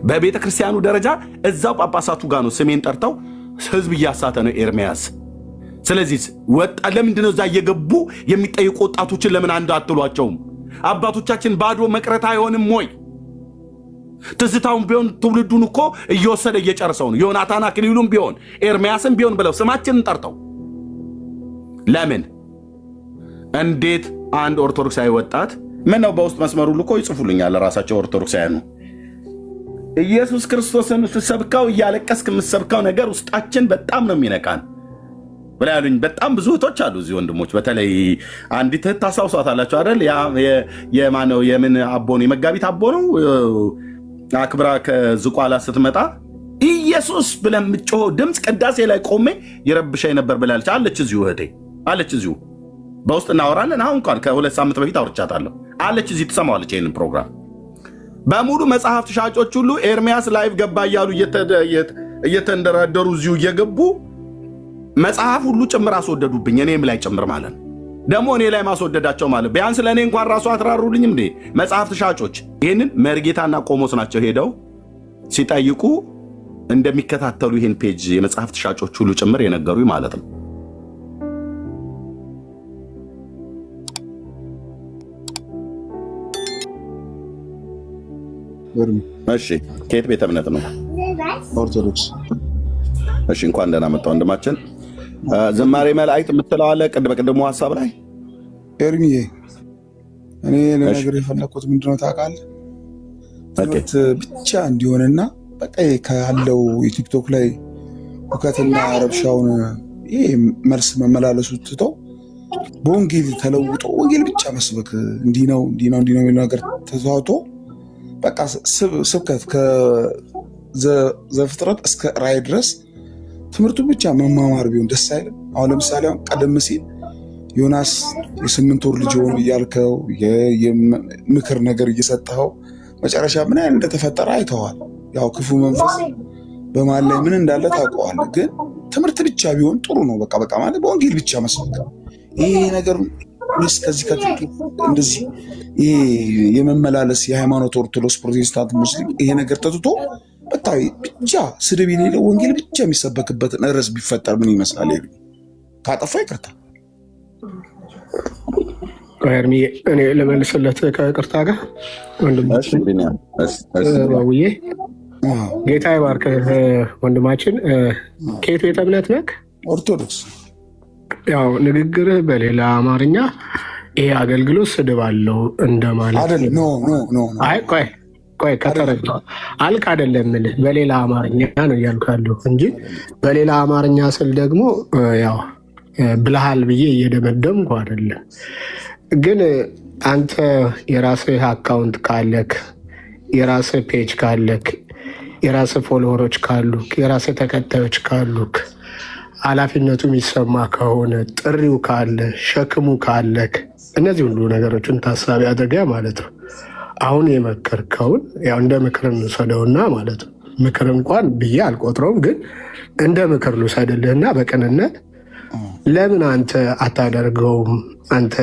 በቤተ ክርስቲያኑ ደረጃ እዛው ጳጳሳቱ ጋር ነው ስሜን ጠርተው ህዝብ እያሳተ ነው ኤርሚያስ። ስለዚህ ወጣ ለምንድነው እዛ እየገቡ የሚጠይቁ ወጣቶችን ለምን አንድ አትሏቸውም? አባቶቻችን ባዶ መቅረት አይሆንም ወይ? ትዝታውን ቢሆን ትውልዱን እኮ እየወሰደ እየጨርሰው ነው። ዮናታን አክሊሉም ቢሆን ኤርሚያስም ቢሆን ብለው ስማችንን ጠርተው ለምን? እንዴት አንድ ኦርቶዶክሳዊ ወጣት ምን ነው በውስጥ መስመሩ ልኮ ይጽፉልኛል ራሳቸው ኦርቶዶክሳውያኑ ኢየሱስ ክርስቶስን ስትሰብከው እያለቀስክ የምትሰብከው ነገር ውስጣችን በጣም ነው የሚነካን ብላሉኝ። በጣም ብዙ እህቶች አሉ እዚህ ወንድሞች፣ በተለይ አንዲት እህት ታስታውሷታላችሁ አይደል? የማነው የምን አቦ ነው የመጋቢት አቦ ነው አክብራ ከዝቋላ ስትመጣ ኢየሱስ ብለን የምትጮኸው ድምፅ ቅዳሴ ላይ ቆሜ ይረብሻኝ ነበር ብላለች። አለች እዚሁ እህቴ አለች እዚሁ በውስጥ እናወራለን። አሁን እንኳን ከ2 ሳምንት በፊት አውርቻታለሁ አለች። እዚህ ትሰማዋለች ይህንን ፕሮግራም በሙሉ። መጽሐፍት ሻጮች ሁሉ ኤርሚያስ ላይቭ ገባ እያሉ እየተንደራደሩ እዚሁ እየገቡ መጽሐፍ ሁሉ ጭምር አስወደዱብኝ፣ እኔም ላይ ጭምር ማለት ነው። ደግሞ እኔ ላይ ማስወደዳቸው ማለት ቢያንስ ለእኔ እንኳን ራሱ አትራሩልኝም እንዴ መጽሐፍት ሻጮች? ይህንን መርጌታና ቆሞስ ናቸው ሄደው ሲጠይቁ እንደሚከታተሉ ይህን ፔጅ የመጽሐፍት ሻጮች ሁሉ ጭምር የነገሩኝ ማለት ነው። እሺ ከየት ቤተ እምነት ነው? ኦርቶዶክስ። እሺ እንኳን ደህና መጣ ወንድማችን። ዝማሬ መላእክት የምትለው አለ በቅድሙ ሀሳብ ላይ ኤርሚዬ፣ እኔ ለነገር የፈለኩት ምንድነው ታውቃለህ? ትምህርት ብቻ እንዲሆንና በቃ ካለው የቲክቶክ ላይ ሁከትና ረብሻውን ይሄ መልስ መመላለሱ ትቶ በወንጌል ተለውጦ ወንጌል ብቻ መስበክ እንዲህ ነው የሚለው ነገር ተዛውቶ በቃ ስብከት ከዘፍጥረት እስከ ራእይ ድረስ ትምህርቱ ብቻ መማማር ቢሆን ደስ አይልም? አሁን ለምሳሌ ቀደም ሲል ዮናስ የ8 ወር ልጅ ሆኖ እያልከው የምክር ነገር እየሰጠኸው መጨረሻ ምን አይነት እንደተፈጠረ አይተዋል። ያው ክፉ መንፈስ በማን ላይ ምን እንዳለ ታውቀዋለህ። ግን ትምህርት ብቻ ቢሆን ጥሩ ነው። በቃ ማለት በወንጌል ብቻ መስበክ ይሄ ነገር ወይስ ከዚህ እንደዚህ ይሄ የመመላለስ የሃይማኖት ኦርቶዶክስ፣ ፕሮቴስታንት፣ ሙስሊም ይሄ ነገር ተትቶ በቃ ብቻ ስድብ የሌለው ወንጌል ብቻ የሚሰበክበትን ርዕስ ቢፈጠር ምን ይመስላል? ካጠፋ ይቅርታ እኔ ለመልስለት ከቅርታ ጋር ወንድማችን ዋውዬ ጌታ ይባርክህ ወንድማችን። ከየት ቤተ እምነት ነህ? ኦርቶዶክስ። ያው ንግግርህ በሌላ አማርኛ ይሄ አገልግሎት ስድብ አለው እንደማለት አይደለም። ኖ አይ ቆይ ከተረዳ አልክ አይደለም እምልህ በሌላ አማርኛ ነው እያልኩ ያለሁ እንጂ በሌላ አማርኛ ስል ደግሞ ያው ብልሃል ብዬ እየደመደምኩ አይደለም። ግን አንተ የራስህ አካውንት ካለክ፣ የራስህ ፔጅ ካለክ፣ የራስህ ፎሎወሮች ካሉክ፣ የራስህ ተከታዮች ካሉክ፣ ኃላፊነቱ የሚሰማ ከሆነ ጥሪው ካለ ሸክሙ ካለክ እነዚህ ሁሉ ነገሮችን ታሳቢ አድርገህ ማለት ነው አሁን የመከርከውን ያው እንደ ምክር እንውሰደውና ማለት ነው። ምክር እንኳን ብዬ አልቆጥረውም፣ ግን እንደ ምክር ልውሰድልህና በቅንነት ለምን አንተ አታደርገውም? አንተ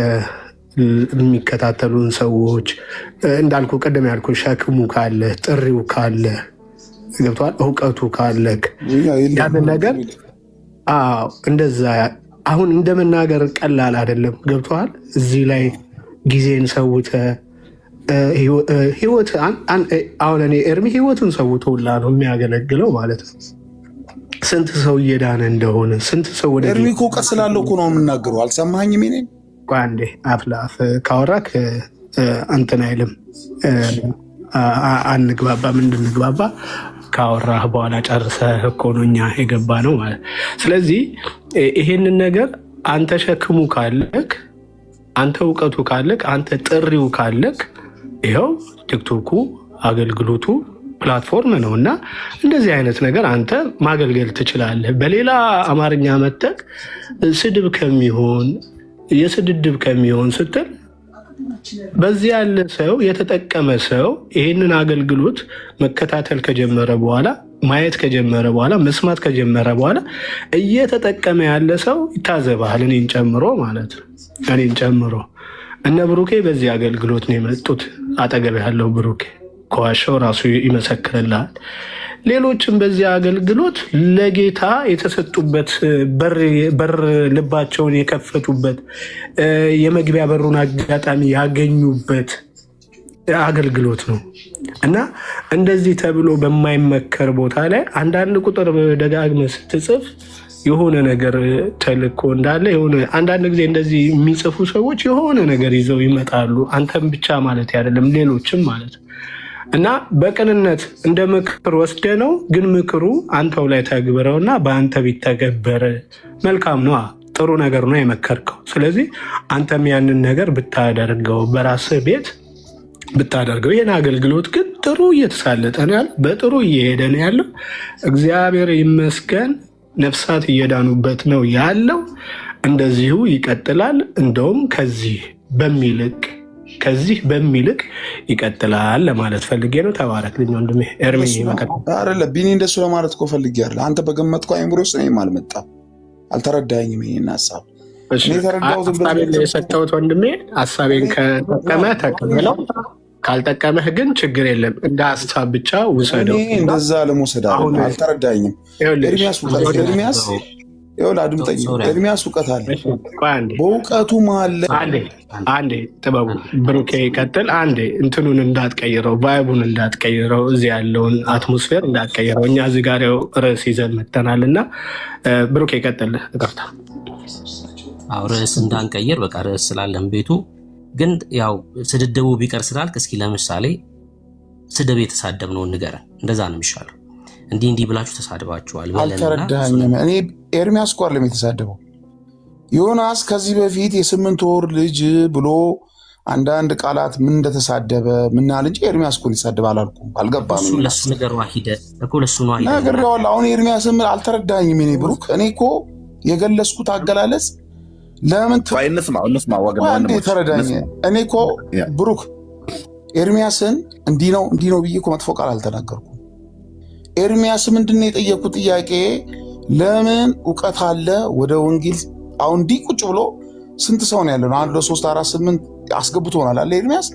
የሚከታተሉን ሰዎች እንዳልኩ ቅድም ያልኩ ሸክሙ ካለ ጥሪው ካለ ገብቶሃል፣ እውቀቱ ካለክ ያንን ነገር እንደዛ አሁን እንደመናገር ቀላል አይደለም። ገብቶሃል። እዚህ ላይ ጊዜን ሰውተ ህይወት አሁን እኔ ኤርሚ ህይወቱን ሰውቶ ሁላ ነው የሚያገለግለው ማለት ነው። ስንት ሰው እየዳነ እንደሆነ ስንት ሰው ወደ ኤርሚ እኮ እውቀት ስላለው እኮ ነው የምናገረው። አልሰማኸኝም? እኔ አንዴ አፍ ለአፍ ካወራክ እንትን አይልም አንግባባም። እንድንግባባ ካወራህ በኋላ ጨርሰህ እኮ ነው እኛ የገባ ነው ማለት። ስለዚህ ይሄንን ነገር አንተ ሸክሙ ካለክ፣ አንተ እውቀቱ ካለክ፣ አንተ ጥሪው ካለክ ይኸው ቲክቶኩ አገልግሎቱ ፕላትፎርም ነው እና እንደዚህ አይነት ነገር አንተ ማገልገል ትችላለህ። በሌላ አማርኛ መጠቅ ስድብ ከሚሆን የስድድብ ከሚሆን ስትል በዚህ ያለ ሰው የተጠቀመ ሰው ይህንን አገልግሎት መከታተል ከጀመረ በኋላ ማየት ከጀመረ በኋላ መስማት ከጀመረ በኋላ እየተጠቀመ ያለ ሰው ይታዘባል። እኔን ጨምሮ ማለት ነው። እኔን ጨምሮ እነ ብሩኬ በዚህ አገልግሎት ነው የመጡት። አጠገብ ያለው ብሩኬ ከዋሸው ራሱ ይመሰክርልሃል። ሌሎችም በዚህ አገልግሎት ለጌታ የተሰጡበት በር ልባቸውን የከፈቱበት የመግቢያ በሩን አጋጣሚ ያገኙበት አገልግሎት ነው እና እንደዚህ ተብሎ በማይመከር ቦታ ላይ አንዳንድ ቁጥር ደጋግመህ ስትጽፍ የሆነ ነገር ተልኮ እንዳለ የሆነ አንዳንድ ጊዜ እንደዚህ የሚጽፉ ሰዎች የሆነ ነገር ይዘው ይመጣሉ። አንተም ብቻ ማለት አይደለም፣ ሌሎችም ማለት ነው እና በቅንነት እንደ ምክር ወስደ ነው። ግን ምክሩ አንተው ላይ ተግብረውና በአንተ ቢተገበር መልካም ነው፣ ጥሩ ነገር ነው የመከርከው። ስለዚህ አንተም ያንን ነገር ብታደርገው በራስህ ቤት ብታደርገው። ይህን አገልግሎት ግን ጥሩ እየተሳለጠ ነው ያለው፣ በጥሩ እየሄደ ነው ያለው። እግዚአብሔር ይመስገን፣ ነፍሳት እየዳኑበት ነው ያለው። እንደዚሁ ይቀጥላል። እንደውም ከዚህ በሚልቅ ይቀጥላል ለማለት ፈልጌ ነው። ተባረክ ልኝ ወንድሜ ኤርሚ። አይደለ ቢኒ፣ እንደሱ ለማለት እኮ ፈልጌ አይደለ። አንተ በገመጥከው አይምሮ ውስጥ እኔም አልመጣም፣ አልተረዳኸኝም ይሄን ሀሳብ። ሀሳቤን የሰጠሁት ወንድሜ፣ ሀሳቤን ከጠቀመ ተቀበለው፣ ካልጠቀመህ ግን ችግር የለም፣ እንደ ሀሳብ ብቻ ውሰደው። እንደዛ ለመውሰድ አልተረዳኸኝም። ኤርሚያስ ይኸውልህ አድምጠኝ። ኤርሚያስ እውቀት አለ፣ በእውቀቱ መሀል አንዴ ጥበቡ ብሩኬ ይቀጥል። አንዴ እንትኑን እንዳትቀይረው፣ ቫይቡን እንዳትቀይረው፣ እዚህ ያለውን አትሞስፌር እንዳትቀይረው። እኛ እዚህ ጋር ርዕስ ይዘን መጥተናል እና ብሩኬ ይቀጥል። እቀፍታ ርዕስ እንዳንቀይር በቃ ርዕስ ስላለን ቤቱ ግን ያው ስድድቡ ቢቀር ስላልክ እስኪ ለምሳሌ ስድብ የተሳደብነውን ንገረን። እንደዛ ነው የሚሻለው። እንዲህ ብላችሁ ተሳድባችኋል። አልተረዳኸኝም። እኔ ኤርሚያስ እኮ አይደለም የተሳደበው። ዮናስ ከዚህ በፊት የ8 ወር ልጅ ብሎ አንዳንድ ቃላት ምን እንደተሳደበ ምናል እንጂ ኤርሚያስ እኮ ሊሳደብ አላልኩም። አልገባም። ለሱ ነገር ዋሂደ እኮ ለሱ ነው አይደል? ነግሬዋለሁ። አሁን ኤርሚያስም አልተረዳኸኝም። እኔ ብሩክ፣ እኔ እኮ የገለጽኩት አገላለጽ ለምን ተረዳኝ? እኔ እኮ ብሩክ ኤርሚያስን እንዲህ ነው ብዬ እኮ መጥፎ ቃል አልተናገርኩም። ኤርሚያስ ምንድነው የጠየቁት ጥያቄ? ለምን እውቀት አለ ወደ ወንጌል አሁን እንዲህ ቁጭ ብሎ ስንት ሰው ነው ያለው? 1 2 3 4 8 አስገብቶናል አለ ኤርሚያስ።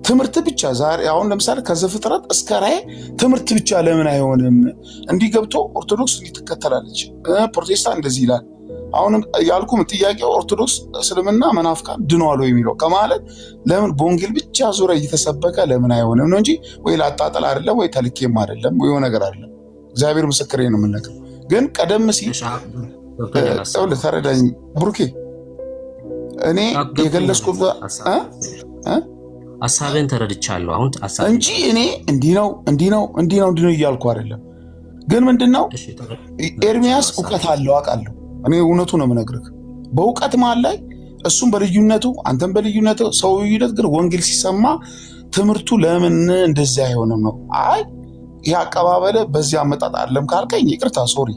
ትምህርት ብቻ ዛሬ አሁን ለምሳሌ ከዘፍጥረት እስከ ራዕይ ትምህርት ብቻ ለምን አይሆንም? እንዲህ ገብቶ ኦርቶዶክስ እንዲህ ትከተላለች፣ ፕሮቴስታንት እንደዚህ ይላል። አሁንም ያልኩም ጥያቄ ኦርቶዶክስ እስልምና መናፍቃን ድነዋል የሚለው ከማለት ለምን በወንጌል ብቻ ዙሪያ እየተሰበከ ለምን አይሆንም ነው እንጂ ወይ ላጣጠል አይደለም ወይ ተልኬም አይደለም ወይ ነገር አይደለም። እግዚአብሔር ምስክሬ ነው የምነግርህ። ግን ቀደም ሲል ተረዳኝ ብሩኬ፣ እኔ የገለጽኩት ሀሳብን ተረድቻለሁ አሁን እንጂ እኔ እንዲህ ነው እያልኩ አይደለም። ግን ምንድነው ኤርሚያስ እውቀት አለው አውቃለሁ። እኔ እውነቱ ነው የምነግርህ። በእውቀት መሀል ላይ እሱም በልዩነቱ አንተም በልዩነቱ ሰው ልዩነት፣ ግን ወንጌል ሲሰማ ትምህርቱ ለምን እንደዚህ አይሆንም ነው። አይ ይህ አቀባበለ በዚህ አመጣጥ አይደለም ካልከኝ ይቅርታ ሶሪ።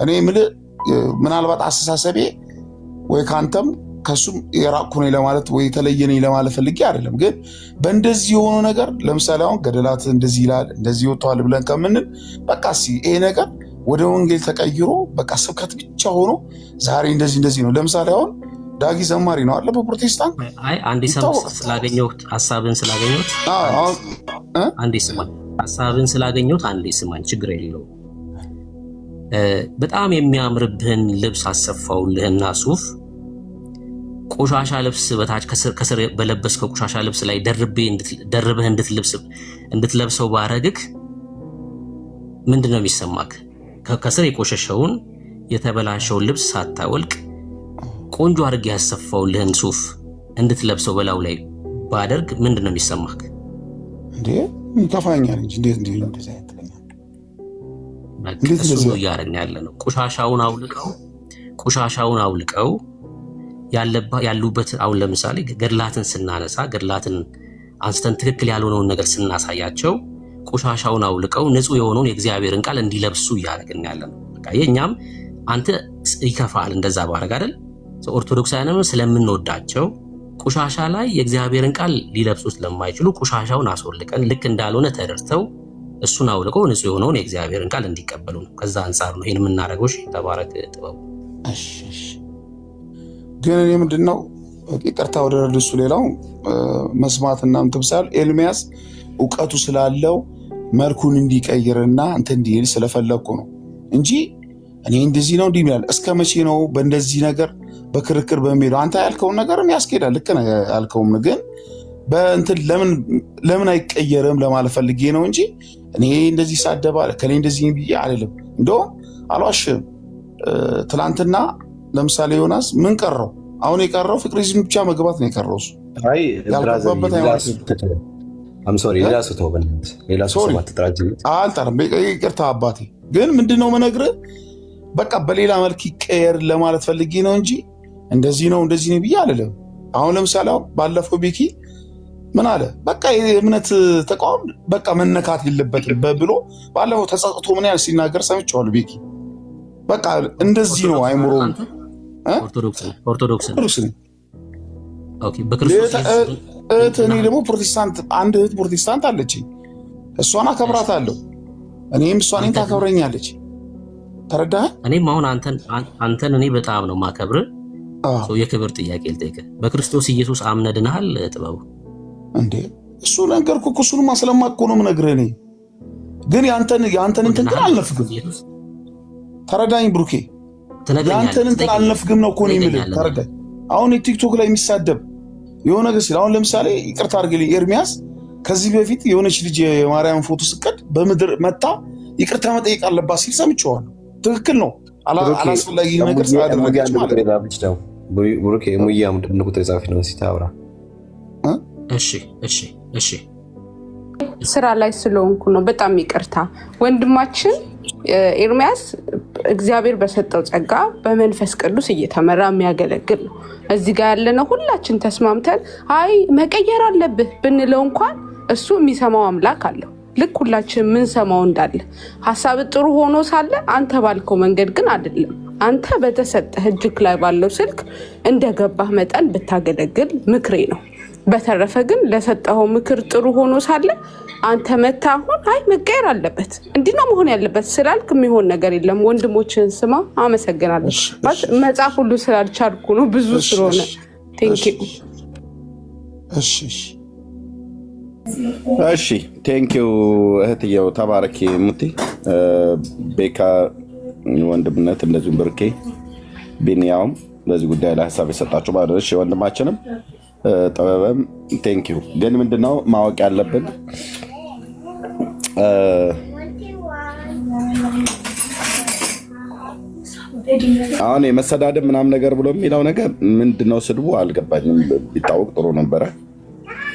እኔ የምልህ ምናልባት አስተሳሰቤ ወይ ከአንተም ከሱም የራቅኩ ነኝ ለማለት ወይ የተለየ ነኝ ለማለት ፈልጌ አይደለም። ግን በእንደዚህ የሆነ ነገር ለምሳሌ አሁን ገደላት እንደዚህ ይላል እንደዚህ ወጥቷል ብለን ከምንል በቃ ይሄ ነገር ወደ ወንጌል ተቀይሮ በቃ ስብከት ብቻ ሆኖ ዛሬ እንደዚህ ነው። ለምሳሌ አሁን ዳጊ ዘማሪ ነው አለ በፕሮቴስታንት። አይ አንዴ ስላገኘሁት ሐሳብን ስላገኘሁት አንዴ ስማኝ፣ ሐሳብን ስላገኘሁት አንዴ ስማኝ፣ ችግር የለውም። በጣም የሚያምርብህን ልብስ አሰፋውልህና ሱፍ ቆሻሻ ልብስ በታች ከስር በለበስከው ቆሻሻ ልብስ ላይ ደርበህ እንድትለብሰው ባረግክ ምንድነው የሚሰማክ? ከስር የቆሸሸውን የተበላሸውን ልብስ ሳታወልቅ ቆንጆ አድርጌ ያሰፋውልህን ሱፍ እንድትለብሰው በላው ላይ ባደርግ ምንድነው የሚሰማክ? እንዴ ይከፋኛል እንጂ እንዴት እሱ እያደረግን ያለ ነው። ቆሻሻውን አውልቀው ያሉበት። አሁን ለምሳሌ ገድላትን ስናነሳ ገድላትን አንስተን ትክክል ያልሆነውን ነገር ስናሳያቸው ቆሻሻውን አውልቀው ንጹህ የሆነውን የእግዚአብሔርን ቃል እንዲለብሱ እያደረግን ያለ ነው። በቃ የኛም አንተ ይከፋል እንደዛ ባረግ አይደል? ኦርቶዶክሳውያንም ስለምንወዳቸው ቆሻሻ ላይ የእግዚአብሔርን ቃል ሊለብሱ ስለማይችሉ ቆሻሻውን አስወልቀን ልክ እንዳልሆነ ተደርተው እሱን አውልቀው ንጹህ የሆነውን የእግዚአብሔርን ቃል እንዲቀበሉ ነው። ከዛ አንጻር ነው ይሄን የምናደርገው። እሺ ተባረክ ጥበቡ። እሺ ግን እኔ ምንድነው ይቅርታ ወደ ረድሱ ሌላው መስማትና ምትብሳል ኤርሚያስ እውቀቱ ስላለው መልኩን እንዲቀይርና እንትን እንዲል ስለፈለግኩ ነው እንጂ እኔ እንደዚህ ነው እንዲህ ይላል። እስከ መቼ ነው በእንደዚህ ነገር በክርክር በሚሄደው? አንተ ያልከውን ነገርም ያስኬዳል፣ ልክ ነህ ያልከውም፣ ግን በእንትን ለምን አይቀየርም ለማለት ፈልጌ ነው እንጂ እኔ እንደዚህ ሳደባለ ከኔ እንደዚህ ብዬ አይደለም። እንደውም አልዋሽም፣ ትላንትና ለምሳሌ ዮናስ ምን ቀረው? አሁን የቀረው ፍቅሪዝም ብቻ መግባት ነው የቀረው። እሱ ያልገባበት አልጠርም። ይቅርታ አባቴ፣ ግን ምንድነው መነግርህ፣ በቃ በሌላ መልክ ይቀየር ለማለት ፈልጌ ነው እንጂ እንደዚህ ነው እንደዚህ ነው ብዬ አይደለም። አሁን ለምሳሌ ባለፈው ቤኪ ምን አለ? በቃ የእምነት ተቋም በቃ መነካት የለበትም ብሎ ባለፈው ተጸጽቶ ምን ያህል ሲናገር ሰምቼዋለሁ። ቤኪ በቃ እንደዚህ ነው አይምሮ። ኦርቶዶክስ ነኝ። እኔ ደግሞ ፕሮቴስታንት፣ አንድ እህት ፕሮቴስታንት አለችኝ። እሷን አከብራታለሁ፣ እኔም እሷ እኔን ታከብረኛለች። ተረዳኸኝ? እኔም አሁን አንተን እኔ በጣም ነው ማከብር። የክብር ጥያቄ ልጠይቅህ። በክርስቶስ ኢየሱስ አምነህ ድነሃል? ጥበቡ እንዴ እሱ ነገርኩህ እኮ። እሱንማ ስለማውቅ እኮ ነው የምነግርህ። እኔ ግን ያንተን እንትን ግን አልነፍግም። ተረዳኝ ብሩኬ፣ ያንተን እንትን አልነፍግም ነው እኮ ነው የምልህ። ተረዳኝ። አሁን ቲክቶክ ላይ የሚሳደብ የሆነ ነገር ሲል፣ አሁን ለምሳሌ ይቅርታ አድርግልኝ ኤርሚያስ፣ ከዚህ በፊት የሆነች ልጅ የማርያም ፎቶ ስቀድ በምድር መታ ይቅርታ መጠየቅ አለባት ሲል ሰምቼዋለሁ። ትክክል ነው። አላስፈላጊ ነገር ስላደረገች ማለት ነው። ብሩኬ ሙያ ምንድን ቁጥር ጻፊ ነው ሲታወራ። እሺ ስራ ላይ ስለሆንኩ ነው። በጣም ይቅርታ ወንድማችን ኤርሚያስ። እግዚአብሔር በሰጠው ጸጋ በመንፈስ ቅዱስ እየተመራ የሚያገለግል ነው። እዚህ ጋር ያለነው ሁላችን ተስማምተን አይ መቀየር አለብህ ብንለው እንኳን እሱ የሚሰማው አምላክ አለው። ልክ ሁላችን የምንሰማው እንዳለ ሀሳብ ጥሩ ሆኖ ሳለ አንተ ባልከው መንገድ ግን አይደለም። አንተ በተሰጠህ እጅክ ላይ ባለው ስልክ እንደገባህ መጠን ብታገለግል ምክሬ ነው። በተረፈ ግን ለሰጠኸው ምክር ጥሩ ሆኖ ሳለ አንተ መታ አሁን አይ መቀየር አለበት እንዲህ ነው መሆን ያለበት ስላልክ የሚሆን ነገር የለም። ወንድሞችን ስማ። አመሰግናለሁ። መጽሐፍ ሁሉ ስላልቻልኩ ነው ብዙ ስለሆነ። ቴንኪው። እሺ ቴንኪው እህትየው፣ ተባረኪ ሙቲ። ቤካ ወንድምነት፣ እንደዚሁም ብርኬ ቢኒያውም በዚህ ጉዳይ ላይ ሀሳብ የሰጣችሁ ባለሽ ወንድማችንም ጥበበም ቴንኪው። ግን ምንድነው ማወቅ ያለብን አሁን የመሰዳደብ ምናምን ነገር ብሎ የሚለው ነገር ምንድነው? ስድቡ አልገባኝም። ቢታወቅ ጥሩ ነበረ።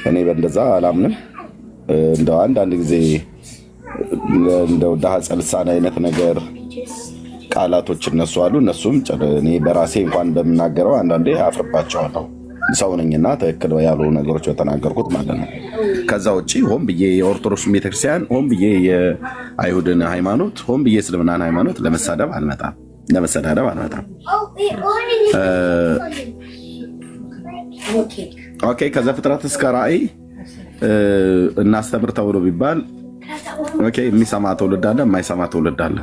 እኔ በእንደዛ አላምንም። እንደው አንዳንድ ጊዜ እንደው ዳህፀ ልሳን አይነት ነገር ቃላቶች እነሱ አሉ። እነሱም እኔ በራሴ እንኳን በምናገረው አንዳንዴ አፍርባቸዋለሁ። ሰው ነኝና ትክክል ያሉ ነገሮች በተናገርኩት ማለት ነው። ከዛ ውጭ ሆን ብዬ የኦርቶዶክስ ቤተክርስቲያን፣ ሆን ብዬ የአይሁድን ሃይማኖት፣ ሆን ብዬ እስልምናን ሃይማኖት ለመሳደብ አልመጣም። ኦኬ። ከዘፍጥረት እስከ ራእይ እናስተምር ተብሎ ቢባል ኦኬ፣ የሚሰማ ትውልድ አለ፣ የማይሰማ ትውልድ አለ።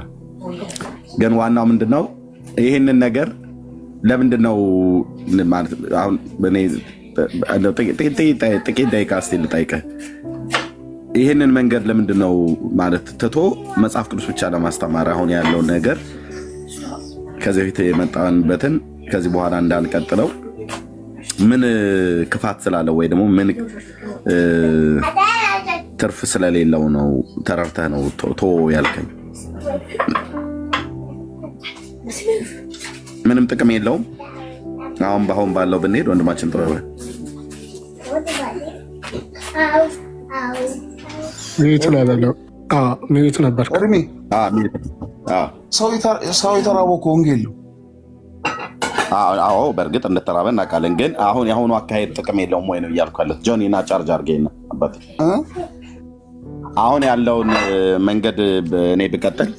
ግን ዋናው ምንድነው? ይህንን ነገር ለምንድነው ማለት አሁን እኔ ጥቂት ደቂቃ እስኪ ልጠይቅህ። ይህንን መንገድ ለምንድነው ማለት ትቶ መጽሐፍ ቅዱስ ብቻ ለማስተማር አሁን ያለውን ነገር ከዚህ በፊት የመጣንበትን ከዚህ በኋላ እንዳንቀጥለው ምን ክፋት ስላለው ወይ ደግሞ ምን ትርፍ ስለሌለው ነው? ተረርተህ ነው ቶ ያልከኝ? ምንም ጥቅም የለውም። አሁን ባለው ብንሄድ ወንድማችን ጥበበ ሚዩት ነበር። ሰው የተራበው እኮ ወንጌል ነው። አዎ በእርግጥ እንደተራበ እናውቃለን። ግን አሁን የአሁኑ አካሄድ ጥቅም የለውም ወይ ነው እያልኩ ያለሁት። ጆኒ እና ቻርጅ አድርገኝ አባት። አሁን ያለውን መንገድ እኔ ብቀጥል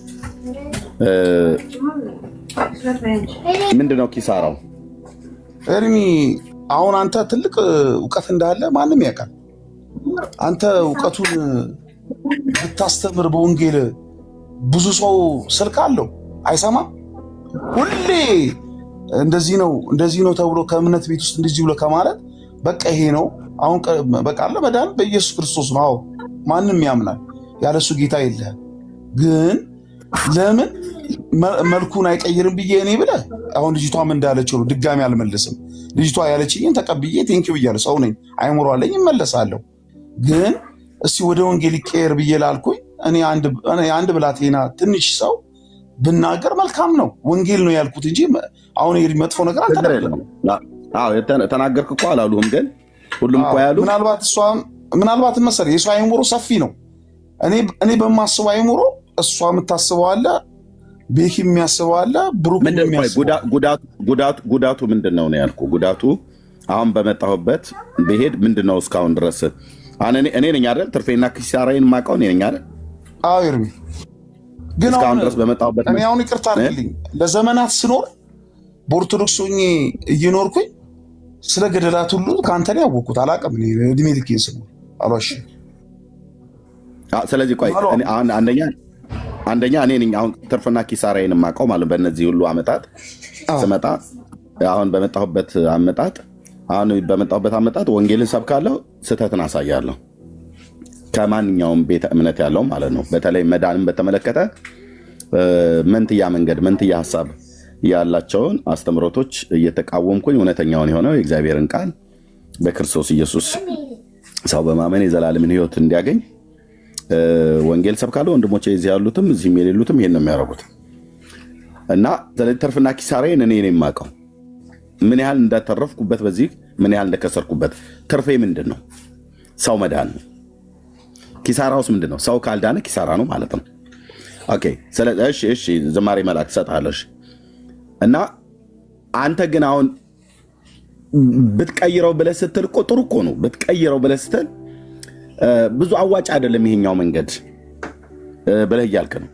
ምንድነው ኪሳራው? ኤርሚ አሁን አንተ ትልቅ እውቀት እንዳለ ማንም ያውቃል። አንተ እውቀቱን ብታስተምር በወንጌል ብዙ ሰው ስልክ አለው አይሰማም። ሁሌ እንደዚህ ነው ተብሎ ከእምነት ቤት ውስጥ እንደዚህ ብሎ ከማለት በቃ ይሄ ነው አሁን በቃ አለ መዳን በኢየሱስ ክርስቶስ ነው። ማንም ያምናል። ያለሱ ጌታ የለህም። ግን ለምን መልኩን አይቀይርም ብዬ እኔ ብለህ አሁን ልጅቷም እንዳለችው ነው። ድጋሚ አልመልስም። ልጅቷ ያለችኝን ተቀብዬ ቴንኪው ብያለሁ። ሰው ነኝ፣ አይምሮ አለኝ፣ እመለሳለሁ። ግን እስቲ ወደ ወንጌል ይቀየር ብዬ ላልኩኝ እኔ አንድ ብላቴና ትንሽ ሰው ብናገር መልካም ነው። ወንጌል ነው ያልኩት እንጂ አሁን መጥፎ ነገር አልተናገርኩም። ተናገርክ እኮ አላሉህም። ግን ሁሉም እኮ ያሉ ምናልባት መሰለህ የእሷ አይምሮ ሰፊ ነው። እኔ በማስበው አይምሮ እሷ የምታስበው አለ፣ ቤኪ የሚያስበው አለ፣ ብሩክ ጉዳቱ ምንድን ነው ያልኩህ። ጉዳቱ አሁን በመጣሁበት ብሄድ ምንድን ነው እስካሁን ድረስ እኔ ነኝ አይደል ትርፌና ኪሳራዬን የማውቀው እኔ ነኝ አይደል? አዎ ኤርሚ፣ ግን እስካሁን ድረስ በመጣሁበት እኔ አሁን ይቅርታ አድርግልኝ፣ ለዘመናት ስኖር በኦርቶዶክስ ሆኜ እየኖርኩኝ ስለ ገደላት ሁሉ ከአንተ ነው ያወቅሁት። አላውቅም እድሜ ልኬን ስኖር አልዋሽም። ስለዚህ ቆይ አንደኛ እኔ ነኝ አሁን ትርፍና ኪሳራዬን የማውቀው ማለት በእነዚህ ሁሉ አመጣጥ ስመጣ አሁን በመጣሁበት አመጣጥ ወንጌልን ሰብካለሁ፣ ስህተትን አሳያለሁ። ከማንኛውም ቤተ እምነት ያለው ማለት ነው። በተለይ መዳንን በተመለከተ መንትያ መንገድ መንትያ ሀሳብ ያላቸውን አስተምሮቶች እየተቃወምኩኝ እውነተኛውን የሆነው የእግዚአብሔርን ቃል በክርስቶስ ኢየሱስ ሰው በማመን የዘላለምን ሕይወት እንዲያገኝ ወንጌል ሰብካለሁ። ወንድሞቼ እዚህ ያሉትም እዚህም የሌሉትም ይሄን ነው የሚያደርጉት። እና ትርፍና ኪሳራዬን እኔ ነኝ የማውቀው። ምን ያህል እንዳተረፍኩበት፣ በዚህ ምን ያህል እንደከሰርኩበት። ትርፌ ምንድን ነው? ሰው መዳን ነው። ኪሳራውስ ምንድን ነው? ሰው ካልዳነ ኪሳራ ነው ማለት ነው። ኦኬ፣ እሺ ዝማሬ መልአክ ትሰጥሃለሽ። እና አንተ ግን አሁን ብትቀይረው ብለህ ስትል እኮ ጥሩ እኮ ነው። ብትቀይረው ብለህ ስትል ብዙ አዋጭ አይደለም ይሄኛው መንገድ ብለህ እያልክ ነው።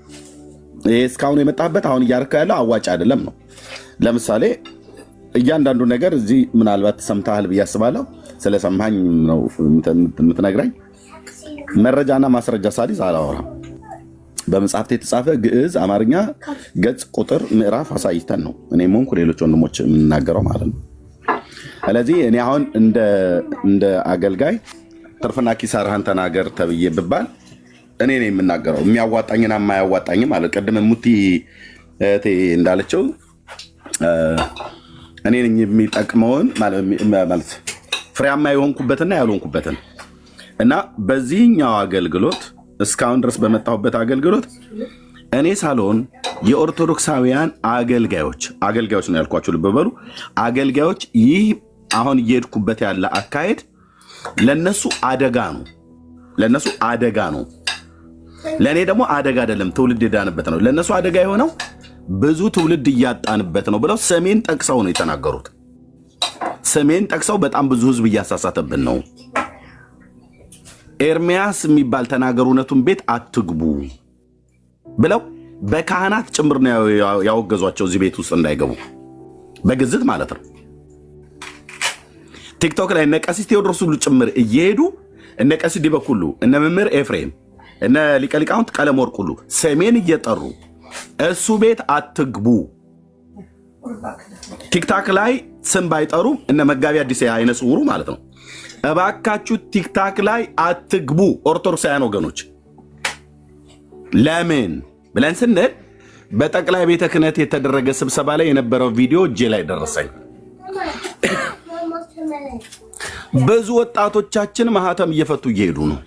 ይሄ እስካሁን የመጣበት አሁን እያልክ ያለው አዋጭ አይደለም ነው። ለምሳሌ እያንዳንዱ ነገር እዚህ ምናልባት ሰምተሃል ብዬ አስባለሁ። ስለሰማኝ ነው የምትነግረኝ። መረጃና ማስረጃ ሳሊዝ አላወራም። በመጽሐፍት የተጻፈ ግዕዝ፣ አማርኛ፣ ገጽ፣ ቁጥር፣ ምዕራፍ አሳይተን ነው እኔም ሆንኩ ሌሎች ወንድሞች የምናገረው ማለት ነው። ስለዚህ እኔ አሁን እንደ አገልጋይ ትርፍና ኪሳራህን ተናገር ተብዬ ብባል እኔ ነኝ የምናገረው፣ የሚያዋጣኝና የማያዋጣኝም ማለት። ቅድም ሙቲ እህቴ እንዳለችው እኔ ነኝ የሚጠቅመውን ማለት ፍሬያማ የሆንኩበትና ያልሆንኩበትን እና በዚህኛው አገልግሎት እስካሁን ድረስ በመጣሁበት አገልግሎት እኔ ሳልሆን የኦርቶዶክሳውያን አገልጋዮች ነው ያልኳቸው። ልብ በሉ አገልጋዮች፣ ይህ አሁን እየሄድኩበት ያለ አካሄድ ለነሱ አደጋ ነው። ለእኔ ደግሞ አደጋ አይደለም፣ ትውልድ የዳንበት ነው። ለነሱ አደጋ የሆነው ብዙ ትውልድ እያጣንበት ነው ብለው ስሜን ጠቅሰው ነው የተናገሩት። ስሜን ጠቅሰው በጣም ብዙ ህዝብ እያሳሳተብን ነው። ኤርሚያስ የሚባል ተናገር እውነቱን ቤት አትግቡ ብለው በካህናት ጭምር ነው ያወገዟቸው፣ እዚህ ቤት ውስጥ እንዳይገቡ በግዝት ማለት ነው። ቲክቶክ ላይ እነ ቀሲስ ቴዎድሮስ ሁሉ ጭምር እየሄዱ እነ ቀሲስ ዲበኩሉ፣ እነ መምህር ኤፍሬም፣ እነ ሊቀ ሊቃውንት ቀለመወርቅ ሁሉ ሰሜን እየጠሩ እሱ ቤት አትግቡ። ቲክታክ ላይ ስም ባይጠሩም እነ መጋቢ አዲስ አይነ ስውሩ ማለት ነው፣ እባካችሁ ቲክታክ ላይ አትግቡ ኦርቶዶክሳውያን ወገኖች። ለምን ብለን ስንል በጠቅላይ ቤተ ክህነት የተደረገ ስብሰባ ላይ የነበረው ቪዲዮ እጄ ላይ ደረሰኝ። ብዙ ወጣቶቻችን ማህተም እየፈቱ እየሄዱ ነው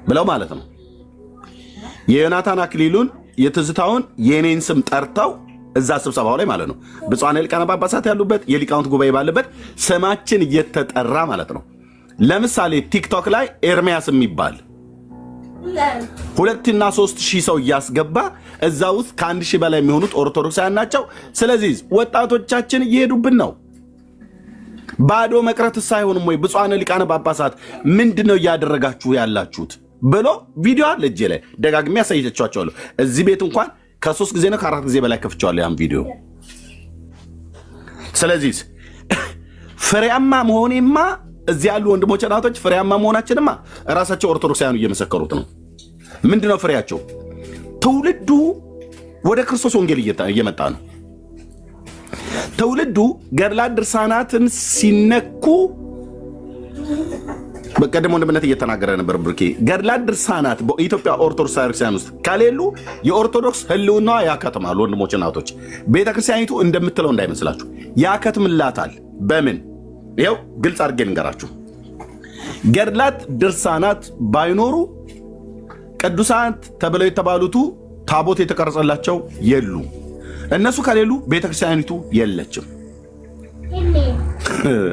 ብለው ማለት ነው። የዮናታን አክሊሉን የትዝታውን የኔን ስም ጠርተው እዛ ስብሰባው ላይ ማለት ነው ብፁዓን ሊቃነ ጳጳሳት ያሉበት የሊቃውንት ጉባኤ ባለበት ስማችን እየተጠራ ማለት ነው። ለምሳሌ ቲክቶክ ላይ ኤርሚያስ የሚባል 2,000 እና 3,000 ሰው እያስገባ እዛ ውስጥ ከ1,000 በላይ የሚሆኑት ኦርቶዶክሳውያን ናቸው። ስለዚህ ወጣቶቻችን እየሄዱብን ነው። ባዶ መቅረት ሳይሆንም ወይ ብፁዓን ሊቃነ ጳጳሳት ምንድነው እያደረጋችሁ ያላችሁት ብሎ ቪዲዮ አለ እጄ ላይ ደጋግሜ ያሳይቻችኋለሁ። እዚህ ቤት እንኳን ከ3 ጊዜ ነው ከ4 ጊዜ በላይ ከፍቼዋለሁ ያን ቪዲዮ። ስለዚህ ፍሬያማ መሆኔማ እዚህ ያሉ ወንድሞች እናቶች ፍሬያማ መሆናችንማ እራሳቸው ኦርቶዶክሳውያኑ እየመሰከሩት ነው። ምንድነው ፍሬያቸው? ትውልዱ ወደ ክርስቶስ ወንጌል እየመጣ ነው። ትውልዱ ገድላት ድርሳናትን ሲነኩ በቀደም ወንድምነት እየተናገረ ነበር ብሩኬ። ገድላት ድርሳናት በኢትዮጵያ ኦርቶዶክስ ክርስቲያን ውስጥ ከሌሉ የኦርቶዶክስ ህልውና ያከትማሉ። ወንድሞች እናቶች፣ ቤተክርስቲያኒቱ እንደምትለው እንዳይመስላችሁ ያከትምላታል። በምን ይኸው ግልጽ አድርጌ ልንገራችሁ። ገድላት ድርሳናት ባይኖሩ ቅዱሳት ተብለው የተባሉቱ ታቦት የተቀረጸላቸው የሉ። እነሱ ከሌሉ ቤተክርስቲያኒቱ የለችም።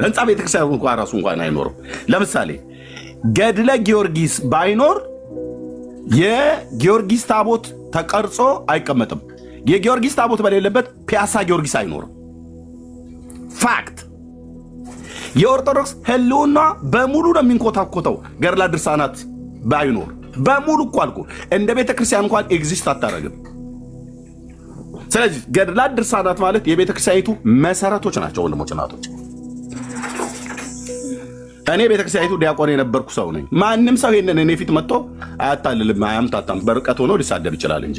ህንፃ ቤተክርስቲያን እንኳን ራሱ እንኳን አይኖርም። ለምሳሌ ገድለ ጊዮርጊስ ባይኖር የጊዮርጊስ ታቦት ተቀርጾ አይቀመጥም። የጊዮርጊስ ታቦት በሌለበት ፒያሳ ጊዮርጊስ አይኖርም። ፋክት። የኦርቶዶክስ ህልውና በሙሉ ነው የሚንኮታኮተው ገድላት ድርሳናት ባይኖር በሙሉ እኮ አልኩ። እንደ ቤተክርስቲያን እንኳን ኤግዚስት አታደርግም። ስለዚህ ገድላት ድርሳናት ማለት የቤተክርስቲያኒቱ መሰረቶች ናቸው። ወንድሞች እናቶች፣ እኔ ቤተክርስቲያኒቱ ዲያቆን የነበርኩ ሰው ነኝ። ማንም ሰው ይሄንን እኔ ፊት መጥቶ አያታልልም፣ አያምታታም። በርቀት ሆኖ ሊሳደብ ይችላል እንጂ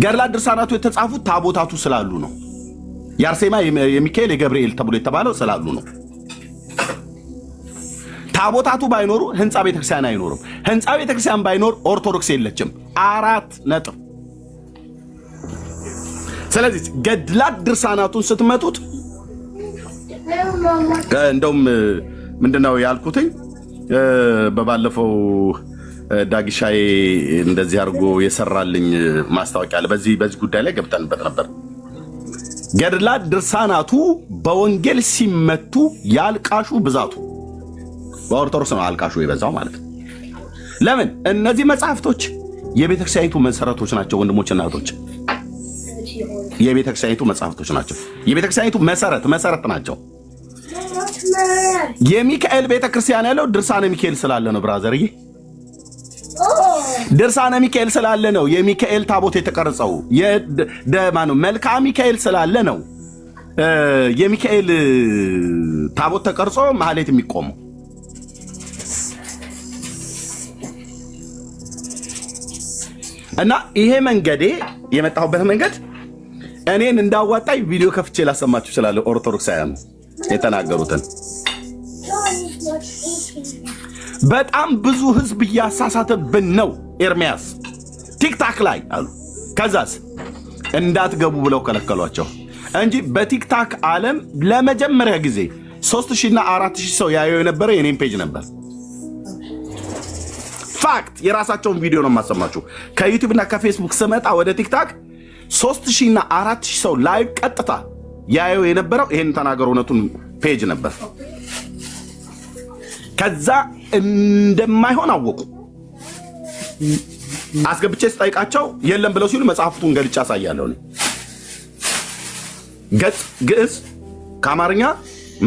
ገድላት ድርሳናቱ የተጻፉት ታቦታቱ ስላሉ ነው። የአርሴማ የሚካኤል የገብርኤል ተብሎ የተባለው ስላሉ ነው። ታቦታቱ ባይኖሩ ህንፃ ቤተክርስቲያን አይኖርም። ህንፃ ቤተክርስቲያን ባይኖር ኦርቶዶክስ የለችም። 4 ነጥብ። ስለዚህ ገድላት ድርሳናቱን ስትመጡት እንደውም ምንድነው ያልኩትኝ በባለፈው ዳጊሻዬ እንደዚህ አድርጎ የሰራልኝ ማስታወቂያ አለ። በዚህ ጉዳይ ላይ ገብተንበት ነበር። ገድላት ድርሳናቱ በወንጌል ሲመቱ ያልቃሹ ብዛቱ በኦርቶዶክስ ነው አልቃሹ የበዛው ማለት ነው። ለምን? እነዚህ መጽሐፍቶች የቤተክርስቲያኒቱ መሰረቶች ናቸው። ወንድሞች እናቶች፣ የቤተክርስቲያኒቱ መጽሐፍቶች ናቸው። የቤተክርስቲያኒቱ መሰረት ናቸው። የሚካኤል ቤተክርስቲያን ያለው ድርሳነ ሚካኤል ስላለ ነው። ብራዘርዬ፣ ድርሳነ ሚካኤል ስላለ ነው የሚካኤል ታቦት የተቀረጸው። የደማኑ መልክዓ ሚካኤል ስላለ ነው የሚካኤል ታቦት ተቀርጾ ማህሌት የሚቆመው። እና ይሄ መንገዴ የመጣሁበት መንገድ እኔን እንዳዋጣኝ ቪዲዮ ከፍቼ ላሰማችሁ እችላለሁ። ኦርቶዶክሳውያን የተናገሩትን በጣም ብዙ ህዝብ እያሳሳተብን ነው ኤርሚያስ ቲክታክ ላይ አሉ። ከዛስ እንዳትገቡ ብለው ከለከሏቸው እንጂ በቲክታክ ዓለም ለመጀመሪያ ጊዜ 3000 እና 4000 ሰው ያየው የነበረ የኔም ፔጅ ነበር። ፋክት። የራሳቸውን ቪዲዮ ነው የማሰማችሁ። ከዩቲዩብ እና ከፌስቡክ ስመጣ ወደ ቲክታክ 3000 እና 4000 ሰው ላይቭ ቀጥታ ያየው የነበረው ይሄን ተናገሩ እውነቱን ፔጅ ነበር። ከዛ እንደማይሆን አወቁ። አስገብቼ ስጠይቃቸው የለም ብለው ሲሉ መጽሐፍቱን ገልጬ አሳያለሁ። ገጽ ግዕዝ ከአማርኛ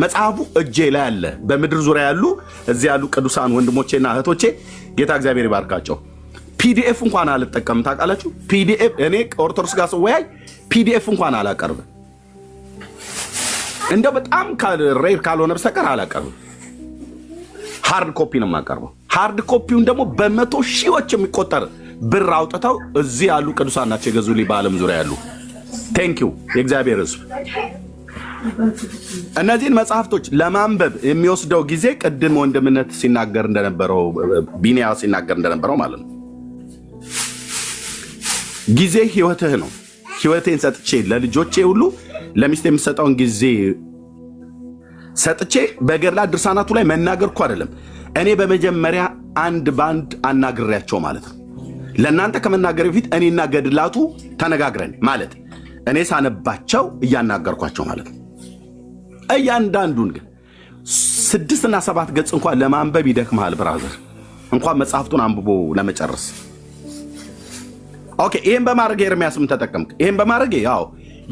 መጽሐፉ እጄ ላይ አለ። በምድር ዙሪያ ያሉ እዚህ ያሉ ቅዱሳን ወንድሞቼና እህቶቼ ጌታ እግዚአብሔር ይባርካቸው። ፒዲኤፍ እንኳን አልጠቀምም። ታውቃላችሁ? ፒዲኤፍ እኔ ኦርቶዶክስ ጋር ስወያይ ፒዲኤፍ እንኳን አላቀርብም። እንደው በጣም ሬር ካልሆነ በስተቀር አላቀርብም። ሃርድ ኮፒ ነው የማቀርበው። ሃርድ ኮፒውን ደግሞ በመቶ ሺዎች የሚቆጠር ብር አውጥተው እዚህ ያሉ ቅዱሳን ናቸው የገዙልኝ በዓለም ዙሪያ ያሉ። ቴንኪው የእግዚአብሔር ሕዝብ። እነዚህን መጽሐፍቶች ለማንበብ የሚወስደው ጊዜ ቅድም ወንድምነት ሲናገር እንደነበረው ቢኒያ ሲናገር እንደነበረው ማለት ነው። ጊዜ ህይወትህ ነው። ህይወቴን ሰጥቼ ለልጆቼ ሁሉ ለሚስት የምሰጠውን ጊዜ ሰጥቼ በገድላት ድርሳናቱ ላይ መናገር እኮ አይደለም። እኔ በመጀመሪያ አንድ ባንድ አናግሬያቸው ማለት ነው። ለእናንተ ከመናገር በፊት እኔና ገድላቱ ተነጋግረን ማለት እኔ ሳነባቸው እያናገርኳቸው ማለት ነው። እያንዳንዱን ግን 6 እና 7 ገጽ እንኳን ለማንበብ ይደክምሃል ብራዘር፣ እንኳን መጽሐፍቱን አንብቦ ለመጨረስ። ኦኬ፣ ይሄን በማድረግ ኤርሚያስም ተጠቀምክ። ይሄን በማድረግ ያው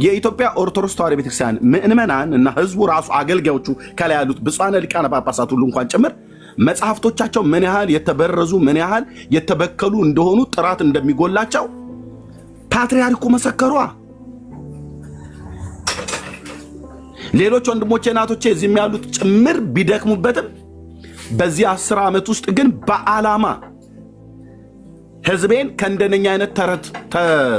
የኢትዮጵያ ኦርቶዶክስ ተዋሕዶ ቤተክርስቲያን ምእመናን እና ህዝቡ ራሱ አገልጋዮቹ ከላይ ያሉት ብፁዓን ሊቃነ ጳጳሳት ሁሉ እንኳን ጭምር መጽሐፍቶቻቸው ምን ያህል የተበረዙ ምን ያህል የተበከሉ እንደሆኑ ጥራት እንደሚጎላቸው ፓትርያርኩ መሰከሯ። ሌሎች ወንድሞቼ እናቶቼ እዚህም ያሉት ጭምር ቢደክሙበትም በዚህ 10 ዓመት ውስጥ ግን በዓላማ ህዝቤን ከእንደነኛ አይነት ተረት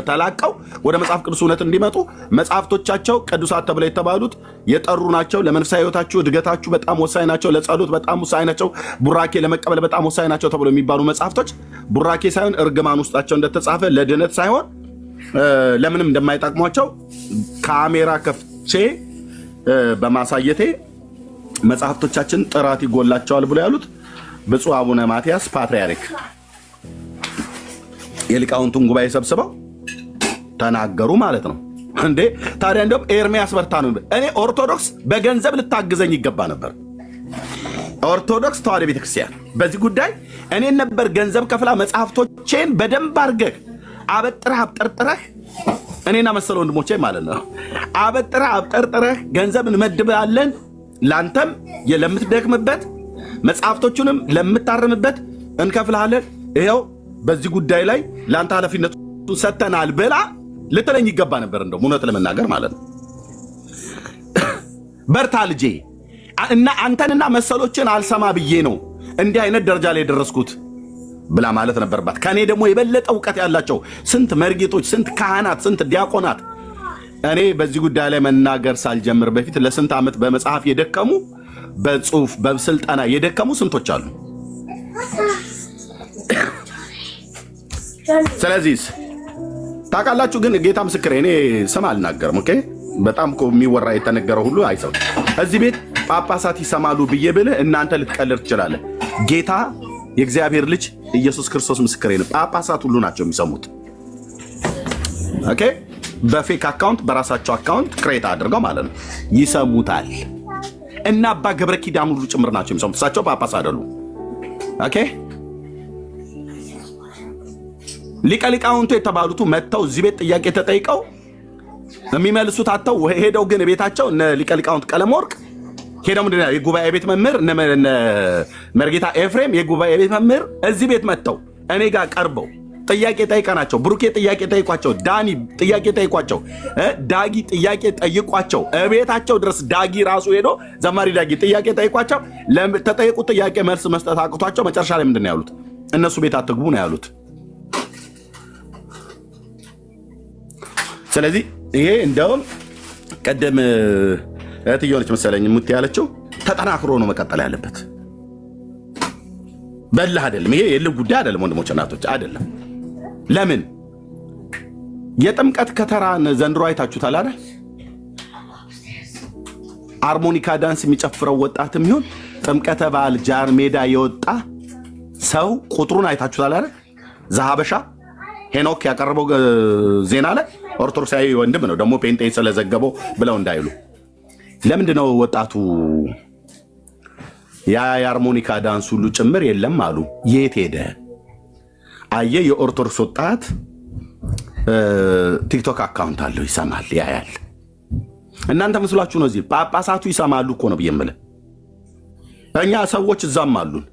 ተላቀው ወደ መጽሐፍ ቅዱስ እውነት እንዲመጡ መጽሐፍቶቻቸው ቅዱሳት ተብለው የተባሉት የጠሩ ናቸው። ለመንፈሳዊ ህይወታችሁ እድገታችሁ በጣም ወሳኝ ናቸው። ለጸሎት በጣም ወሳኝ ናቸው። ቡራኬ ለመቀበል በጣም ወሳኝ ናቸው ተብሎ የሚባሉ መጽሐፍቶች ቡራኬ ሳይሆን እርግማን ውስጣቸው እንደተጻፈ ለድነት ሳይሆን ለምንም እንደማይጠቅሟቸው ካሜራ ከፍቼ በማሳየቴ መጽሐፍቶቻችን ጥራት ይጎላቸዋል ብሎ ያሉት ብፁዕ አቡነ ማትያስ ፓትርያርክ የሊቃውንቱን ጉባኤ ሰብስበው ተናገሩ ማለት ነው። እንዴ ታዲያ እንደውም ኤርሚያስ በርታ ነው። እኔ ኦርቶዶክስ በገንዘብ ልታግዘኝ ይገባ ነበር። ኦርቶዶክስ ተዋሕዶ ቤተክርስቲያን በዚህ ጉዳይ እኔን ነበር ገንዘብ ከፍላ መጽሐፍቶቼን በደንብ አድርገህ አበጥረህ አብጠርጥረህ እኔና መሰለ ወንድሞቼ ማለት ነው አበጥረህ አብጠርጥረህ ገንዘብ እንመድባለን ላንተም ለምትደክምበት መጽሐፍቶቹንም ለምታርምበት እንከፍልሃለን። ይኸው በዚህ ጉዳይ ላይ ለአንተ ኃላፊነቱን ሰጥተናል ብላ ልትለኝ ይገባ ነበር። እንደው እውነት ለመናገር ማለት ነው በርታ ልጄ እና አንተንና መሰሎችን አልሰማ ብዬ ነው እንዲህ አይነት ደረጃ ላይ የደረስኩት ብላ ማለት ነበርባት። ከኔ ደግሞ የበለጠ እውቀት ያላቸው ስንት መርጌቶች፣ ስንት ካህናት፣ ስንት ዲያቆናት እኔ በዚህ ጉዳይ ላይ መናገር ሳልጀምር በፊት ለስንት ዓመት በመጽሐፍ የደከሙ በጽሁፍ በስልጠና የደከሙ ስንቶች አሉ። ስለዚህ ታውቃላችሁ፣ ግን ጌታ ምስክሬ እኔ ስም አልናገርም። ኦኬ በጣም እኮ የሚወራ የተነገረው ሁሉ አይሰው እዚህ ቤት ጳጳሳት ይሰማሉ ብዬ ብልህ እናንተ ልትቀልር ትችላለህ። ጌታ የእግዚአብሔር ልጅ ኢየሱስ ክርስቶስ ምስክሬ ነው። ጳጳሳት ሁሉ ናቸው የሚሰሙት። ኦኬ በፌክ አካውንት በራሳቸው አካውንት ክሬት አድርገው ማለት ነው ይሰሙታል። እና አባ ገብረ ኪዳን ሁሉ ጭምር ናቸው የሚሰሙት። እሳቸው ጳጳስ አይደሉም። ኦኬ ሊቀ ሊቃውንቱ የተባሉት መጥተው እዚህ ቤት ጥያቄ ተጠይቀው የሚመልሱት አጥተው ሄደው ግን ቤታቸው እነ ሊቀ ሊቃውንት ቀለመወርቅ ሄደው ምንድን ነው የጉባኤ ቤት መምህር እነ መርጌታ ኤፍሬም የጉባኤ ቤት መምህር እዚህ ቤት መጥተው እኔ ጋር ቀርበው ጥያቄ ጠይቀናቸው፣ ብሩኬ ጥያቄ ጠይቋቸው፣ ዳኒ ጥያቄ ጠይቋቸው፣ ዳጊ ጥያቄ ጠይቋቸው፣ ቤታቸው ድረስ ዳጊ ራሱ ሄዶ ዘማሪ ዳጊ ጥያቄ ጠይቋቸው። ተጠየቁት ጥያቄ መልስ መስጠት አቅቷቸው መጨረሻ ላይ ምንድን ነው ያሉት? እነሱ ቤት አትግቡ ነው ያሉት። ስለዚህ ይሄ እንደውም ቀደም እህትየው ነች መሰለኝ ሙት ያለችው ተጠናክሮ ነው መቀጠል ያለበት። በላህ አይደለም። ይሄ የልብ ጉዳይ አይደለም ወንድሞች እናቶች አይደለም። ለምን የጥምቀት ከተራን ዘንድሮ አይታችሁታል አይደል? ሃርሞኒካ ዳንስ የሚጨፍረው ወጣትም ይሁን ጥምቀተ በዓል ጃር ሜዳ የወጣ ሰው ቁጥሩን አይታችሁታል አይደል? ዘሀበሻ ሄኖክ ያቀረበው ዜና ላይ ኦርቶዶክሳዊ ወንድም ነው ደግሞ ፔንጤ ስለዘገበው ብለው እንዳይሉ። ለምንድነው ወጣቱ ያ የሃርሞኒካ ዳንስ ሁሉ ጭምር የለም አሉ? የት ሄደ? አየ የኦርቶዶክስ ወጣት ቲክቶክ አካውንት አለው፣ ይሰማል፣ ያያል። እናንተ መስሏችሁ ነው እዚህ ጳጳሳቱ ይሰማሉ እኮ ነው ብዬ የምልህ። እኛ ሰዎች እዛም አሉን።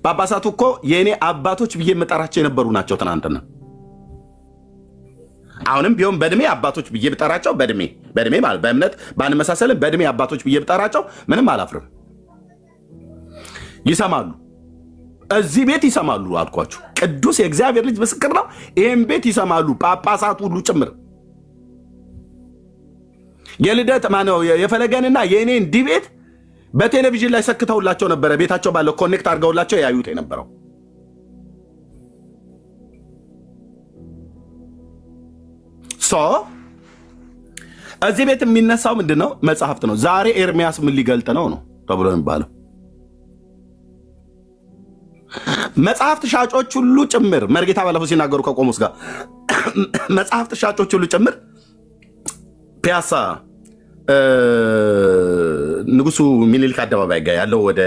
ጳጳሳቱ እኮ የእኔ አባቶች ብዬ የምጠራቸው የነበሩ ናቸው ትናንትና። አሁንም ቢሆን በእድሜ አባቶች ብዬ ብጠራቸው በእድሜ ማለት በእምነት ባንመሳሰልም በእድሜ አባቶች ብዬ ብጠራቸው ምንም አላፍርም። ይሰማሉ፣ እዚህ ቤት ይሰማሉ አልኳችሁ። ቅዱስ የእግዚአብሔር ልጅ ምስክር ነው። ይህም ቤት ይሰማሉ ጳጳሳት ሁሉ ጭምር። የልደት ማነው የፈለገንና የእኔን ዲቤት በቴሌቪዥን ላይ ሰክተውላቸው ነበረ። ቤታቸው ባለው ኮኔክት አድርገውላቸው ያዩት የነበረው። እዚህ ቤት የሚነሳው ምንድን ነው? መጽሐፍት ነው። ዛሬ ኤርሚያስ ምን ሊገልጥ ነው ተብሎ የሚባለው መጽሐፍት ሻጮች ሁሉ ጭምር መርጌታ ባለፈው ሲናገሩ ከቆሞስ ጋር መጽሐፍት ሻጮች ሁሉ ጭምር ፒያሳ ንጉሱ ሚኒሊክ አደባባይ ጋር ያለው ወደ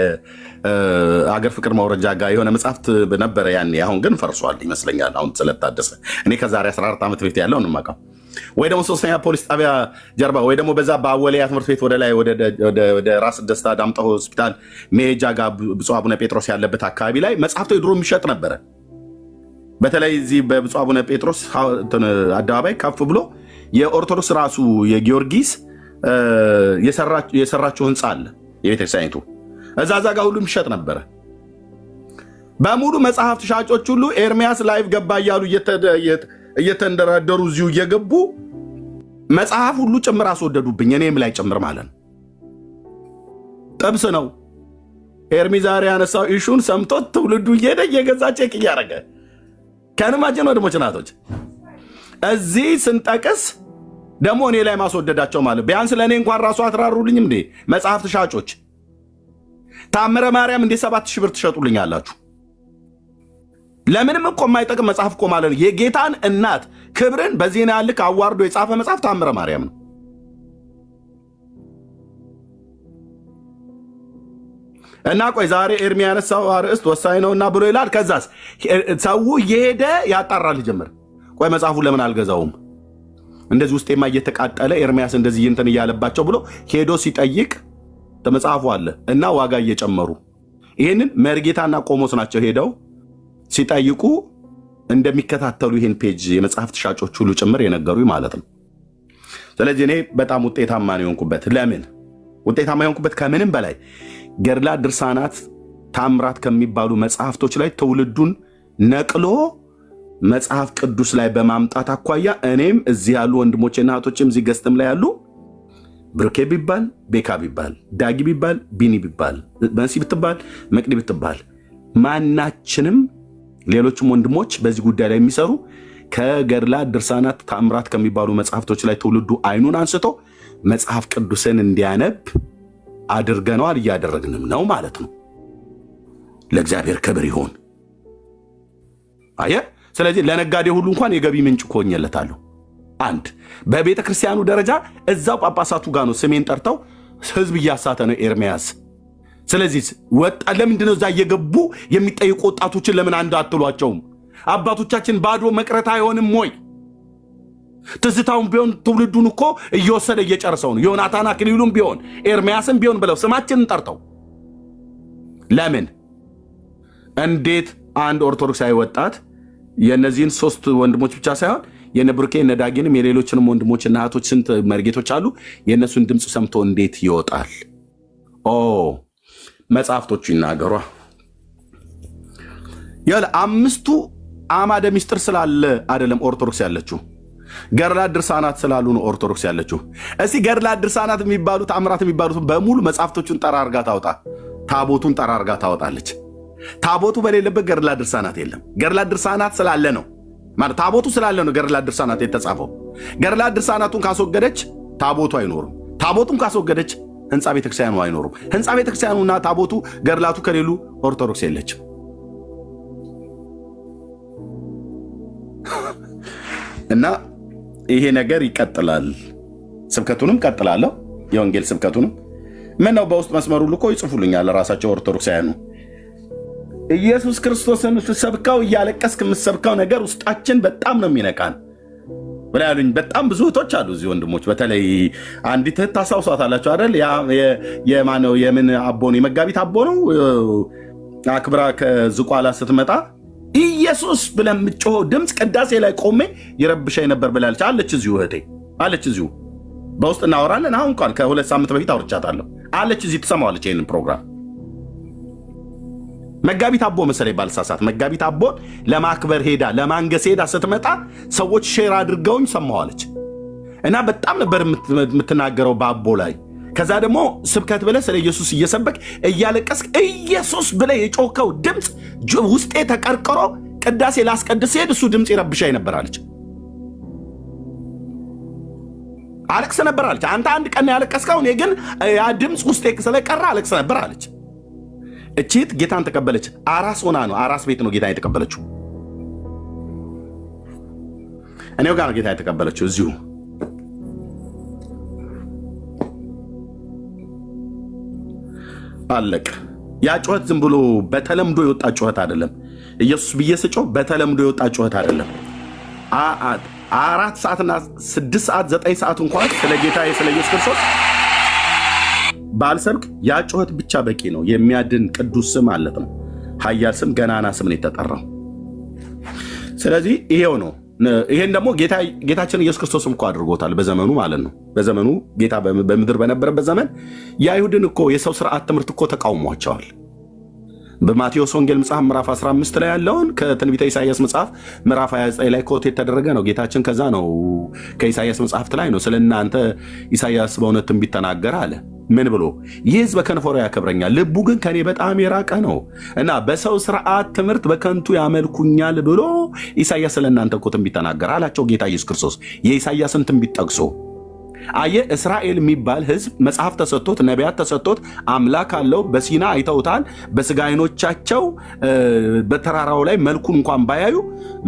አገር ፍቅር ማውረጃ ጋር የሆነ መጽሐፍት ነበረ ያኔ። አሁን ግን ፈርሷል ይመስለኛል፣ አሁን ስለታደሰ። እኔ ከዛሬ 14 ዓመት በፊት ያለው ነው የማውቀው። ወይ ደግሞ 3ኛ ፖሊስ ጣቢያ ጀርባ ወይ ደግሞ በዛ በአወሊያ ትምህርት ቤት ወደ ላይ ወደ ራስ ደስታ ዳምጠው ሆስፒታል መሄጃ ጋር ብፁዕ አቡነ ጴጥሮስ ያለበት አካባቢ ላይ መጽሐፍቶ ድሮ የሚሸጥ ነበረ። በተለይ እዚህ በብፁዕ አቡነ ጴጥሮስ አደባባይ ከፍ ብሎ የኦርቶዶክስ ራሱ የጊዮርጊስ የሰራችው ህንፃ አለ የቤተክርስቲያኒቱ፣ እዛ ጋር ሁሉ የሚሸጥ ነበረ። በሙሉ መጽሐፍት ሻጮች ሁሉ ኤርሚያስ ላይቭ ገባ እያሉ እየተንደረደሩ እዚሁ እየገቡ መጽሐፍ ሁሉ ጭምር አስወደዱብኝ፣ እኔም ላይ ጭምር ማለት ነው። ጥብስ ነው። ኤርሚ ዛሬ ያነሳው ኢሹን ሰምቶት ትውልዱ እየሄደ እየገዛ ቼክ እያደረገ ከንማችን ወንድሞች ናቶች እዚህ ስንጠቅስ ደግሞ እኔ ላይ ማስወደዳቸው ማለት ቢያንስ ለእኔ እንኳን ራሱ አትራሩልኝም እንዴ? መጽሐፍት ሻጮች ታምረ ማርያም እንዴ 7000 ብር ትሸጡልኝ አላችሁ? ለምንም እኮ የማይጠቅም መጽሐፍ እኮ ማለት ነው። የጌታን እናት ክብርን በዜና ልክ አዋርዶ የጻፈ መጽሐፍ ታምረ ማርያም ነው። እና ቆይ ዛሬ ኤርሚ ያነሳው አርዕስት ወሳኝ ነውና ብሎ ይላል። ከዛስ ሰው እየሄደ ያጣራል ጀምር። ቆይ መጽሐፉ ለምን አልገዛውም? እንደዚህ ውስጤማ እየተቃጠለ ኤርሚያስ እንደዚህ እንትን እያለባቸው ብሎ ሄዶ ሲጠይቅ ተመጽሐፉ አለ እና ዋጋ እየጨመሩ ይሄንን መርጌታና ቆሞስ ናቸው ሄደው ሲጠይቁ እንደሚከታተሉ ይሄን ፔጅ የመጽሐፍት ሻጮች ሁሉ ጭምር የነገሩኝ ማለት ነው። ስለዚህ እኔ በጣም ውጤታማ ነው የሆንኩበት። ለምን ውጤታማ የሆንኩበት? ከምንም በላይ ገድላ ድርሳናት ታምራት ከሚባሉ መጽሐፍቶች ላይ ትውልዱን ነቅሎ መጽሐፍ ቅዱስ ላይ በማምጣት አኳያ እኔም እዚህ ያሉ ወንድሞቼና እህቶችም እዚህ ገስትም ላይ ያሉ ብሩኬ ቢባል ቤካ ቢባል ዳጊ ቢባል ቢኒ ቢባል መሲ ብትባል መቅዲ ብትባል ማናችንም ሌሎችም ወንድሞች በዚህ ጉዳይ ላይ የሚሰሩ ከገድላ ድርሳናት ታምራት ከሚባሉ መጽሐፍቶች ላይ ትውልዱ አይኑን አንስቶ መጽሐፍ ቅዱስን እንዲያነብ አድርገነዋል፣ እያደረግንም ነው ማለት ነው። ለእግዚአብሔር ክብር ይሁን። አየህ፣ ስለዚህ ለነጋዴ ሁሉ እንኳን የገቢ ምንጭ ኮኘለታለሁ። አንድ በቤተ ክርስቲያኑ ደረጃ እዛው ጳጳሳቱ ጋር ነው ስሜን ጠርተው ህዝብ እያሳተ ነው ኤርሚያስ። ስለዚህ ወጣ ለምንድነው እዛ እየገቡ የሚጠይቁ ወጣቶችን ለምን አንድ አትሏቸውም? አባቶቻችን ባዶ መቅረት አይሆንም ወይ? ትዝታውን ቢሆን ትውልዱን እኮ እየወሰደ እየጨርሰው ነው። ዮናታን አክሊሉም ቢሆን ኤርሚያስም ቢሆን ብለው ስማችንን ጠርተው ለምን እንዴት አንድ ኦርቶዶክሳዊ ወጣት የነዚህን 3 ወንድሞች ብቻ ሳይሆን የነ ብሩኬ የነ ዳጊንም የሌሎችንም ወንድሞችና እህቶች ስንት መርጌቶች አሉ፣ የእነሱን ድምፅ ሰምቶ እንዴት ይወጣል? መጽሐፍቶቹ ይናገሯ። ያለ 5ቱ አዕማደ ምስጢር ስላለ አይደለም ኦርቶዶክስ ያለችው፣ ገድላ ድርሳናት ስላሉ ነው ኦርቶዶክስ ያለችው። እስቲ ገድላ ድርሳናት የሚባሉት ታምራት የሚባሉት በሙሉ መጽሐፍቶቹን ጠራርጋ ታውጣ፣ ታቦቱን ጠራርጋ ታወጣለች። ታቦቱ በሌለበት ገድላ ድርሳናት የለም። ገድላ ድርሳናት ስላለ ነው ማለት ታቦቱ ስላለ ነው ገድላ ድርሳናት የተጻፈው። ገድላ ድርሳናቱን ካስወገደች ታቦቱ አይኖርም። ታቦቱን ካስወገደች ህንፃ ቤተክርስቲያኑ አይኖርም። ህንፃ ቤተክርስቲያኑና ታቦቱ ገድላቱ ከሌሉ ኦርቶዶክስ የለችም። እና ይሄ ነገር ይቀጥላል። ስብከቱንም ቀጥላለሁ፣ የወንጌል ስብከቱንም ምን ነው በውስጥ መስመሩ ልኮ ይጽፉልኛል ራሳቸው ኦርቶዶክሳውያኑ። ኢየሱስ ክርስቶስን ስትሰብከው እያለቀስክ የምትሰብከው ነገር ውስጣችን በጣም ነው የሚነካን ብላ ያሉኝ በጣም ብዙ እህቶች አሉ እዚህ ወንድሞች። በተለይ አንዲት እህት ታስታውሷታላችሁ አይደል? የማነው የምን አቦ ነው? የመጋቢት አቦ ነው። አክብራ ከዝቋላ ስትመጣ ኢየሱስ ብለን የምትጮኸው ድምፅ ቅዳሴ ላይ ቆሜ ይረብሻኝ ነበር ብላለች። አለች እዚሁ እህቴ አለች። እዚሁ በውስጥ እናወራለን። አሁን እንኳን ከ2 ሳምንት በፊት አውርቻታለሁ አለች። እዚህ ትሰማዋለች ይህንን ፕሮግራም። መጋቢት አቦ መሰለኝ ባልሳሳት፣ መጋቢት አቦን ለማክበር ሄዳ ለማንገስ ሄዳ ስትመጣ ሰዎች ሼር አድርገውኝ ሰማዋለች። እና በጣም ነበር የምትናገረው በአቦ ላይ። ከዛ ደግሞ ስብከት ብለህ ስለ ኢየሱስ እየሰበክ እያለቀስክ ኢየሱስ ብለህ የጮከው ድምፅ ውስጤ ተቀርቅሮ ቅዳሴ ላስቀድስ ሄድ እሱ ድምፅ ይረብሻኝ ነበር አለች። አለቅስ ነበር አለች። አንተ አንድ ቀን ያለቀስከው፣ እኔ ግን ያ ድምፅ ውስጤ ስለቀረ አለቅስ ነበር አለች። እቺት ጌታን ተቀበለች። አራስ ሆና ነው፣ አራስ ቤት ነው ጌታን የተቀበለችው። እኔው ጋር ነው ጌታን የተቀበለችው እዚሁ። አለቅ። ያ ጩኸት ዝም ብሎ በተለምዶ የወጣ ጩኸት አይደለም። ኢየሱስ ብዬ ስጮህ በተለምዶ የወጣ ጩኸት አይደለም። 4 ሰዓትና 6 ሰዓት 9 ሰዓት እንኳን ስለ ጌታ ስለ ኢየሱስ ክርስቶስ ባልሰብክ ያ ጩኸት ብቻ በቂ ነው። የሚያድን ቅዱስ ስም ማለት ነው። ኃያል ስም፣ ገናና ስም ነው የተጠራው። ስለዚህ ይሄው ነው። ይሄን ደግሞ ጌታችን ኢየሱስ ክርስቶስም እኮ አድርጎታል በዘመኑ ማለት ነው። በዘመኑ ጌታ በምድር በነበረበት ዘመን የአይሁድን እኮ የሰው ስርዓት ትምህርት እኮ ተቃውሟቸዋል። በማቴዎስ ወንጌል መጽሐፍ ምዕራፍ 15 ላይ ያለውን ከትንቢተ ኢሳይያስ መጽሐፍ ምዕራፍ 29 ላይ ኮት የተደረገ ነው። ጌታችን ከዛ ነው ከኢሳይያስ መጽሐፍት ላይ ነው ስለ እናንተ ኢሳይያስ በእውነት ትንቢት ተናገረ አለ። ምን ብሎ? ይህ ሕዝብ በከንፈሩ ያከብረኛል፣ ልቡ ግን ከኔ በጣም የራቀ ነው እና በሰው ስርዓት ትምህርት በከንቱ ያመልኩኛል ብሎ ኢሳይያስ ስለ እናንተ እኮ ትንቢት ተናገረ አላቸው ጌታ ኢየሱስ ክርስቶስ የኢሳይያስን ትንቢት ጠቅሶ። አየ እስራኤል የሚባል ህዝብ መጽሐፍ ተሰጥቶት ነቢያት ተሰጥቶት አምላክ አለው። በሲና አይተውታል። በስጋ አይኖቻቸው በተራራው ላይ መልኩን እንኳን ባያዩ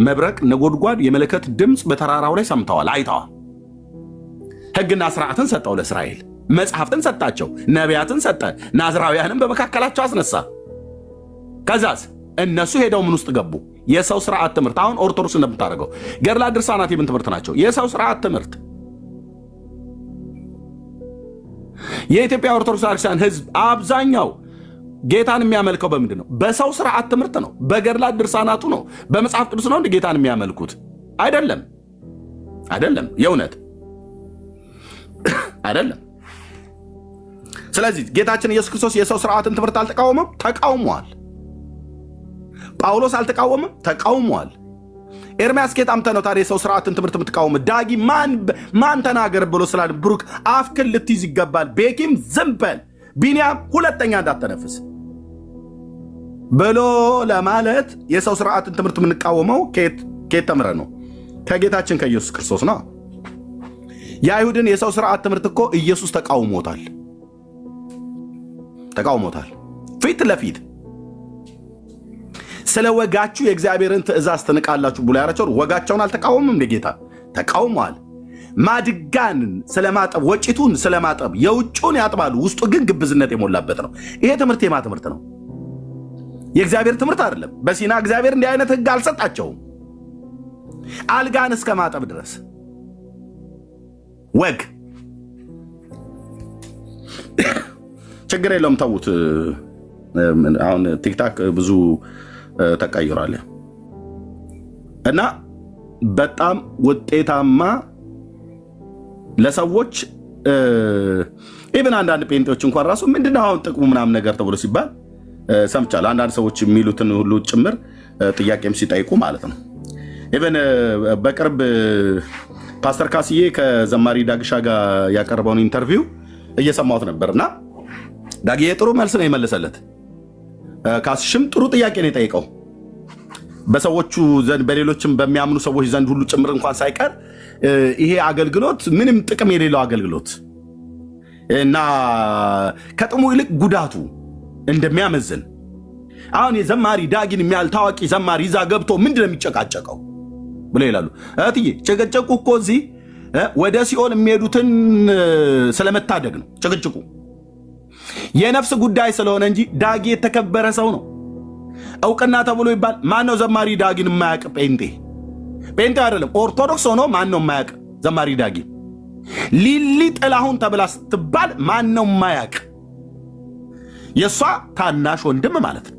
መብረቅ፣ ነጎድጓድ፣ የመለከት ድምፅ በተራራው ላይ ሰምተዋል፣ አይተዋል። ህግና ስርዓትን ሰጠው ለእስራኤል፣ መጽሐፍትን ሰጣቸው፣ ነቢያትን ሰጠ፣ ናዝራውያንም በመካከላቸው አስነሳ። ከዛስ እነሱ ሄደው ምን ውስጥ ገቡ? የሰው ስርዓት ትምህርት። አሁን ኦርቶዶክስ እንደምታደርገው ገድላ ድርሳናት የምን ትምህርት ናቸው? የሰው ስርዓት ትምህርት። የኢትዮጵያ ኦርቶዶክስ ክርስቲያን ህዝብ አብዛኛው ጌታን የሚያመልከው በምንድን ነው? በሰው ስርዓት ትምህርት ነው፣ በገድላት ድርሳናቱ ነው፣ በመጽሐፍ ቅዱስ ነው እንደ ጌታን የሚያመልኩት አይደለም። አይደለም፣ የእውነት አይደለም። ስለዚህ ጌታችን ኢየሱስ ክርስቶስ የሰው ስርዓትን ትምህርት አልተቃወመም? ተቃውሟል። ጳውሎስ አልተቃወመም? ተቃውሟል። ኤርምያስ ጌታ አምተ ነው ታዲያ የሰው ስርዓትን ትምህርት የምትቃወም? ዳጊ ማን ተናገር ብሎ ስላለ ብሩክ አፍክን ልትይዝ ይገባል። ቤኪም ዝም በል፣ ቢንያም ሁለተኛ እንዳተነፍስ ብሎ ለማለት የሰው ስርዓትን ትምህርት የምንቃወመው ከየት ተምረ ነው? ከጌታችን ከኢየሱስ ክርስቶስ ነው። የአይሁድን የሰው ስርዓት ትምህርት እኮ ኢየሱስ ተቃውሞታል ፊት ለፊት። ስለ ወጋችሁ የእግዚአብሔርን ትእዛዝ ትንቃላችሁ ብሎ ያላቸው ወጋቸውን አልተቃወምም እንደ ጌታ ተቃውሟል። ማድጋን ስለማጠብ ወጪቱን ስለማጠብ የውጩን ያጥባሉ፣ ውስጡ ግን ግብዝነት የሞላበት ነው። ይሄ ትምህርት የማ ትምህርት ነው? የእግዚአብሔር ትምህርት አይደለም። በሲና እግዚአብሔር እንዲህ አይነት ህግ አልሰጣቸውም። አልጋን እስከ ማጠብ ድረስ ወግ። ችግር የለውም ተዉት። አሁን ቲክታክ ብዙ ተቀይሯል እና በጣም ውጤታማ ለሰዎች ኢብን አንዳንድ ጴንጤዎች እንኳን ራሱ ምንድነው አሁን ጥቅሙ ምናምን ነገር ተብሎ ሲባል ሰምቻለሁ። አንዳንድ ሰዎች የሚሉትን ሁሉ ጭምር ጥያቄም ሲጠይቁ ማለት ነው። ኢብን በቅርብ ፓስተር ካስዬ ከዘማሪ ዳግሻ ጋር ያቀረበውን ኢንተርቪው እየሰማሁት ነበርና ዳግዬ ጥሩ መልስ ነው የመለሰለት። ካስሽም ጥሩ ጥያቄ ነው የጠየቀው። በሰዎቹ ዘንድ በሌሎችም በሚያምኑ ሰዎች ዘንድ ሁሉ ጭምር እንኳን ሳይቀር ይሄ አገልግሎት ምንም ጥቅም የሌለው አገልግሎት እና ከጥቅሙ ይልቅ ጉዳቱ እንደሚያመዝን አሁን የዘማሪ ዳጊን የሚያህል ታዋቂ ዘማሪ ይዛ ገብቶ ምንድነው የሚጨቃጨቀው ብለው ይላሉ። እህትዬ ጭቅጭቁ እኮ እዚህ ወደ ሲኦል የሚሄዱትን ስለመታደግ ነው ጭቅጭቁ። የነፍስ ጉዳይ ስለሆነ እንጂ ዳጊ የተከበረ ሰው ነው። እውቅና ተብሎ ይባል ማነው ዘማሪ ዳጊን የማያውቅ? ጴንጤ አይደለም ኦርቶዶክስ ሆኖ ማነው የማያውቅ ዘማሪ ዳጊ? ሊሊ ጥላሁን ተብላ ስትባል ማነው የማያውቅ? የእሷ ታናሽ ወንድም ማለት ነው።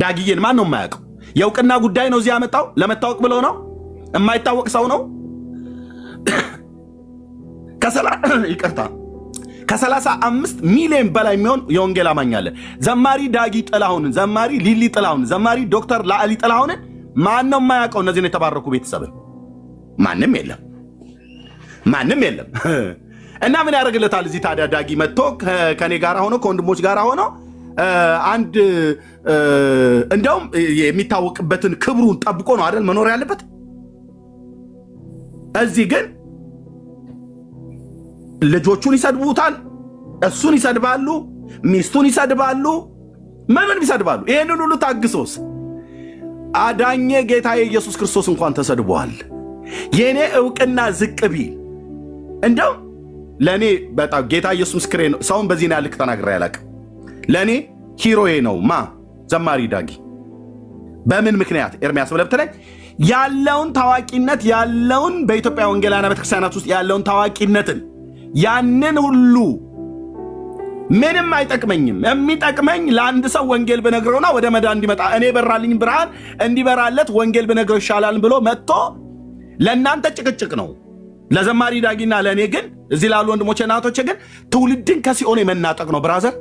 ዳጊዬን ማነው የማያውቀው? የእውቅና ጉዳይ ነው እዚህ ያመጣው። ለመታወቅ ብሎ ነው። የማይታወቅ ሰው ነው። ይቅርታ ከ35 ሚሊዮን በላይ የሚሆን የወንጌል አማኝ አለ። ዘማሪ ዳጊ ጥላሁንን፣ ዘማሪ ሊሊ ጥላሁንን፣ ዘማሪ ዶክተር ላዕሊ ጥላሁንን ማን ነው የማያውቀው? እነዚህን የተባረኩ ቤተሰብን ማንም የለም። እና ምን ያደርግለታል እዚህ ታዲያ? ዳጊ መጥቶ ከኔ ጋር ሆኖ ከወንድሞች ጋር ሆኖ አንድ እንደውም የሚታወቅበትን ክብሩን ጠብቆ ነው አይደል መኖር ያለበት። እዚህ ግን ልጆቹን ይሰድቡታል፣ እሱን ይሰድባሉ፣ ሚስቱን ይሰድባሉ፣ ምንም ይሰድባሉ። ይህንን ሁሉ ታግሶስ አዳኘ ጌታ ኢየሱስ ክርስቶስ እንኳን ተሰድቧል። የኔ እውቅና ዝቅ ቢል እንደው ለእኔ በጣም ጌታ ኢየሱስ ምስክሬ ነው። ሰውን በዚህ ያልክ ተናግሬ አላውቅም። ለእኔ ሂሮዬ ነው ዘማሪ ዳጊ። በምን ምክንያት? ኤርምያስ ብለህ ብትለኝ ያለውን ታዋቂነት ያለውን በኢትዮጵያ ወንጌላውያን ቤተክርስቲያናት ውስጥ ያለውን ታዋቂነትን ያንን ሁሉ ምንም አይጠቅመኝም። የሚጠቅመኝ ለአንድ ሰው ወንጌል ብነግረውና ወደ መዳን እንዲመጣ እኔ በራልኝ ብርሃን እንዲበራለት ወንጌል ብነግረው ይሻላል ብሎ መጥቶ ለእናንተ ጭቅጭቅ ነው። ለዘማሪ ዳጊና ለእኔ ግን እዚህ ላሉ ወንድሞቼ እናቶቼ ግን ትውልድን ከሲኦል የመናጠቅ ነው። ብራዘር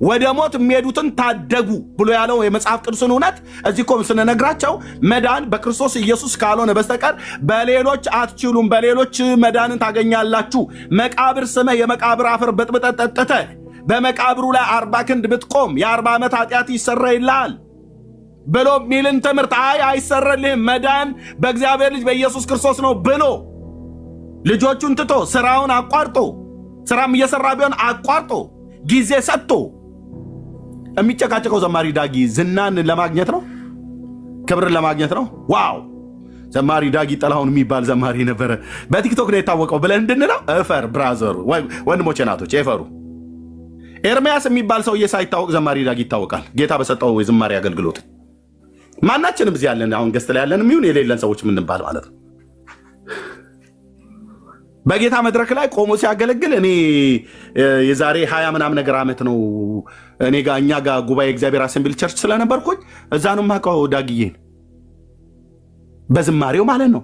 ወደ ሞት የሚሄዱትን ታደጉ ብሎ ያለው የመጽሐፍ ቅዱስን እውነት እዚህ እኮ ስንነግራቸው መዳን በክርስቶስ ኢየሱስ ካልሆነ በስተቀር በሌሎች አትችሉም፣ በሌሎች መዳንን ታገኛላችሁ። መቃብር ስመህ የመቃብር አፈር በጥብጠህ ጠጥተህ በመቃብሩ ላይ 40 ክንድ ብትቆም የ40 ዓመት ኃጢአት ይሰረይልሃል ብሎ ሚልን ትምህርት አይሰረልህም፣ መዳን በእግዚአብሔር ልጅ በኢየሱስ ክርስቶስ ነው ብሎ ልጆቹን ትቶ ስራውን አቋርጦ ስራም እየሰራ ቢሆን አቋርጦ ጊዜ ሰጥቶ የሚጨቃጨቀው ዘማሪ ዳጊ ዝናን ለማግኘት ነው፣ ክብርን ለማግኘት ነው። ዋው ዘማሪ ዳጊ ጥላሁን የሚባል ዘማሪ ነበረ፣ በቲክቶክ ነው የታወቀው ብለን እንድንለው እፈር ብራዘሩ፣ ወንድሞቼ ናቶች እፈሩ። ኤርሚያስ የሚባል ሰውዬ ሳይታወቅ ዘማሪ ዳጊ ይታወቃል፣ ጌታ በሰጠው የዝማሬ አገልግሎት። ማናችንም እዚህ ያለን አሁን ገስት ላይ ያለን የሚሆን የሌለን ሰዎች የምንባል ማለት ነው። በጌታ መድረክ ላይ ቆሞ ሲያገለግል እኔ የዛሬ 20 ምናምን ነገር ዓመት ነው እኛ ጋር ጉባኤ እግዚአብሔር አሰምብል ቸርች ስለነበርኩኝ እዛ ነው የማውቀው ዳጊዬን በዝማሬው ማለት ነው።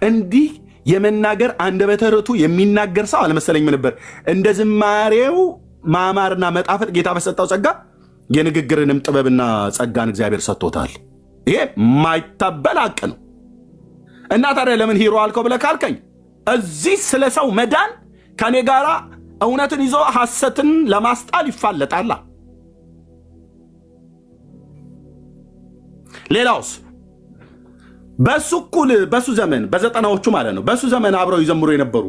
እንዲህ የመናገር አንደበተ ርቱዕ የሚናገር ሰው አልመሰለኝም ነበር። እንደ ዝማሬው ማማርና መጣፈጥ ጌታ በሰጠው ጸጋ የንግግርንም ጥበብና ጸጋን እግዚአብሔር ሰጥቶታል። ይሄ ማይታበል ሐቅ ነው። እና ታዲያ ለምን ሂሮ አልከው ብለህ ካልከኝ እዚህ ስለ ሰው መዳን ከኔ ጋር እውነትን ይዞ ሐሰትን ለማስጣል ይፋለጣል። ሌላውስ በሱ እኩል በሱ ዘመን በ90ዎቹ ማለት ነው በሱ ዘመን አብረው ይዘምሩ የነበሩ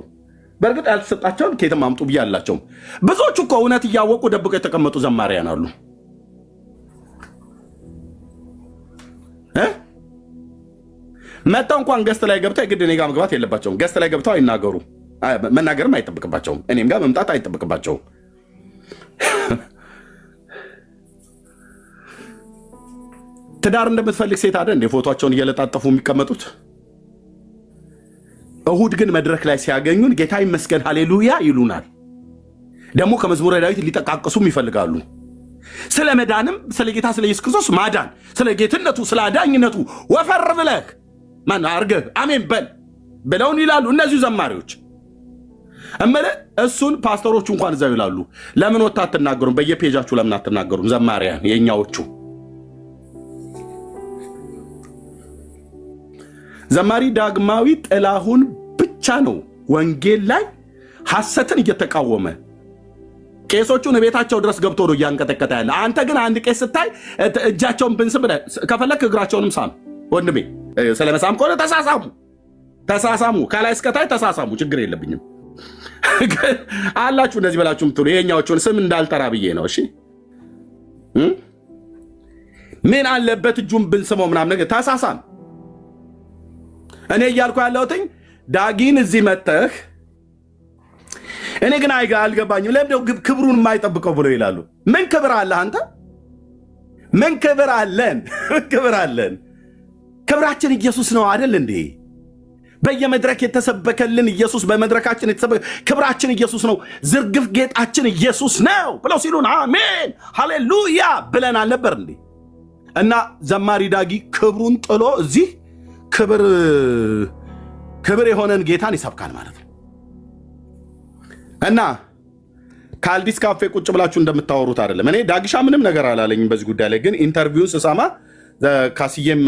በእርግጥ ያልተሰጣቸውን ከየትም አምጡ ብዬ አላቸውም። ብዙዎቹ እኮ እውነት እያወቁ ደብቀው የተቀመጡ ዘማሪያን አሉ። መጣው እንኳን ገስት ላይ ገብተው የግድ እኔ ጋር መግባት የለባቸውም። ገስት ላይ ገብተው አይናገሩ፣ መናገርም አይጠብቅባቸውም። እኔም ጋር መምጣት አይጠብቅባቸውም። ትዳር እንደምትፈልግ ሴት አይደል እንደ ፎቶቸውን እየለጣጠፉ የሚቀመጡት? እሁድ ግን መድረክ ላይ ሲያገኙን ጌታ ይመስገን ሃሌሉያ ይሉናል። ደግሞ ከመዝሙረ ዳዊት ሊጠቃቅሱም ይፈልጋሉ። ስለ መዳንም ስለ ጌታ ስለ ኢየሱስ ክርስቶስ ማዳን ስለ ጌትነቱ ስለ አዳኝነቱ ወፈር ብለህ ማን አርገህ አሜን በል ብለውን ይላሉ እነዚሁ ዘማሪዎች። እምልህ እሱን ፓስተሮቹ እንኳን እዛው ይላሉ። ለምን ወጣ አትናገሩም? በየፔጃችሁ ለምን አትናገሩም? ዘማሪያን የኛዎቹ ዘማሪ ዳግማዊ ጥላሁን ብቻ ነው ወንጌል ላይ ሐሰትን እየተቃወመ ቄሶቹን ቤታቸው ድረስ ገብቶ ነው እያንቀጠቀጠ ያለ። አንተ ግን አንድ ቄስ ስታይ እጃቸውን ብንስም ብለህ ከፈለክ እግራቸውንም ሳም ወንድሜ። ስለመሳም ከሆነ ተሳሳሙ፣ ከላይ እስከታይ ተሳሳሙ፣ ችግር የለብኝም አላችሁ። እነዚህ በላችሁ ምትሉ የኛዎቹን ስም እንዳልጠራ ብዬ ነው። እሺ ምን አለበት እጁን ብንስመው ምናምን ነገር ተሳሳም። እኔ እያልኩ ያለሁትኝ ዳጊን እዚህ መተህ እኔ ግን አልገባኝም። ለምንድነው ክብሩን የማይጠብቀው ብሎ ይላሉ? ምን ክብር አለ አንተ? ምን ክብር አለን? ክብር አለን። ክብራችን ኢየሱስ ነው አይደል እንዴ? በየመድረክ የተሰበከልን ኢየሱስ፣ በመድረካችን የተሰበከ ክብራችን ኢየሱስ ነው፣ ዝርግፍ ጌጣችን ኢየሱስ ነው ብለው ሲሉን አሜን ሃሌሉያ ብለን አልነበር እንዴ? እና ዘማሪ ዳጊ ክብሩን ጥሎ እዚህ ክብር የሆነን ጌታን ይሰብካል ማለት ነው። እና ከአልዲስ ካፌ ቁጭ ብላችሁ እንደምታወሩት አይደለም። እኔ ዳግሻ ምንም ነገር አላለኝም በዚህ ጉዳይ ላይ። ግን ኢንተርቪውን ስሰማ ካስዬም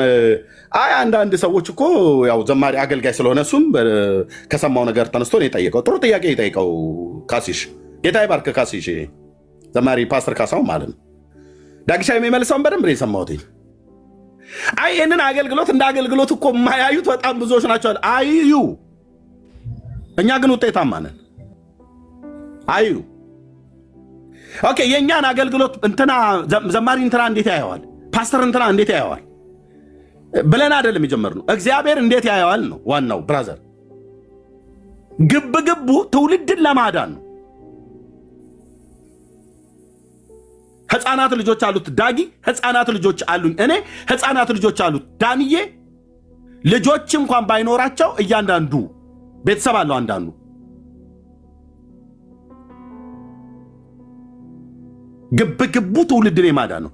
አንዳንድ ሰዎች እኮ ያው ዘማሪ አገልጋይ ስለሆነ እሱም ከሰማው ነገር ተነስቶ ነው የጠየቀው። ጥሩ ጥያቄ የጠየቀው ካሲሽ፣ ጌታ ይባርክ ካሲሽ፣ ዘማሪ ፓስተር ካሳው ማለት ነው። ዳግሻ የሚመልሰውን በደንብ ነው የሰማሁት። ይህንን አገልግሎት እንደ አገልግሎት እኮ የማያዩት በጣም ብዙዎች ናቸው። አዩ፣ እኛ ግን ውጤታማ ነን። አዩ ኦኬ። የእኛን አገልግሎት እንትና ዘማሪ እንትና እንዴት ያየዋል፣ ፓስተር እንትና እንዴት ያየዋል ብለን አይደለም የጀመርነው። እግዚአብሔር እንዴት ያየዋል ነው ዋናው ብራዘር። ግብግቡ ትውልድን ለማዳን ነው። ህፃናት ልጆች አሉት ዳጊ፣ ህፃናት ልጆች አሉኝ እኔ፣ ህፃናት ልጆች አሉት ዳንዬ። ልጆች እንኳን ባይኖራቸው እያንዳንዱ ቤተሰብ አለው አንዳንዱ። ግብግቡ ትውልድን የማዳን ነው።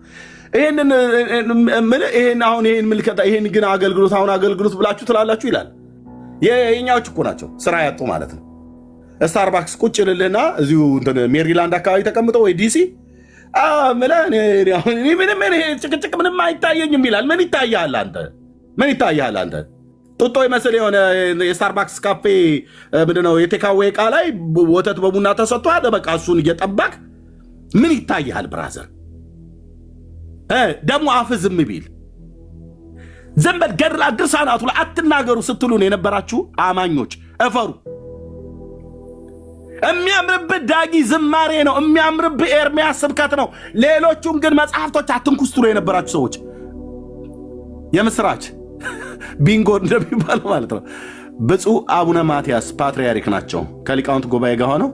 ይህን ምልከታ ይህን ግን አገልግሎት ብላችሁ ትላላችሁ ይላል። የኛዎች እኮ ናቸው ስራ ያጡ ማለት ነው። ስታርባክስ ቁጭ ልልህና እዚሁ ሜሪላንድ አካባቢ ተቀምጠው ወይ ዲሲ ምንም ጭቅጭቅ ምንም አይታየኝም ይላል። ምን ይታያል አንተ? ምን ይታያል አንተ? ጡጦ ይመስል የሆነ የስታርባክስ ካፌ ምንድነው የቴካዌ ዕቃ ላይ ወተት በቡና ተሰጥቷል። በቃ እሱን እየጠባቅ ምን ይታያል ብራዘር? ደግሞ አፍ ዝም ቢል ዝም በል። ገድላት ድርሳናቱ ላይ አትናገሩ ስትሉን የነበራችሁ አማኞች እፈሩ። የሚያምርብህ ዳጊ ዝማሬ ነው። የሚያምርብህ ኤርሚያስ ስብከት ነው። ሌሎቹን ግን መጽሐፍቶች አትንኩ ስትሉ የነበራችሁ ሰዎች የምስራች ቢንጎ እንደሚባለው ማለት ነው። ብፁዕ አቡነ ማትያስ ፓትርያርክ ናቸው። ከሊቃውንት ጉባኤ ጋር ሆነው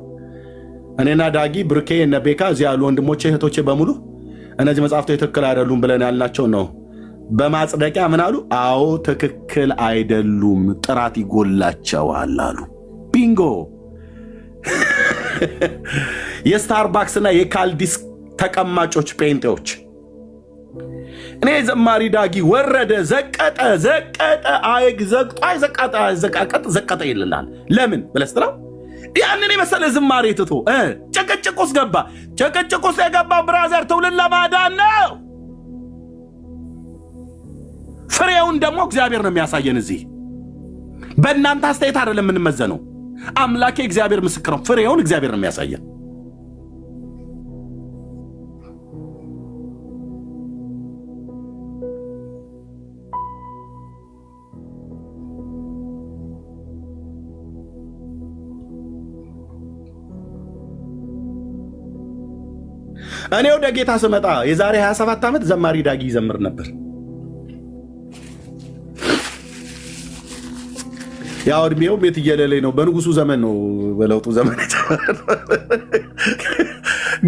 እኔና ዳጊ ብሩኬ እነ ቤካ እዚህ ያሉ ወንድሞቼ እህቶቼ በሙሉ እነዚህ መጽሐፍቶች ትክክል አይደሉም ብለን ያልናቸው ነው በማጽደቂያ ምን አሉ? አዎ ትክክል አይደሉም፣ ጥራት ይጎላቸዋል አሉ። ቢንጎ። የስታርባክስ እና የካልዲስ ተቀማጮች ጴንጤዎች እኔ ዘማሪ ዳጊ ወረደ ዘቀጠ ዘቀጠ ይልናል። ለምን ብለህ ስትለው ያንን የመሰለ ዝማሬ ትቶ ጭቅጭቅ ውስጥ ገባ። ጭቅጭቅ ውስጥ የገባው ብራዘር ትውልድ ለማዳን ነው። ፍሬውን ደግሞ እግዚአብሔር ነው የሚያሳየን። እዚህ በእናንተ አስተያየት አይደለም የምንመዘነው። አምላኬ እግዚአብሔር ምስክር ነው። ፍሬውን እግዚአብሔር ነው የሚያሳየን። እኔ ወደ ጌታ ስመጣ የዛሬ 27 ዓመት ዘማሪ ዳጊ ይዘምር ነበር። ያው እድሜው ቤት እየሌለኝ ነው። በንጉሱ ዘመን ነው፣ በለውጡ ዘመን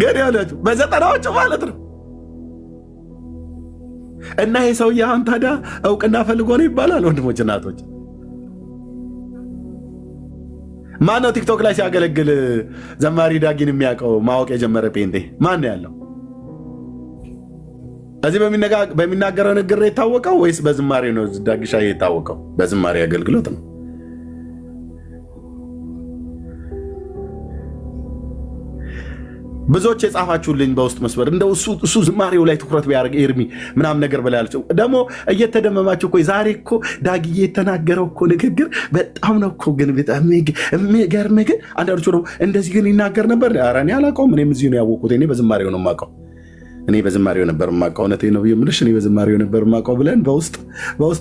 ግን ያለችው በዘጠናዎቹ ማለት ነው። እና ይሄ ሰውዬ አሁን ታዲያ እውቅና ፈልጎ ነው ይባላል? ወንድሞች እናቶች፣ ማን ነው ቲክቶክ ላይ ሲያገለግል ዘማሪ ዳጊን የሚያውቀው ማወቅ የጀመረ ጴንጤ ማን ነው ያለው? እዚህ በሚናገረው ንግግር የታወቀው ወይስ በዝማሬ ነው? ዳጊሻ የታወቀው በዝማሬ አገልግሎት ነው። ብዙዎች የጻፋችሁልኝ በውስጥ መስመር እንደው እሱ ዝማሬው ላይ ትኩረት ቢያደርግ ኤርሚ ምናምን ነገር በላይ ያለችው ደግሞ እየተደመማችሁ እኮ ዛሬ እኮ ዳጊዬ የተናገረው እኮ ንግግር በጣም ነው እኮ ግን የሚገርም ግን አንዳንዶቹ ደግሞ እንደዚህ ግን ይናገር ነበር። ኧረ እኔ አላውቀውም። እኔም እዚሁ ነው ያወቅሁት። እኔ በዝማሬው ነው የማውቀው። እኔ በዝማሬው ነበር የማውቀው። እውነቴን ነው የምልሽ። እኔ በዝማሬው ነበር የማውቀው ብለን በውስጥ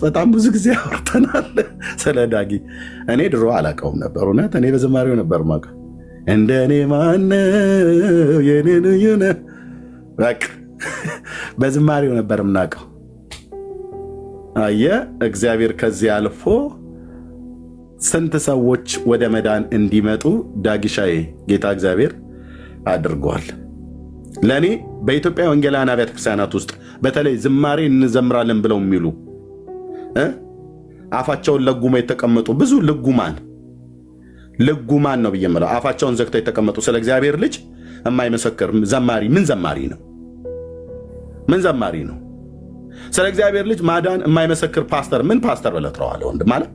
በጣም ብዙ ጊዜ አውርተናል ስለ ዳጊ። እኔ ድሮ አላውቀውም ነበር። እውነት እኔ በዝማሬው ነበር የማውቀው። እንደ እኔ ማነው የኔን የነ በቃ በዝማሬው ነበር የምናውቀው። አየህ እግዚአብሔር ከዚህ አልፎ ስንት ሰዎች ወደ መዳን እንዲመጡ ዳጊሻዬ ጌታ እግዚአብሔር አድርጓል። ለእኔ በኢትዮጵያ ወንጌላውያን አብያተ ክርስቲያናት ውስጥ በተለይ ዝማሬ እንዘምራለን ብለው የሚሉ አፋቸውን ለጉመው የተቀመጡ ብዙ ልጉማን ነው ብዬ የምለው አፋቸውን ዘግተው የተቀመጡ ስለ እግዚአብሔር ልጅ የማይመሰክር ዘማሪ ምን ዘማሪ ነው? ምን ዘማሪ ነው? ስለ እግዚአብሔር ልጅ ማዳን የማይመሰክር ፓስተር ምን ፓስተር ብለህ ትለዋለህ? ወንድም ማለት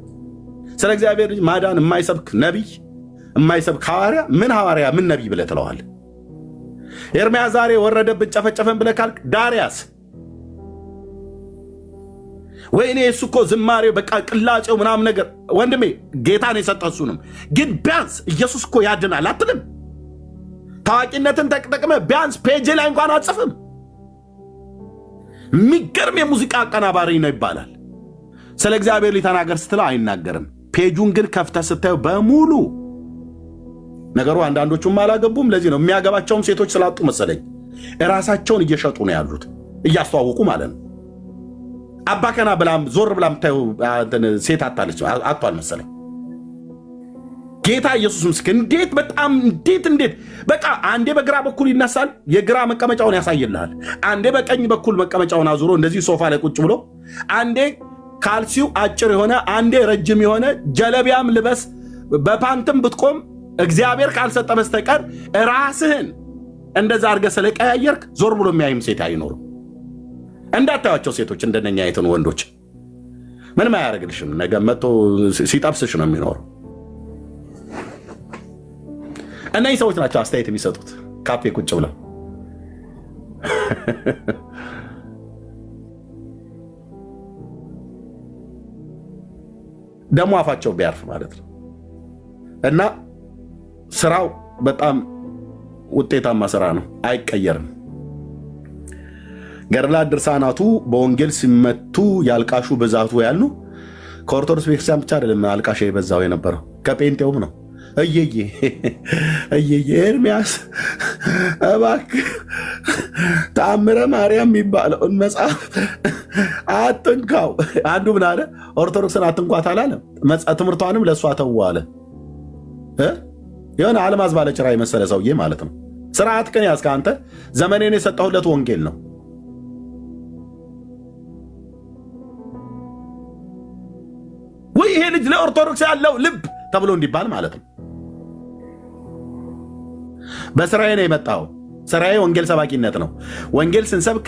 ስለ እግዚአብሔር ልጅ ማዳን የማይሰብክ ነቢይ፣ የማይሰብክ ሐዋርያ ምን ሐዋርያ ምን ነቢይ ብለህ ትለዋለህ? ኤርምያስ ዛሬ ወረደብን ጨፈጨፈን ብለህ ካልክ ዳርያስ ወይኔ እሱ እኮ ዝማሬው በቃ ቅላጼው ምናምን ነገር ወንድሜ ጌታን የሰጠ እሱንም ግን ቢያንስ ኢየሱስ እኮ ያድናል አትልም? ታዋቂነትን ተጠቅመህ ቢያንስ ፔጅ ላይ እንኳን አጽፍም? የሚገርም የሙዚቃ አቀናባሪ ነው ይባላል። ስለ እግዚአብሔር ሊተናገር ስትለው አይናገርም። ፔጁን ግን ከፍተህ ስታየው በሙሉ ነገሩ አንዳንዶቹም አላገቡም። ለዚህ ነው የሚያገባቸውም ሴቶች ስላጡ መሰለኝ እራሳቸውን እየሸጡ ነው ያሉት፣ እያስተዋወቁ ማለት ነው። አባከና ብላም ዞር ብላ የምታየው ሴት አታለች አቷል መሰለኝ። ጌታ ኢየሱስ ምስክር እንዴት በጣም እንዴት በቃ አንዴ በግራ በኩል ይነሳል፣ የግራ መቀመጫውን ያሳይልሃል። አንዴ በቀኝ በኩል መቀመጫውን አዙሮ እንደዚህ ሶፋ ላይ ቁጭ ብሎ አንዴ ካልሲው አጭር የሆነ አንዴ ረጅም የሆነ ጀለቢያም ልበስ በፓንትም ብትቆም እግዚአብሔር ካልሰጠ በስተቀር ራስህን እንደዛ አድርገህ ስለቀያየርክ ዞር ብሎ የሚያይም ሴት አይኖርም። እንዳታያቸው ሴቶች እንደነኛ አይተን ወንዶች ምንም አያደርግልሽም። ነገ መጥቶ ሲጠብስሽ ነው የሚኖረው። እነዚህ ሰዎች ናቸው አስተያየት የሚሰጡት ካፌ ቁጭ ብለው ደግሞ አፋቸው ቢያርፍ ማለት ነው። እና ስራው በጣም ውጤታማ ስራ ነው፣ አይቀየርም። ገድላት ድርሳናቱ በወንጌል ሲመቱ ያልቃሹ ብዛቱ ያሉ ከኦርቶዶክስ ቤተክርስቲያን ብቻ አይደለም አልቃሽ የበዛው የነበረው ከጴንጤውም ነው። እየየ ኤርሚያስ እባክህ ተአምረ ማርያም የሚባለውን መጽሐፍ አትንካው። አንዱ ምን አለ? ኦርቶዶክስን አትንኳት አላለም። ትምህርቷንም ለእሷ ተው አለ። የሆነ አልማዝ ባለ ጭራ የመሰለ ሰውዬ ማለት ነው። ስርዓት ቅን ያዝከ አንተ። ዘመኔን የሰጠሁለት ወንጌል ነው። ወይ ይሄ ልጅ ለኦርቶዶክስ ያለው ልብ ተብሎ እንዲባል ማለት ነው። በስራዬ ነው የመጣው። ስራዬ ወንጌል ሰባኪነት ነው። ወንጌል ስንሰብክ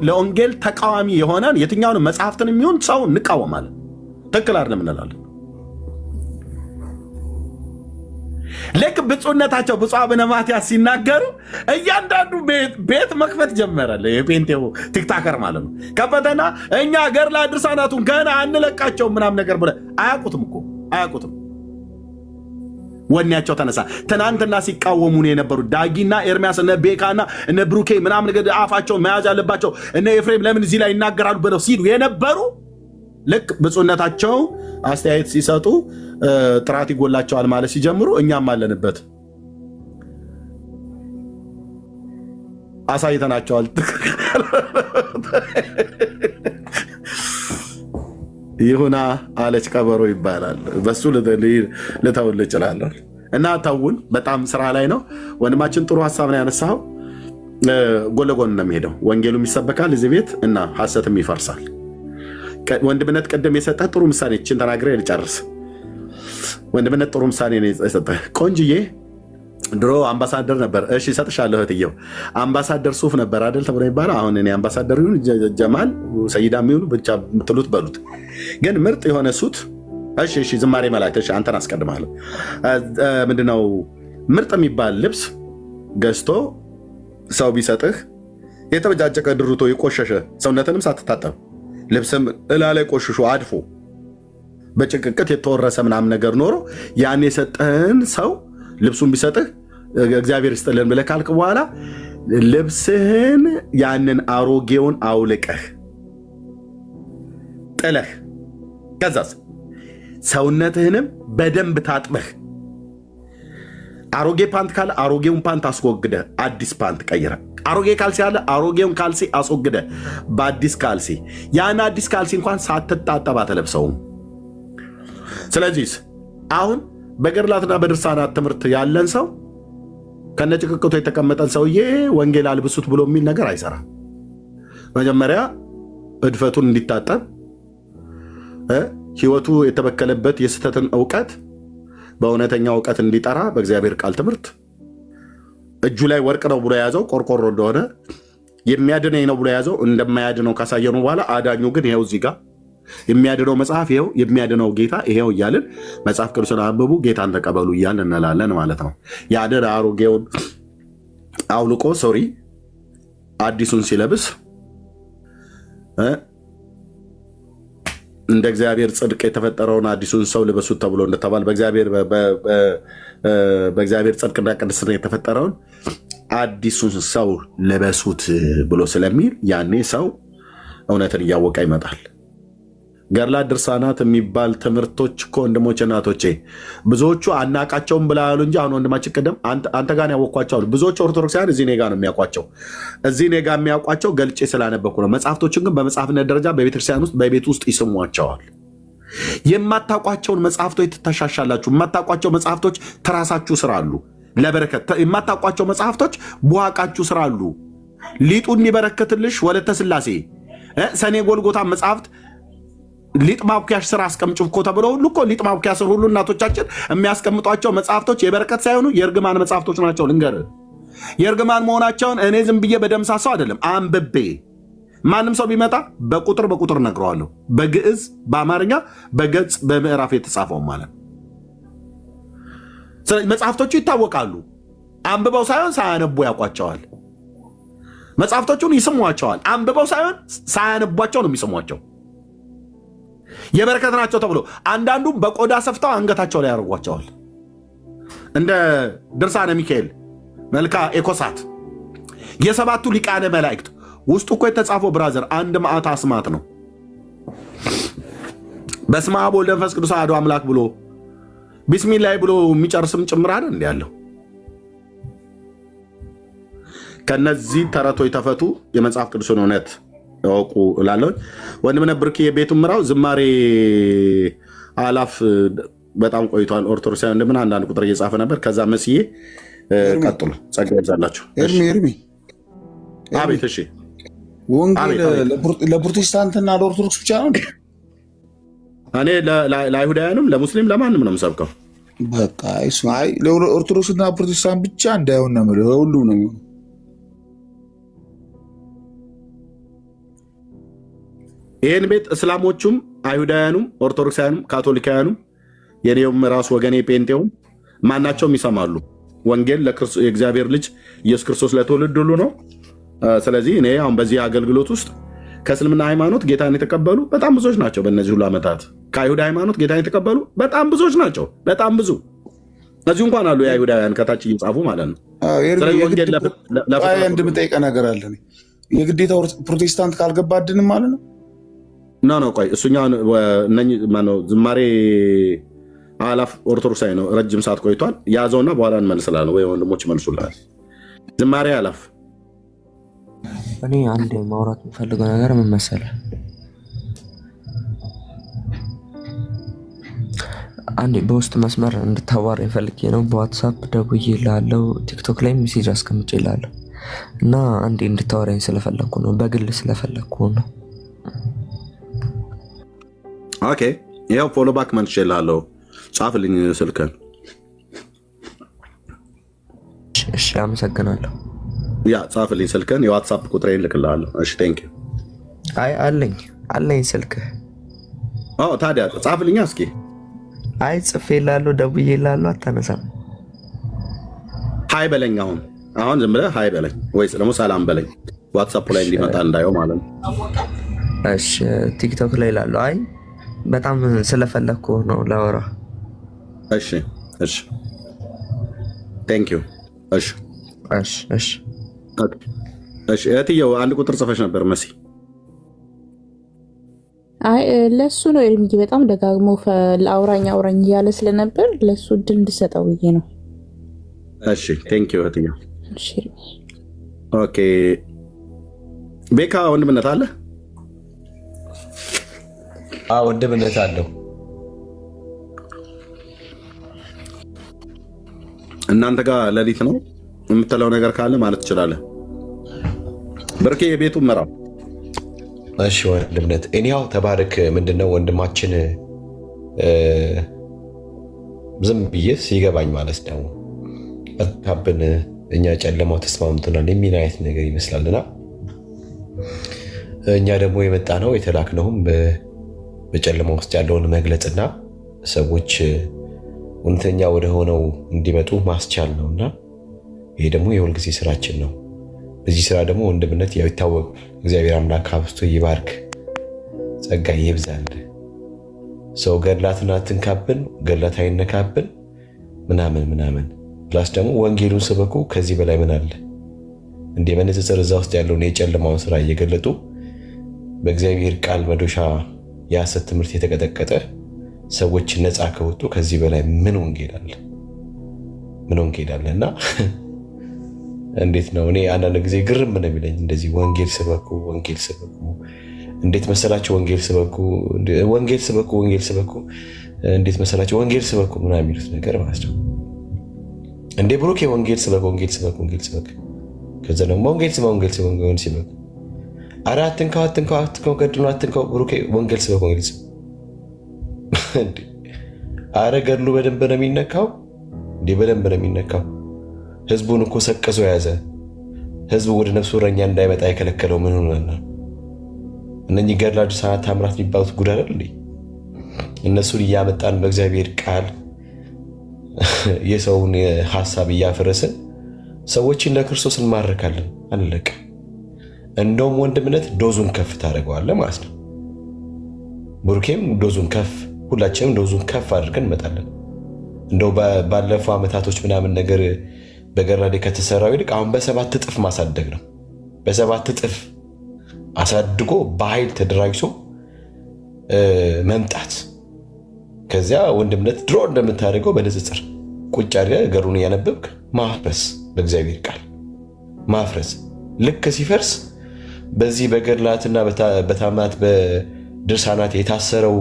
ለወንጌል ተቃዋሚ የሆነን የትኛውንም መጽሐፍትን የሚሆን ሰው እንቃወማለን። ትክክል አይደለም እንላለን። ልክ ብፁዕነታቸው ብፁዕ አቡነ ማትያስ ሲናገሩ እያንዳንዱ ቤት መክፈት ጀመረ። የጴንጤው ቲክታከር ማለት ነው። ከፈተና እኛ ገድላት ድርሳናቱን ገና አንለቃቸውም ምናምን ነገር ብለ አያውቁትም እኮ አያውቁትም። ወኔያቸው ተነሳ። ትናንትና ሲቃወሙ ነው የነበሩ ዳጊና ኤርሚያስ እነ ቤካና እነ ብሩኬ ምናምን ነገር አፋቸውን መያዝ አለባቸው እነ ኤፍሬም ለምን እዚህ ላይ ይናገራሉ ብለው ሲሉ የነበሩ ልክ ብፁዕነታቸው አስተያየት ሲሰጡ ጥራት ይጎላቸዋል ማለት ሲጀምሩ እኛም አለንበት አሳይተናቸዋል። ይሁና አለች ቀበሮ ይባላል። በሱ ልተውል እችላለሁ እና ተውን። በጣም ስራ ላይ ነው ወንድማችን። ጥሩ ሀሳብ ነው ያነሳው። ጎን ለጎን ነው የሚሄደው። ወንጌሉም ይሰበካል እዚህ ቤት እና ሐሰትም ይፈርሳል። ወንድምነት ቅድም የሰጠህ ጥሩ ምሳሌ እችን ተናግሬ ልጨርስ። ወንድምነት ጥሩ ምሳሌ የሰጠህ ቆንጅዬ ድሮ አምባሳደር ነበር። እሺ እሰጥሻለሁ እህትየው። አምባሳደር ሱፍ ነበር አይደል ተብሎ ይባላል። አሁን እኔ አምባሳደር ይሁን ጀማል ሰይዳ የሚሆኑ ብቻ ምትሉት በሉት፣ ግን ምርጥ የሆነ ሱት። እሺ ዝማሬ መላእክት፣ እሺ አንተን አስቀድማለሁ። ምንድነው ምርጥ የሚባል ልብስ ገዝቶ ሰው ቢሰጥህ የተበጃጨቀ ድሩቶ የቆሸሸ ሰውነትንም ሳትታጠብ ልብስም እላ ላይ ቆሽሾ አድፎ በጭቅቅት የተወረሰ ምናምን ነገር ኖሮ ያን የሰጠህን ሰው ልብሱን ቢሰጥህ እግዚአብሔር ይስጥልን ብለህ ካልክ በኋላ ልብስህን ያንን አሮጌውን አውልቀህ ጥለህ ከዛስ ሰውነትህንም በደንብ ታጥበህ አሮጌ ፓንት ካለ አሮጌውን ፓንት አስወግደህ አዲስ ፓንት ቀይረህ፣ አሮጌ ካልሲ አለ አሮጌውን ካልሲ አስወግደህ በአዲስ ካልሲ፣ ያን አዲስ ካልሲ እንኳን ሳትታጠብ አትለብሰውም። ስለዚህ አሁን በገድላትና በድርሳናት ትምህርት ያለን ሰው ከነጭቅቅቱ የተቀመጠን ሰውዬ ወንጌል አልብሱት ብሎ የሚል ነገር አይሰራም። መጀመሪያ እድፈቱን እንዲታጠብ ህይወቱ የተበከለበት የስህተትን እውቀት በእውነተኛ እውቀት እንዲጠራ በእግዚአብሔር ቃል ትምህርት እጁ ላይ ወርቅ ነው ብሎ የያዘው ቆርቆሮ እንደሆነ የሚያድነኝ ነው ብሎ የያዘው እንደማያድነው ካሳየነው በኋላ አዳኙ ግን ይኸው እዚህ ጋር የሚያድነው መጽሐፍ ይኸው የሚያድነው ጌታ ይኸው እያልን መጽሐፍ ቅዱስን አንብቡ ጌታን ተቀበሉ እያልን እንላለን ማለት ነው። ያንን አሮጌውን አውልቆ አዲሱን ሲለብስ እንደ እግዚአብሔር ጽድቅ የተፈጠረውን አዲሱን ሰው ልበሱት ተብሎ እንደተባለ በእግዚአብሔር ጽድቅና ቅድስና የተፈጠረውን አዲሱን ሰው ልበሱት ብሎ ስለሚል ያኔ ሰው እውነትን እያወቀ ይመጣል። ገድላት ድርሳናት የሚባል ትምህርቶች እኮ ወንድሞች እናቶቼ ብዙዎቹ አናቃቸውም ብላሉ እንጂ አሁን ወንድማችን ቅድም አንተ ጋር ያወቅኳቸው ብዙዎቹ ኦርቶዶክሳውያን እዚህ ኔጋ ነው የሚያውቋቸው። እዚህ ኔጋ የሚያውቋቸው ገልጬ ስላነበኩ ነው። መጽሐፍቶችን ግን በመጽሐፍነት ደረጃ በቤተክርስቲያን ውስጥ በቤት ውስጥ ይስሟቸዋል። የማታውቋቸውን መጽሐፍቶች ትተሻሻላችሁ። የማታውቋቸው መጽሐፍቶች ትራሳችሁ ስራሉ ለበረከት። የማታውቋቸው መጽሐፍቶች ቡሃቃችሁ ስራሉ። ሊጡ እንዲበረከትልሽ ወለተ ስላሴ ሰኔ ጎልጎታ መጽሐፍት ሊጥ ማብኪያሽ ስራ አስቀምጭ እኮ ተብሎ ሁሉ እኮ ሊጥ ማብኪያ ስር ሁሉ እናቶቻችን የሚያስቀምጧቸው መጽሐፍቶች የበረከት ሳይሆኑ የእርግማን መጽሐፍቶች ናቸው። ልንገርህ የእርግማን መሆናቸውን እኔ ዝም ብዬ በደምሳሳው አይደለም አንብቤ። ማንም ሰው ቢመጣ በቁጥር ነግረዋለሁ። በግዕዝ በአማርኛ በገጽ በምዕራፍ የተጻፈው ማለት መጽሐፍቶቹ ይታወቃሉ። አንብበው ሳይሆን ሳያነቡ ያውቋቸዋል። መጽሐፍቶቹን ይስሟቸዋል። አንብበው ሳይሆን ሳያነቧቸው ነው የሚስሟቸው። የበረከት ናቸው ተብሎ አንዳንዱም በቆዳ ሰፍተው አንገታቸው ላይ ያደርጓቸዋል። እንደ ድርሳነ ሚካኤል መልካ ኤኮሳት የሰባቱ ሊቃነ መላእክት ውስጡ እኮ የተጻፈው ብራዘር አንድ መዓት አስማት ነው። በስመ አብ ወወልድ ወመንፈስ ቅዱስ አሐዱ አምላክ ብሎ ቢስሚላህ ብሎ የሚጨርስም ጭምር አይደል እንዴ ያለው? ከነዚህ ተረቶች ተፈቱ፣ የመጽሐፍ ቅዱስን እውነት ያውቁ እላለሁ። ወንድምነ ብርክ የቤቱን ምራው ዝማሬ አላፍ በጣም ቆይቷል። ኦርቶዶክሳዊ እንደምን አንዳንድ ቁጥር እየጻፈ ነበር። ከዛ መስዬ ቀጥሉ። ጸጋ ይብዛላችሁ። ኤርሚ አቤት። እሺ ወንጌል ለፕሮቴስታንትና ለኦርቶዶክስ ብቻ ነው? እኔ ለአይሁዳውያንም ለሙስሊም ለማንም ነው የምሰብከው። በቃ እሱ አይ ለኦርቶዶክስና ፕሮቴስታንት ብቻ እንዳይሆን ነው ማለት ሁሉም ነው የሚሆነው። ይህን ቤት እስላሞቹም አይሁዳውያኑም ኦርቶዶክሳውያኑም ካቶሊካውያኑም የኔውም ራሱ ወገኔ ጴንጤውም ማናቸውም ይሰማሉ። ወንጌል የእግዚአብሔር ልጅ ኢየሱስ ክርስቶስ ለትውልድ ሁሉ ነው። ስለዚህ እኔ አሁን በዚህ አገልግሎት ውስጥ ከእስልምና ሃይማኖት ጌታን የተቀበሉ በጣም ብዙዎች ናቸው። በእነዚህ ሁሉ ዓመታት ከአይሁድ ሃይማኖት ጌታን የተቀበሉ በጣም ብዙዎች ናቸው። በጣም ብዙ እዚሁ እንኳን አሉ የአይሁዳውያን ከታች እየጻፉ ማለት ነው። እንደምጠይቀህ ነገር አለ። የግዴታ ፕሮቴስታንት ካልገባ አድንም ማለት ነው? ኖ ቆይ እሱኛ ዝማሬ አላፍ ኦርቶዶክሳዊ ነው። ረጅም ሰዓት ቆይቷል። ያዘውና በኋላ እንመልስላለን ወይ ወንድሞች ይመልሱልሃል። ዝማሬ አላፍ እኔ አንድ ማውራት የምፈልገው ነገር ምን መሰለህ? አንዴ በውስጥ መስመር እንድታዋራኝ ፈልጌ ነው። በዋትሳፕ ደውዬልሃለሁ፣ ቲክቶክ ላይ ሜሴጅ አስቀምጬልሃለሁ እና አንዴ እንድታወራኝ ስለፈለግኩ ነው። በግል ስለፈለግኩ ነው። ኦኬ፣ ይኸው ፎሎ ባክ መልሼልሃለሁ። ጻፍልኝ ስልክህን። እሺ፣ አመሰግናለሁ። ያ ጻፍልኝ ስልክህን፣ የዋትሳፕ ቁጥሬን እልክልሃለሁ። እሺ፣ ቴንክ ዩ። አይ አለኝ ስልክህ። ታዲያ ጻፍልኛ እስኪ። አይ ጽፌልሃለሁ፣ ደውዬልሃለሁ፣ አታነሳም። ሀይ በለኝ። አሁን ዝም ብለህ ሀይ በለኝ ወይስ ደግሞ ሰላም በለኝ። ዋትሳፕ ላይ እንዲመጣ እንዳየው ማለት ነው። እሺ፣ ቲክቶክ ላይ እላለሁ። አይ በጣም ስለፈለግኩ ነው ላወራ። እሺ ቴንክ ዩ። እሺ እህትየው አንድ ቁጥር ጽፈሽ ነበር መሲ። አይ ለሱ ነው ኤርሚዬ በጣም ደጋግሞ ለአውራኝ እያለ ስለነበር ለሱ እድል እንድሰጠው ብዬ ነው። እሺ ቴንክ ዩ እህትየው። ኦኬ ቤካ ወንድምነት አለ? ወንድምነት አለው። እናንተ ጋር ሌሊት ነው የምትለው ነገር ካለ ማለት ትችላለህ። ብርኬ የቤቱ ምራው። እሺ ወንድምነት እኔው ተባረክ። ምንድነው ወንድማችን ዝም ብዬ ሲገባኝ ማለት ነው በካብን እኛ ጨለማው ተስማምቶናል የሚል አይነት ነገር ይመስላልና እኛ ደግሞ የመጣ ነው የተላክነውም በጨለማ ውስጥ ያለውን መግለጽና ሰዎች እውነተኛ ወደ ሆነው እንዲመጡ ማስቻል ነውና ይሄ ደግሞ የሁል ጊዜ ስራችን ነው። በዚህ ስራ ደግሞ ወንድምነት ያው ይታወቅ። እግዚአብሔር አምላክ አብዝቶ ይባርክ፣ ጸጋ ይብዛል። ሰው ገድላትን አትንካብን፣ ገድላት አይነካብን ምናምን ፕላስ ደግሞ ወንጌሉን ስበኩ። ከዚህ በላይ ምን አለ እንዴ? በንጽጽር እዛ ውስጥ ያለውን የጨለማውን ስራ እየገለጡ በእግዚአብሔር ቃል መዶሻ የሐሰት ትምህርት የተቀጠቀጠ ሰዎች ነፃ ከወጡ ከዚህ በላይ ምን ወንጌል አለ? እና እንዴት ነው እኔ አንዳንድ ጊዜ ግርም ነው የሚለኝ እንደዚህ ወንጌል ስበኩ እንዴት መሰላችሁ? ወንጌል ስበኩ እንዴት መሰላችሁ? ወንጌል ስበኩ ምናምን የሚሉት ነገር ማለት ነው። እንዴ ብሩክ ወንጌል ስበክ ከዛ ደግሞ ወንጌል ስበክ ኧረ አትንካው ገድሉን አትንካው ብሩክ ወንጌል ስበክ ኧረ ገድሉ በደንብ ነው የሚነካው። ህዝቡን እኮ ሰቅዞ ያዘ። ህዝቡ ወደ ነፍሱ እረኛ እንዳይመጣ የከለከለው ምን ሆነና? እነኚህ ገድላት ድርሳናት ታምራት የሚባሉት ጉድ አይደል እንዴ? እነሱን እያመጣን በእግዚአብሔር ቃል የሰውን ሐሳብ እያፈረስን ሰዎችን ለክርስቶስ እንማርካለን። አለቀ። እንደውም ወንድምነት ዶዙን ከፍ ታደርገዋለህ ማለት ነው። ቡርኬም ዶዙን ከፍ፣ ሁላችንም ዶዙን ከፍ አድርገን እንመጣለን። እንደው ባለፈው ዓመታቶች ምናምን ነገር በገራዴ ከተሰራው ይልቅ አሁን በ7 እጥፍ ማሳደግ ነው። በ7 እጥፍ አሳድጎ በኃይል ተደራጅቶ መምጣት። ከዚያ ወንድምነት ድሮ እንደምታደርገው በንጽጽር ቁጭ አድርገህ ገሩን እያነበብክ ማፍረስ፣ በእግዚአብሔር ቃል ማፍረስ። ልክ ሲፈርስ በዚህ በገድላትና በታምራት በድርሳናት የታሰረው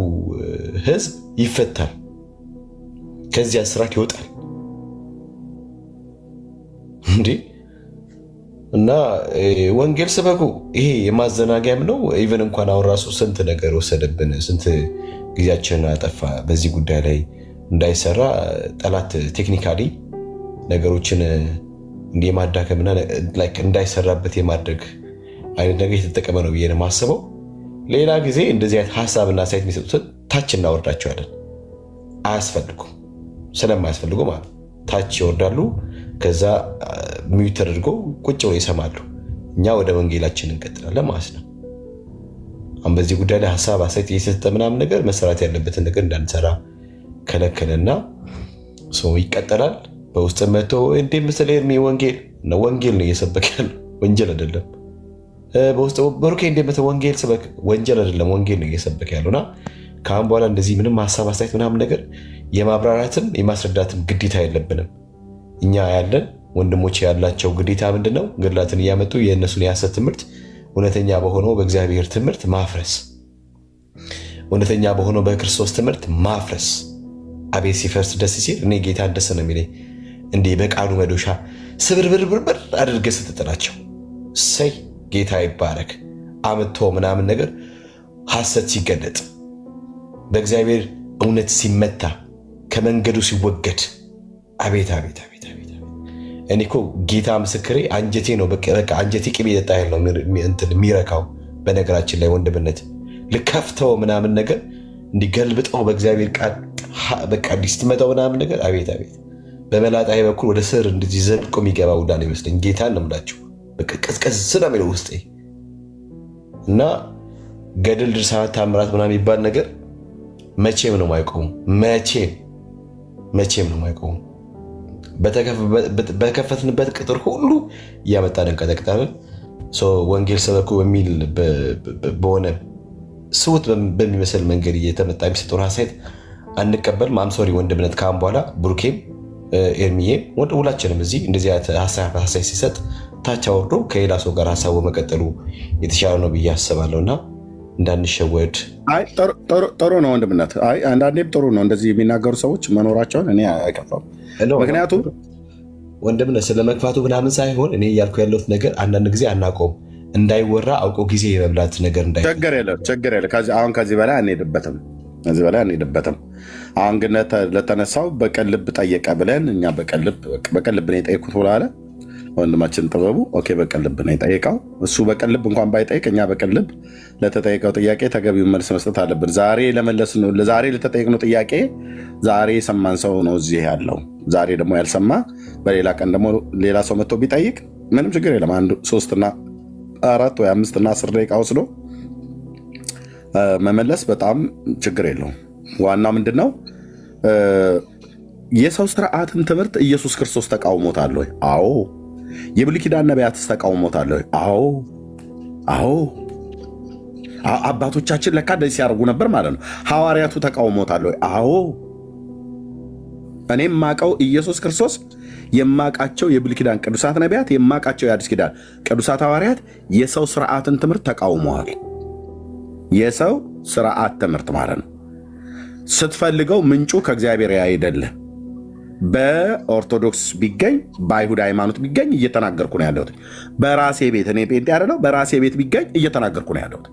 ህዝብ ይፈታል፣ ከዚያ እስራት ይወጣል። እንዴ እና ወንጌል ስበኩ። ይሄ የማዘናጊያም ነው። ኢቨን እንኳን አሁን ራሱ ስንት ነገር ወሰደብን፣ ስንት ጊዜያችንን አጠፋ። በዚህ ጉዳይ ላይ እንዳይሰራ ጠላት ቴክኒካሊ ነገሮችን የማዳከምና እንዳይሰራበት የማድረግ አይነት ነገር የተጠቀመ ነው ብዬ ነው የማስበው። ሌላ ጊዜ እንደዚህ አይነት ሀሳብና ሳይት የሚሰጡትን ታች እናወርዳቸዋለን። አያስፈልጉም፣ ስለማያስፈልጉ ማለት ታች ይወርዳሉ። ከዛ ሚዩት ተደርጎ ቁጭ ብሎ ይሰማሉ። እኛ ወደ ወንጌላችን እንቀጥላለን ማለት ነው። አሁን በዚህ ጉዳይ ላይ ሀሳብ አሳይት እየሰጠ ምናምን ነገር መሰራት ያለበትን ነገር እንዳንሰራ ከለከለና ሰው ይቀጠላል። በውስጥ መጥቶ እንዴ ምስል ኤርሚ ወንጌል ነው እየሰበከ ያለው፣ ወንጀል አይደለም። በውስጥ በሩኬ እንዴ መተ ወንጌል ስበክ፣ ወንጀል አይደለም፣ ወንጌል ነው እየሰበከ ያለውና ከአሁን በኋላ እንደዚህ ምንም ሀሳብ አስተያየት ምናምን ነገር የማብራራትም የማስረዳትም ግዴታ የለብንም። እኛ ያለን ወንድሞች ያላቸው ግዴታ ምንድን ነው? ገድላትን እያመጡ የእነሱን የሐሰት ትምህርት እውነተኛ በሆነው በእግዚአብሔር ትምህርት ማፍረስ፣ እውነተኛ በሆነው በክርስቶስ ትምህርት ማፍረስ። አቤት ሲፈርስ ደስ ሲል፣ እኔ ጌታን ደስ ነው የሚለኝ እንዲህ በቃሉ መዶሻ ስብርብርብርብር አድርገህ ስትጥላቸው። ሰይ ጌታ ይባረክ። አምጥቶ ምናምን ነገር ሐሰት ሲገለጥ፣ በእግዚአብሔር እውነት ሲመታ፣ ከመንገዱ ሲወገድ፣ አቤት አቤት አቤት አቤት። እኔ እኮ ጌታ ምስክሬ አንጀቴ ነው በቃ አንጀቴ ቅቤ የጠጣ ያህል ነው የሚረካው። በነገራችን ላይ ወንድምነት ልከፍተው ምናምን ነገር እንዲገልብጠው በእግዚአብሔር ቃል በቃ እንዲስትመጣው ምናምን ነገር አቤት አቤት። በመላጣዬ በኩል ወደ ስር እንደዚህ ዘልቆ የሚገባ ውዳ ነው ይመስለኝ። ጌታን ነው የምላችሁ። በቃ ቀዝቀዝ ነው የሚለው ውስጤ እና ገድል፣ ድርሳናት፣ ታምራት ምናምን የሚባል ነገር መቼም ነው የማይቆሙ። መቼም ነው የማይቆሙ። በከፈትንበት ቅጥር ሁሉ እያመጣን እንቀጠቅጣለን። ወንጌል ሰበኩ በሚል በሆነ ስውት በሚመስል መንገድ እየተመጣ የሚሰጠውን ሀሳብ አንቀበል። ማምሶሪ ወንድምነት ካሁን በኋላ ብሩኬም ኤርሚዬም ሁላችንም እዚህ እንደዚህ ሀሳብ ሲሰጥ ታች አወርዶ ከሌላ ሰው ጋር ሀሳቡ መቀጠሉ የተሻለ ነው ብዬ አስባለሁ እና እንዳንሸወድ። ጥሩ ነው ወንድምነት። አንዳንዴም ጥሩ ነው እንደዚህ የሚናገሩ ሰዎች መኖራቸውን እኔ አይከፋም። ምክንያቱም ወንድምነት ስለ መግፋቱ ምናምን ሳይሆን እኔ እያልኩ ያለሁት ነገር አንዳንድ ጊዜ አናውቀውም፣ እንዳይወራ አውቀው ጊዜ የመብላት ነገር ችግር የለም። አሁን ከዚህ በላይ አንሄድበትም። አሁን ግን ለተነሳው በቀን ልብ ጠየቀ ብለን እኛ በቀን ልብ ነው የጠየቁት ብላለ ወንድማችን ጥበቡ። ኦኬ በቀን ልብ ነው የጠየቀው እሱ። በቀን ልብ እንኳን ባይጠይቅ እኛ በቀን ልብ ለተጠየቀው ጥያቄ ተገቢውን መልስ መስጠት አለብን። ዛሬ ለተጠየቅነው ጥያቄ ዛሬ የሰማን ሰው ነው እዚህ ያለው። ዛሬ ደግሞ ያልሰማ በሌላ ቀን ደግሞ ሌላ ሰው መጥቶ ቢጠይቅ ምንም ችግር የለም። 3 እና 4 ወይ 5 እና 10 ደቂቃ ወስዶ መመለስ በጣም ችግር የለውም። ዋና ምንድነው የሰው ስርዓትን ትምህርት ኢየሱስ ክርስቶስ ተቃውሞታል ወይ? አዎ። የብሉይ ኪዳን ነቢያትስ ተቃውሞታል ወይ? አዎ። አባቶቻችን ለካ እንደዚህ ሲያደርጉ ነበር ማለት ነው። ሐዋርያቱ ተቃውሞታል ወይ? አዎ። እኔ የማውቀው ኢየሱስ ክርስቶስ የማውቃቸው የብሉይ ኪዳን ቅዱሳት ነቢያት፣ የማውቃቸው የአዲስ ኪዳን ቅዱሳት ሐዋርያት የሰው ስርዓትን ትምህርት ተቃውመዋል። የሰው ስርዓት ትምህርት ማለት ነው። ስትፈልገው ምንጩ ከእግዚአብሔር አይደለ። በኦርቶዶክስ ቢገኝ በአይሁድ ሃይማኖት ቢገኝ እየተናገርኩ ነው ያለሁት። በራሴ ቤት እኔ ጴንጤ ያደለው በራሴ ቤት ቢገኝ እየተናገርኩ ነው ያለሁት።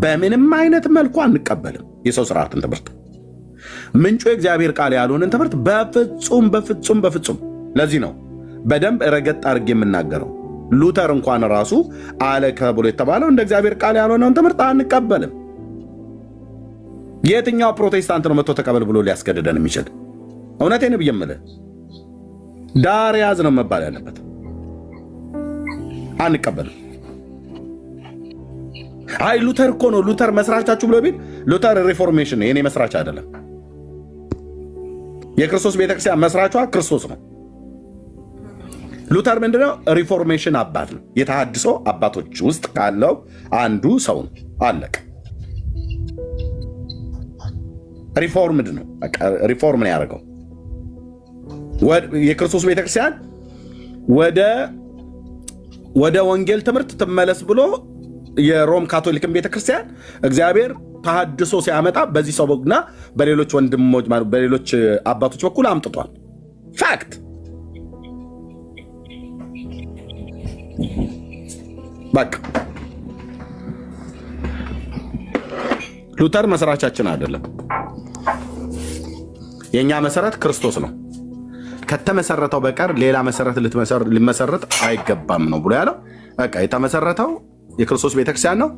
በምንም አይነት መልኩ አንቀበልም የሰው ስርዓትን ትምህርት። ምንጩ የእግዚአብሔር ቃል ያልሆንን ትምህርት በፍጹም። ለዚህ ነው በደንብ ረገጥ አድርጌ የምናገረው። ሉተር እንኳን ራሱ አለ ከብሎ የተባለው እንደ እግዚአብሔር ቃል ያልሆነውን ትምህርት አንቀበልም። የትኛው ፕሮቴስታንት ነው መጥቶ ተቀበል ብሎ ሊያስገድደን የሚችል? እውነቴን ብዬ የምልህ ዳር ያዝ ነው መባል ያለበት። አንቀበልም። አይ ሉተር እኮ ነው ሉተር መስራቻችሁ ብሎ ቢል ሉተር ሪፎርሜሽን የኔ መስራች አይደለም። የክርስቶስ ቤተክርስቲያን መስራቿ ክርስቶስ ነው። ሉተር ምንድነው? ሪፎርሜሽን አባት ነው። የተሃድሶ አባቶች ውስጥ ካለው አንዱ ሰው ነው። አለቀ። ሪፎርምድ ነው። ሪፎርም ነው ያደረገው። የክርስቶስ ቤተክርስቲያን ወደ ወንጌል ትምህርት ትመለስ ብሎ የሮም ካቶሊክን ቤተክርስቲያን እግዚአብሔር ተሃድሶ ሲያመጣ በዚህ ሰውና በሌሎች ወንድሞች በሌሎች አባቶች በኩል አምጥቷል። ፋክት በቃ ሉተር መስራቻችን አይደለም። የኛ መሰረት ክርስቶስ ነው። ከተመሰረተው በቀር ሌላ መሰረት ሊመሰረት አይገባም ነው ብሎ ያለው። በቃ የተመሰረተው የክርስቶስ ቤተክርስቲያን ነው።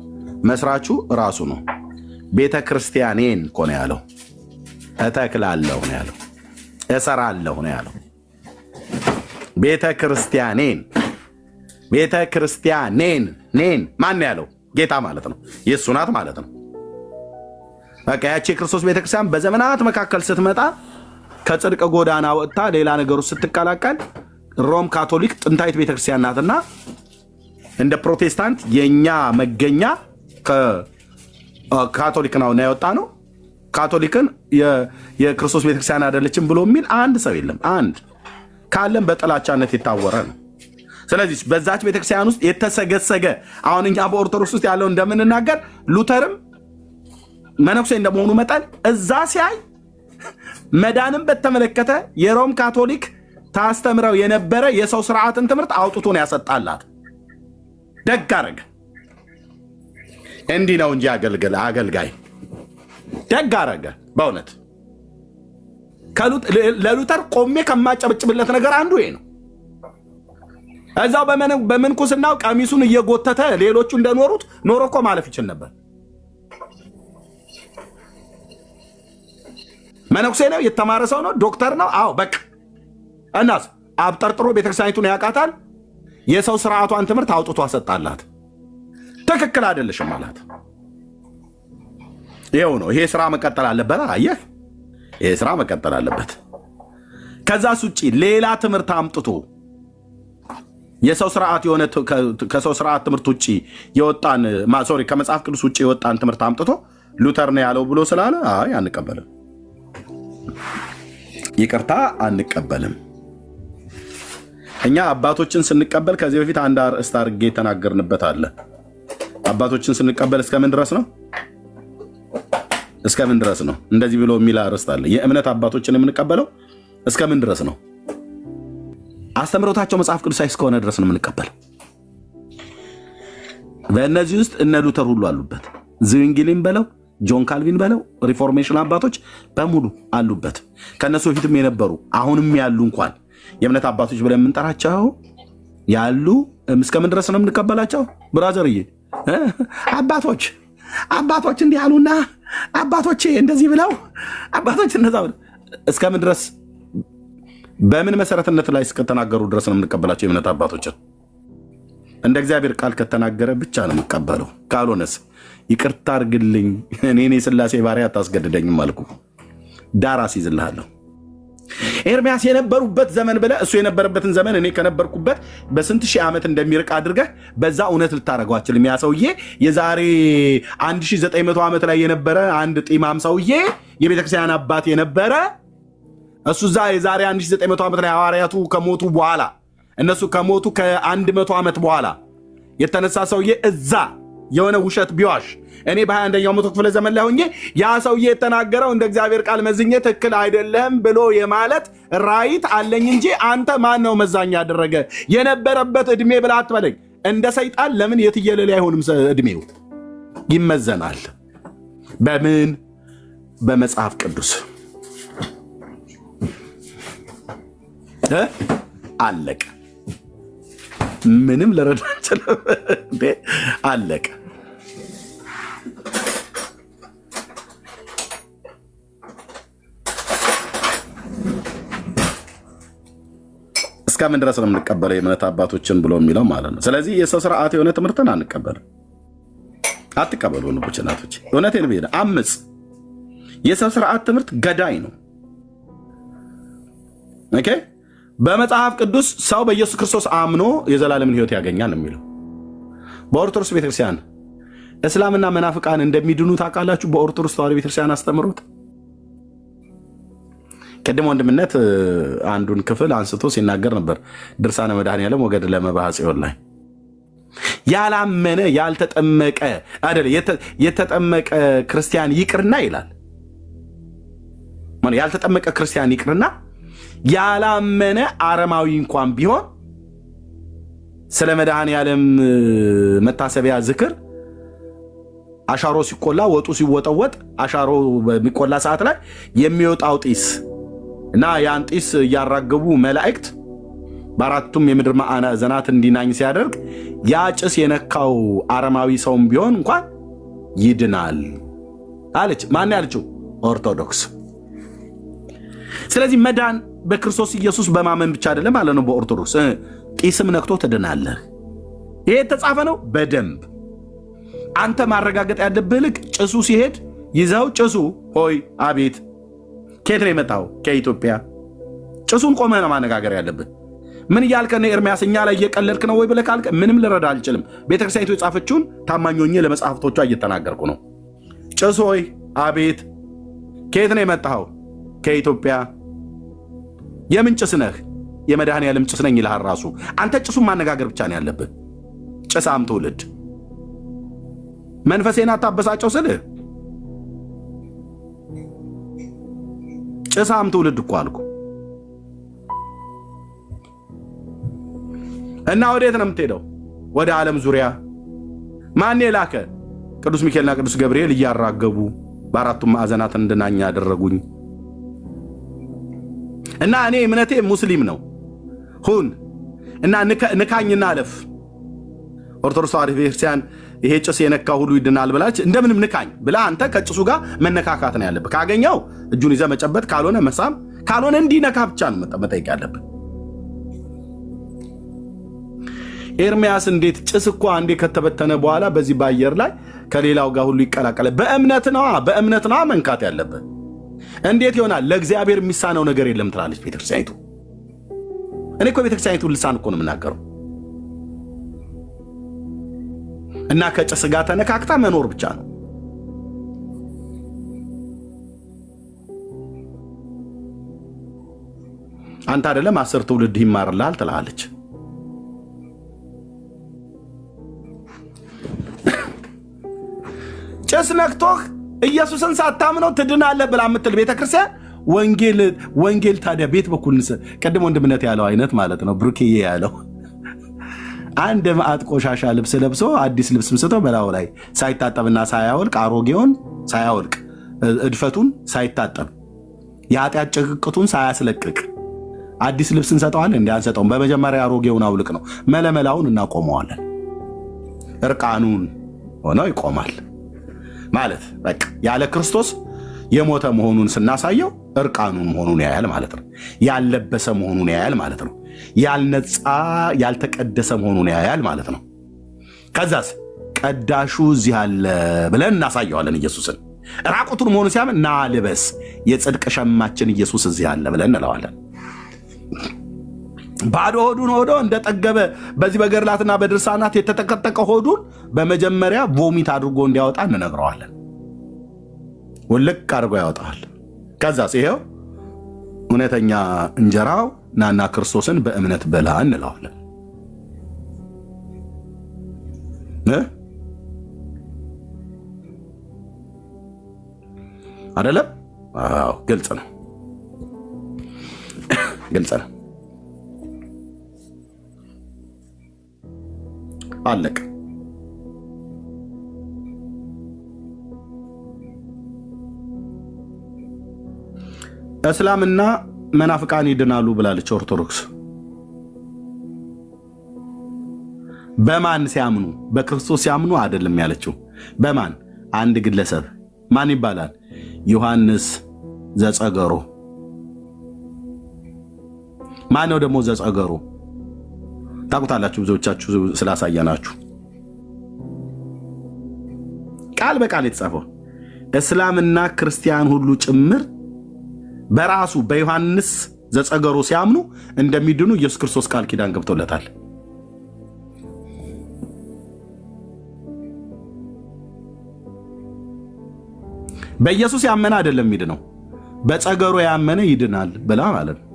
መስራቹ ራሱ ነው። ቤተክርስቲያኔን እኮ ነው ያለው። እተክላለሁ ነው ያለው። እሰራለሁ ነው ያለው። ቤተክርስቲያኔን ማን ያለው? ጌታ ማለት ነው። የእሱ ናት ማለት ነው። በቃ ያቺ የክርስቶስ ቤተክርስቲያን በዘመናት መካከል ስትመጣ ከጽድቅ ጎዳና ወጥታ ሌላ ነገሩ ስትቀላቀል ሮም ካቶሊክ ጥንታዊት ቤተክርስቲያን ናትና እንደ ፕሮቴስታንት የኛ መገኛ ካቶሊክ ነው ያወጣ ነው። ካቶሊክን የክርስቶስ ቤተክርስቲያን አይደለችም ብሎ የሚል አንድ ሰው የለም። አንድ ካለም በጥላቻነት የታወረ ነው። ስለዚህ በዛች ቤተክርስቲያን ውስጥ የተሰገሰገ አሁን እኛ በኦርቶዶክስ ውስጥ ያለው እንደምንናገር ሉተርም መነኩሴ እንደመሆኑ መጠን እዛ ሲያይ መዳንም በተመለከተ የሮም ካቶሊክ ታስተምረው የነበረ የሰው ስርዓትን ትምህርት አውጥቶን ያሰጣላት። ደግ አረገ። እንዲህ ነው እንጂ አገልጋይ ደግ አረገ። በእውነት ለሉተር ቆሜ ከማጨብጭብለት ነገር አንዱ ይሄ ነው። እዛው በምንኩስናው ቀሚሱን እየጎተተ ሌሎቹ እንደኖሩት ኖሮ እኮ ማለፍ ይችል ነበር። መነኩሴ ነው፣ የተማረ ሰው ነው፣ ዶክተር ነው። አዎ በቃ እናስ አብጠርጥሮ ቤተክርስቲያኒቱን ያውቃታል። የሰው ስርዓቷን ትምህርት አውጥቶ አሰጣላት። ትክክል አይደለሽም ማለት ይኸው ነው። ይሄ ስራ መቀጠል አለበት። አየህ፣ ይሄ ስራ መቀጠል አለበት። ከዛስ ውጪ ሌላ ትምህርት አምጥቶ የሰው ስርዓት የሆነ ከሰው ስርዓት ትምህርት ውጪ የወጣን ከመጽሐፍ ቅዱስ ውጪ የወጣን ትምህርት አምጥቶ ሉተር ነው ያለው ብሎ ስላለ አይ አንቀበልም፣ ይቅርታ አንቀበልም። እኛ አባቶችን ስንቀበል ከዚህ በፊት አንድ አርእስት አድርጌ የተናገርንበት አለ። አባቶችን ስንቀበል እስከምን ድረስ ነው? እስከምን ድረስ ነው? እንደዚህ ብሎ የሚል አርእስት አለ። የእምነት አባቶችን የምንቀበለው እስከምን ድረስ ነው? አስተምሮታቸው መጽሐፍ ቅዱሳዊ እስከሆነ ድረስ ነው የምንቀበለው። በእነዚህ ውስጥ እነ ሉተር ሁሉ አሉበት። ዝዊንግሊን በለው ጆን ካልቪን በለው ሪፎርሜሽን አባቶች በሙሉ አሉበት። ከነሱ በፊትም የነበሩ አሁንም ያሉ እንኳን የእምነት አባቶች ብለን የምንጠራቸው ያሉ እስከምን ድረስ ነው የምንቀበላቸው? ብራዘርዬ አባቶች እንዲህ አሉና አባቶች እንደዚህ ብለው አባቶች እነዛ እስከምን ድረስ በምን መሰረትነት ላይ እስከተናገሩ ድረስ ነው የምንቀበላቸው? የእምነት አባቶችን እንደ እግዚአብሔር ቃል ከተናገረ ብቻ ነው የምንቀበለው። ካልሆነስ ይቅርታ አድርግልኝ፣ እኔ የሥላሴ ባሪያ አታስገድደኝም አልኩ። ዳር አስይዝልሃለሁ። ኤርምያስ የነበሩበት ዘመን ብለህ እሱ የነበረበትን ዘመን እኔ ከነበርኩበት በስንት ሺህ ዓመት እንደሚርቅ አድርገህ በዛ እውነት ልታደርገው አትችልም። ያ ሰውዬ የዛሬ 1900 ዓመት ላይ የነበረ አንድ ጢማም ሰውዬ የቤተክርስቲያን አባት የነበረ እሱ እዛ የዛሬ 1900 ዓመት ላይ ሐዋርያቱ ከሞቱ በኋላ እነሱ ከሞቱ ከ100 ዓመት በኋላ የተነሳ ሰውዬ እዛ የሆነ ውሸት ቢዋሽ እኔ በ21ኛው መቶ ክፍለ ዘመን ላይ ሆኜ ያ ሰውዬ የተናገረው እንደ እግዚአብሔር ቃል መዝኜ ትክክል አይደለም ብሎ የማለት ራይት አለኝ እንጂ አንተ ማን ነው መዛኛ ያደረገ? የነበረበት ዕድሜ ብላ አትበለኝ። እንደ ሰይጣን ለምን የትየለሌ አይሆንም? ዕድሜው ይመዘናል። በምን? በመጽሐፍ ቅዱስ አለቀ። ምንም ልረዳ አልችልም። አለቀ። እስከምን ድረስ ነው የምንቀበለው የእምነት አባቶችን ብሎ የሚለው ማለት ነው። ስለዚህ የሰው ስርዓት የሆነ ትምህርትን አንቀበልም። አትቀበሉ ወንድሞች እናቶች፣ እውነቴን ብዬ አምፅ የሰው ስርዓት ትምህርት ገዳይ ነው። ኦኬ በመጽሐፍ ቅዱስ ሰው በኢየሱስ ክርስቶስ አምኖ የዘላለምን ህይወት ያገኛል የሚለው። በኦርቶዶክስ ቤተክርስቲያን እስላምና መናፍቃን እንደሚድኑ ታውቃላችሁ? በኦርቶዶክስ ተዋሕዶ ቤተክርስቲያን አስተምሮት ቅድም ወንድምነት አንዱን ክፍል አንስቶ ሲናገር ነበር። ድርሳነ መድኃኔዓለም ወገድለ መባዓ ጽዮን ላይ ያላመነ ያልተጠመቀ አይደለ የተጠመቀ ክርስቲያን ይቅርና ይላል። ማለት ያልተጠመቀ ክርስቲያን ይቅርና ያላመነ አረማዊ እንኳን ቢሆን ስለ መድኃኔዓለም መታሰቢያ ዝክር አሻሮ ሲቆላ ወጡ ሲወጠወጥ አሻሮ በሚቆላ ሰዓት ላይ የሚወጣው ጢስ እና ያን ጢስ እያራገቡ መላእክት በአራቱም የምድር ማዕዘናት እንዲናኝ ሲያደርግ ያ ጭስ የነካው አረማዊ ሰውም ቢሆን እንኳን ይድናል አለች። ማን ያለችው? ኦርቶዶክስ። ስለዚህ መዳን በክርስቶስ ኢየሱስ በማመን ብቻ አይደለም ማለት ነው። በኦርቶዶክስ ጢስም ነክቶ ትድናለህ። ይሄ የተጻፈ ነው በደንብ። አንተ ማረጋገጥ ያለብህ ልክ ጭሱ ሲሄድ ይዘው ጭሱ ሆይ አቤት ከየት ነው የመጣው? ከኢትዮጵያ። ጭሱን ቆመህ ነው ማነጋገር ያለብህ። ምን እያልከ ነው ኤርሚያስ? እኛ ላይ እየቀለድክ ነው ወይ ብለህ ካልከ ምንም ልረዳ አልችልም። ቤተክርስቲያኒቱ የጻፈችውን ታማኝ ሆኜ ለመጽሐፍቶቿ እየተናገርኩ ነው። ጭሱ ሆይ አቤት ከየት ነው የመጣኸው? ከኢትዮጵያ። የምን ጭስ ነህ? የመድኃኔዓለም ጭስ ነኝ ይልሃል ራሱ። አንተ ጭሱን ማነጋገር ብቻ ነው ያለብህ። ጭሳም ትውልድ መንፈሴን አታበሳጨው ስልህ ጭሳም ትውልድ እኮ አልኩ። እና ወዴት ነው የምትሄደው? ወደ ዓለም ዙሪያ። ማን የላከ? ቅዱስ ሚካኤልና ቅዱስ ገብርኤል እያራገቡ በአራቱም ማዕዘናት እንድናኛ ያደረጉኝ። እና እኔ እምነቴ ሙስሊም ነው ሁን እና ንካኝና አለፍ። ኦርቶዶክስ ተዋሕዶ ቤተክርስቲያን ይሄ ጭስ የነካ ሁሉ ይድናል ብላች እንደምንም ንካኝ ብላ አንተ ከጭሱ ጋር መነካካት ነው ያለብህ። ካገኘው እጁን ይዘህ መጨበጥ፣ ካልሆነ መሳም፣ ካልሆነ እንዲነካ ብቻ ነው መጠየቅ ያለብህ። ኤርሚያስ እንዴት ጭስ እኮ አንዴ ከተበተነ በኋላ በዚህ በአየር ላይ ከሌላው ጋር ሁሉ ይቀላቀላል። በእምነት ነዋ መንካት ያለብህ። እንዴት ይሆናል? ለእግዚአብሔር የሚሳነው ነገር የለም ትላለች ቤተክርስቲያኒቱ። እኔ እኮ ቤተክርስቲያኒቱ ልሳን እኮ ነው የምናገረው። እና ከጭስ ጋር ተነካክታ መኖር ብቻ ነው። አንተ አይደለም 10 ትውልድ ይማርልሃል ትላለች። ጭስ ነክቶህ ኢየሱስን ሳታምነው ትድናለህ ብላ የምትል ቤተክርስቲያን ወንጌል ታዲያ ቤት በኩል ቅድም ወንድምነት ያለው አይነት ማለት ነው። ብሩክዬ ያለው አንድ ማዕት ቆሻሻ ልብስ ለብሶ አዲስ ልብስ ምስተው በላው ላይ ሳይታጠብና ሳያወልቅ አሮጌውን ሳያወልቅ እድፈቱን ሳይታጠብ የኃጢአት ጭቅቅቱን ሳያስለቅቅ አዲስ ልብስ እንሰጠዋለን? እንዴ አንሰጠውም። በመጀመሪያ አሮጌውን አውልቅ ነው። መለመላውን እናቆመዋለን። እርቃኑን ሆነው ይቆማል ማለት በቃ ያለ ክርስቶስ የሞተ መሆኑን ስናሳየው እርቃኑን መሆኑን ያያል ማለት ነው። ያልለበሰ መሆኑን ያያል ማለት ነው። ያልነጻ ያልተቀደሰ መሆኑን ያያል ማለት ነው። ከዛስ ቀዳሹ እዚህ አለ ብለን እናሳየዋለን። ኢየሱስን ራቁቱን መሆኑ ሲያምን ና ልበስ፣ የጽድቅ ሸማችን ኢየሱስ እዚህ አለ ብለን እንለዋለን። ባዶ ሆዱን ሆዶ እንደጠገበ በዚህ በገድላትና በድርሳናት የተጠቀጠቀ ሆዱን በመጀመሪያ ቮሚት አድርጎ እንዲያወጣ እንነግረዋለን። ውልቅ አድርጎ ያወጣል። ከዛስ ይሄው እውነተኛ እንጀራው ናና ክርስቶስን በእምነት በላ እንለዋለን። አይደለም? አዎ፣ ግልጽ ነው፣ ግልጽ ነው። አለቅ እስላምና መናፍቃን ይድናሉ ብላለች ኦርቶዶክስ። በማን ሲያምኑ? በክርስቶስ ሲያምኑ አይደለም ያለችው። በማን? አንድ ግለሰብ። ማን ይባላል? ዮሐንስ ዘጸገሮ። ማን ነው ደግሞ ዘጸገሮ? ታውቁታላችሁ ብዙዎቻችሁ ስላሳየናችሁ። ቃል በቃል የተጻፈው እስላምና ክርስቲያን ሁሉ ጭምር በራሱ በዮሐንስ ዘጸገሮ ሲያምኑ እንደሚድኑ ኢየሱስ ክርስቶስ ቃል ኪዳን ገብቶለታል። በኢየሱስ ያመነ አይደለም የሚድነው፣ በጸገሮ ያመነ ይድናል ብላ ማለት ነው።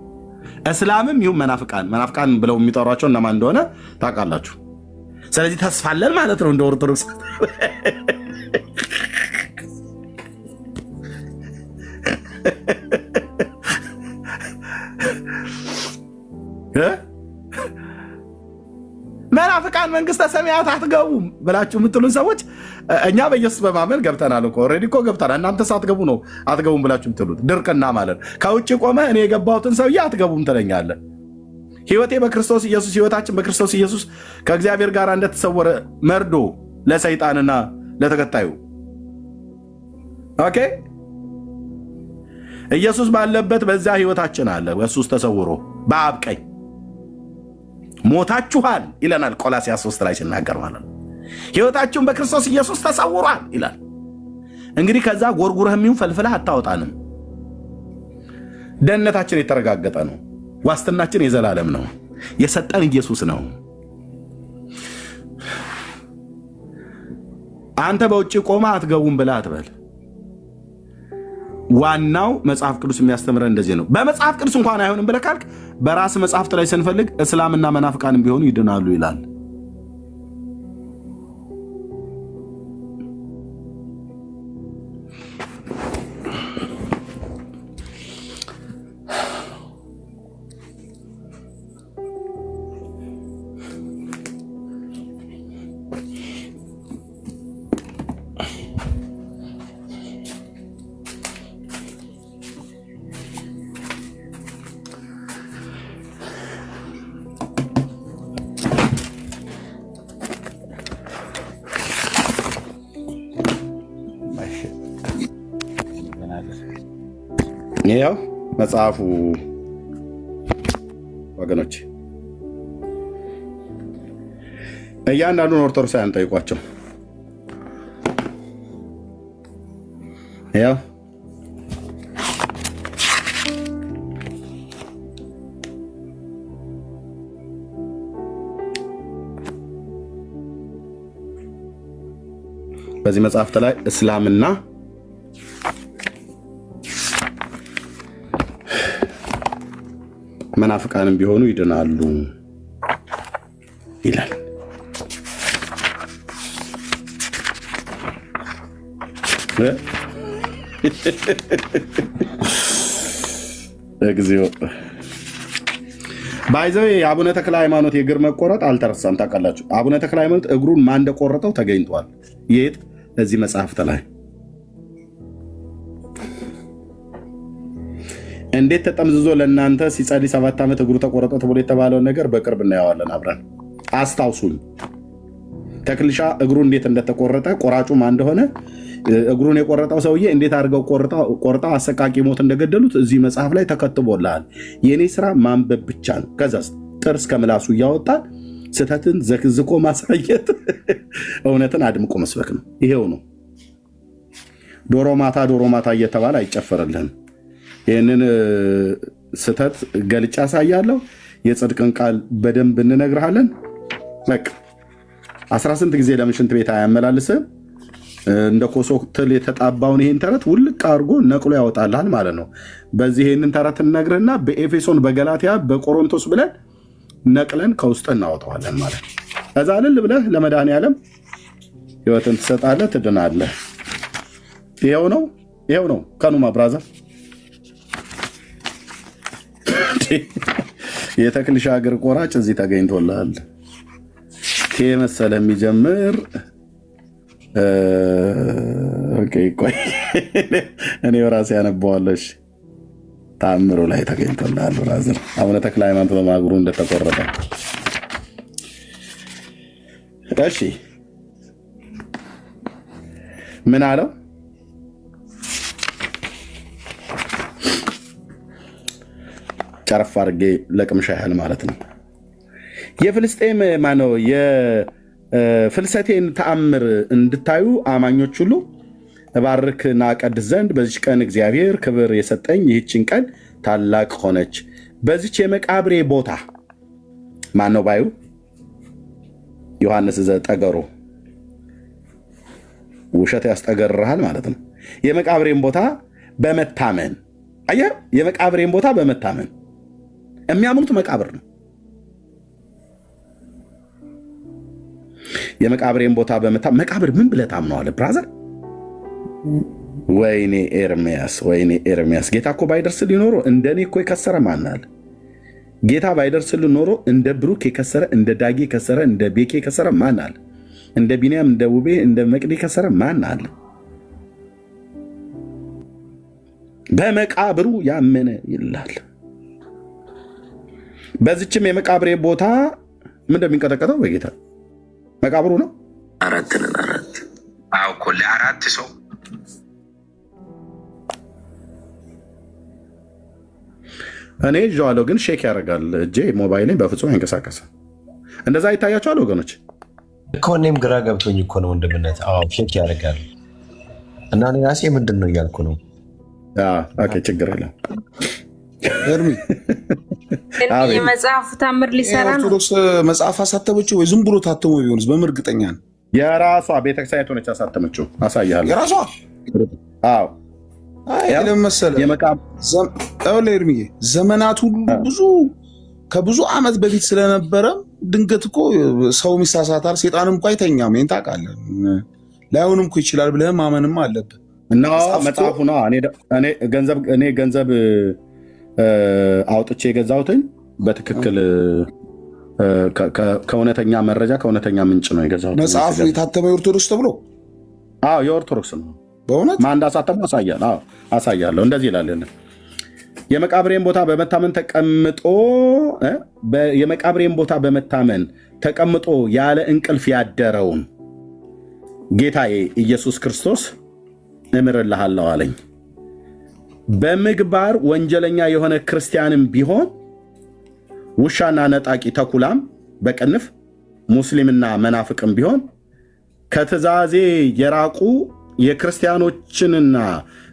እስላምም ይሁን መናፍቃን ብለው የሚጠሯቸው እነማን እንደሆነ ታውቃላችሁ። ስለዚህ ተስፋለን ማለት ነው እንደ ኦርቶዶክስ። መናፍቃን መንግስተ ሰማያት አትገቡም ብላችሁ የምትሉን ሰዎች እኛ በኢየሱስ በማመን ገብተናል እኮ ኦልሬዲ እኮ ገብተናል። እናንተ ሳትገቡ ነው አትገቡም ብላችሁ የምትሉት። ድርቅና ማለት ከውጭ ቆመ እኔ የገባሁትን ሰውዬ አትገቡም ትለኛለህ። ህይወቴ በክርስቶስ ኢየሱስ ህይወታችን በክርስቶስ ኢየሱስ ከእግዚአብሔር ጋር እንደተሰወረ መርዶ ለሰይጣንና ለተከታዩ ኦኬ። ኢየሱስ ባለበት በዛ ህይወታችን አለ። በሱስ ተሰውሮ በአብ ቀኝ ሞታችኋል ይለናል ቆላስይስ 3 ላይ ሲናገር ማለት ነው። ህይወታችሁን በክርስቶስ ኢየሱስ ተሰውሯል ይላል። እንግዲህ ከዛ ጎርጉረህም ይሁን ፈልፍለህ አታወጣንም። ደህንነታችን የተረጋገጠ ነው። ዋስትናችን የዘላለም ነው። የሰጠን ኢየሱስ ነው። አንተ በውጭ ቆማ አትገቡም ብለህ አትበል። ዋናው መጽሐፍ ቅዱስ የሚያስተምረን እንደዚህ ነው። በመጽሐፍ ቅዱስ እንኳን አይሆንም ብለህ ካልክ በራስ መጽሐፍት ላይ ስንፈልግ እስላምና መናፍቃንም ቢሆኑ ይድናሉ ይላል። ይኸው መጽሐፉ ወገኖች፣ እያንዳንዱን ኦርቶዶክሳውያን ጠይቋቸው። ይኸው በዚህ መጽሐፍት ላይ እስላምና መናፍቃንም ቢሆኑ ይድናሉ ይላል። እግዚኦ ባይዘው የአቡነ ተክለ ሃይማኖት የእግር መቆረጥ አልተረሳም። ታውቃላችሁ አቡነ ተክለ ሃይማኖት እግሩን ማን እንደቆረጠው ተገኝቷል። የት? እዚህ መጽሐፍት ላይ እንዴት ተጠምዝዞ ለእናንተ ሲጸልይ 7 ዓመት እግሩ ተቆረጠ ተብሎ የተባለውን ነገር በቅርብ እናየዋለን አብረን። አስታውሱኝ። ተክልሻ እግሩ እንዴት እንደተቆረጠ ቆራጩ ማን እንደሆነ እግሩን የቆረጠው ሰውዬ እንዴት አድርገው ቆርጠው አሰቃቂ ሞት እንደገደሉት እዚህ መጽሐፍ ላይ ተከትቦልሃል። የእኔ ስራ ማንበብ ብቻ ነው። ከዛ ጥርስ ከምላሱ እያወጣን ስህተትን ዘክዝኮ ማሳየት እውነትን አድምቆ መስበክ ነው። ይሄው ነው። ዶሮ ማታ እየተባለ አይጨፈርልህም። ይህንን ስህተት ገልጫ ያሳያለሁ። የጽድቅን ቃል በደንብ እንነግርሃለን። በቃ 18 ጊዜ ለምን ሽንት ቤት አያመላልስም? እንደ ኮሶ ትል የተጣባውን ይህን ተረት ውልቅ አድርጎ ነቅሎ ያወጣልሃል ማለት ነው። በዚህ ይህንን ተረት እንነግርህና በኤፌሶን፣ በገላትያ፣ በቆሮንቶስ ብለን ነቅለን ከውስጥ እናወጣዋለን ማለት ነው። ከዛ ልል ብለህ ለመድኃኔዓለም ህይወትን ትሰጣለህ፣ ትድናለህ። ይኸው ነው ከኑማ ብራዘር የተክልሻ እግር ቆራጭ እዚህ ተገኝቶልሃል። ከመሰለ የሚጀምር ቆይ እኔ በራሴ ያነባዋለሽ። ተአምሩ ላይ ተገኝቶልሃል ብራዘር። አቡነ ተክለ ሃይማኖት በማግሩ እንደተቆረጠ። እሺ ምን አለው? ጨረፍ አድርጌ ለቅምሻ ያህል ማለት ነው። የፍልስጤም ማነው ፍልሰቴን ተአምር እንድታዩ አማኞች ሁሉ እባርክና ቀድስ ዘንድ በዚች ቀን እግዚአብሔር ክብር የሰጠኝ ይህችን ቀን ታላቅ ሆነች። በዚች የመቃብሬ ቦታ ማን ነው ባዩ? ዮሐንስ ዘጠገሮ ውሸት ያስጠገርሃል ማለት ነው። የመቃብሬን ቦታ በመታመን አየህ፣ የመቃብሬን ቦታ በመታመን የሚያምኑት መቃብር ነው። የመቃብሬን ቦታ በመታመን መቃብር ምን ብለህ ታምነዋለህ ብራዘር? ወይኔ ኤርሚያስ፣ ወይኔ ኤርሚያስ። ጌታ እኮ ባይደርስልህ ኖሮ እንደኔ እኮ የከሰረ ማን አለ? ጌታ ባይደርስልህ ኖሮ እንደ ብሩክ የከሰረ፣ እንደ ዳጌ የከሰረ፣ እንደ ቤኬ የከሰረ ማን አለ? እንደ ቢንያም፣ እንደ ውቤ፣ እንደ መቅዲ የከሰረ ማን አለ? በመቃብሩ ያመነ ይላል። በዚችም የመቃብሬ ቦታ ምን እንደሚንቀጠቀጠው በጌታ መቃብሩ ነው። አራት አዎ እኮ ለአራት ሰው እኔ ይዤዋለሁ፣ ግን ሼክ ያደርጋል እጄ፣ ሞባይሌ በፍጹም አይንቀሳቀስም። እንደዛ ይታያቸዋል ወገኖች እኮ። እኔም ግራ ገብቶኝ እኮ ነው ወንድምነት። አዎ ሼክ ያደርጋል እና እኔ ራሴ ምንድን ነው እያልኩ ነው። ችግር የለም ኤርሚ። የመጽሐፉ ታምር ሊሰራ ነው። ኦርቶዶክስ መጽሐፍ አሳተመችው ወይ ዝም ብሎ ታተሞ ቢሆንስ? በምን እርግጠኛ ነው? የራሷ ቤተክርስቲያን ሆነች ያሳተመችው። አሳያለሁ። የራሷ አዎ መሰለህ ኤርሚዬ፣ ዘመናት ሁሉ ብዙ ከብዙ ዓመት በፊት ስለነበረ ድንገት እኮ ሰው ይሳሳታል። ሴጣንም እኮ አይተኛም። ይሄን ታውቃለህ። ላይሆንም እኮ ይችላል ብለህ ማመንም አለብህ። እና መጽሐፉ ነው። እኔ ገንዘብ አውጥቼ የገዛሁትኝ በትክክል ከእውነተኛ መረጃ ከእውነተኛ ምንጭ ነው የገዛሁት። መጽሐፉ የታተመ የኦርቶዶክስ ተብሎ? አዎ የኦርቶዶክስ ነው። በእውነት ማን እንዳሳተመው አሳያለሁ። እንደዚህ ይላል። የመቃብሬን ቦታ በመታመን ተቀምጦ የመቃብሬን ቦታ በመታመን ተቀምጦ ያለ እንቅልፍ ያደረውን ጌታዬ ኢየሱስ ክርስቶስ እምርልሃለሁ አለኝ። በምግባር ወንጀለኛ የሆነ ክርስቲያንም ቢሆን ውሻና ነጣቂ ተኩላም በቅንፍ ሙስሊምና መናፍቅም ቢሆን ከትእዛዜ የራቁ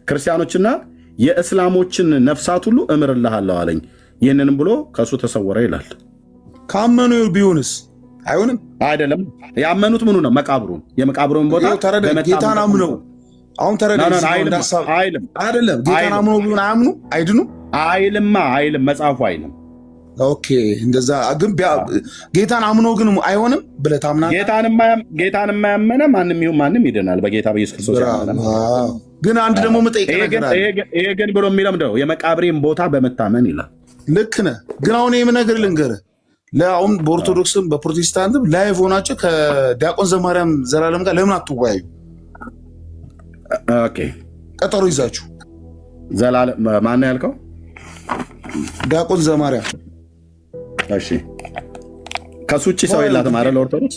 ክርስቲያኖችና የእስላሞችን ነፍሳት ሁሉ እምርልሃለሁ አለኝ። ይህንንም ብሎ ከእሱ ተሰወረ ይላል። ካመኑ ቢሆንስ አይሆንም? አይደለም። ያመኑት ምኑ ነው? መቃብሩን። የመቃብሩን ቦታ ጌታን አምነው አሁን ተረዳይለም። ጌታን አምነው ቢሆን አያምኑ አይድኑ አይልም መጽሐፉ አይልም። ኦኬ እንደዛ ግን ጌታን አምኖ ግን አይሆንም ብለህ ታምናለህ? ጌታን የማያመነ ማንም ይሁን ማንም ይድናል በጌታ በኢየሱስ ክርስቶስ ያመነ። ግን አንድ ደግሞ የምጠይቅህ ነገር አለ። ይሄ ግን ብሎ የሚለው ምንድን ነው? የመቃብሬን ቦታ በመታመን ይላል። ልክ ነህ። ግን አሁን ይህም ነገር ልንገርህ፣ አሁን በኦርቶዶክስም በፕሮቴስታንትም ላይቭ ሆናቸው ከዲያቆን ዘማርያም ዘላለም ጋር ለምን አትወያዩ? ቀጠሮ ይዛችሁ ማነው ያልከው? ዲያቆን ዘማርያም። እሺ ከሱ ውጭ ሰው የላትም አይደል ኦርቶዶክስ?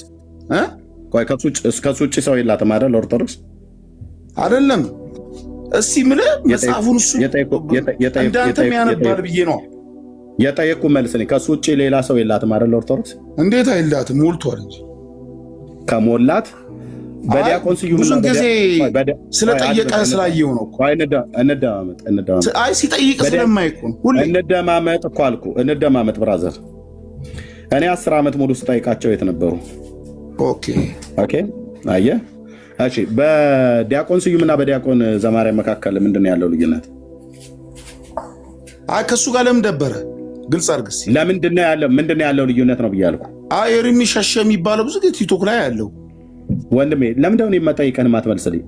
ከሱ ውጭ ሰው የላትም አይደል ኦርቶዶክስ? አይደለም። እስቲ ምልህ መጽሐፉን እሱ እንዳንተም ያነባል ብዬ ነው የጠየቅኩ። መልስ ነኝ። ከሱ ውጭ ሌላ ሰው የላትም አይደል ኦርቶዶክስ? እንዴት አይላትም? ሞልቷል እንጂ ከሞላት በዲያቆን ስዩም ብዙ ጊዜ ስለጠየቀህ ስላየው ነው። እንደማመጥ አይ ሲጠይቅ ስለማይኩ ሁሌ እንደማመጥ እኮ አልኩ። እንደማመጥ ብራዘር፣ እኔ 10 ዓመት ሙሉ ስጠይቃቸው የት ነበሩ? ኦኬ አየህ። እሺ በዲያቆን ስዩምና በዲያቆን ዘማርያም መካከል ምንድነው ያለው ልዩነት? አይ ከሱ ጋር ለምን ደበረ? ግልጽ አድርግስ። ምንድነው ያለው ልዩነት ነው ብያለሁ። አይ ኤርሚ ሸሸ የሚባለው ብዙ ጊዜ ቲክቶክ ላይ ያለው ወንድሜ፣ ለምንድነው የማጠይቀን ማትመልስልኝ?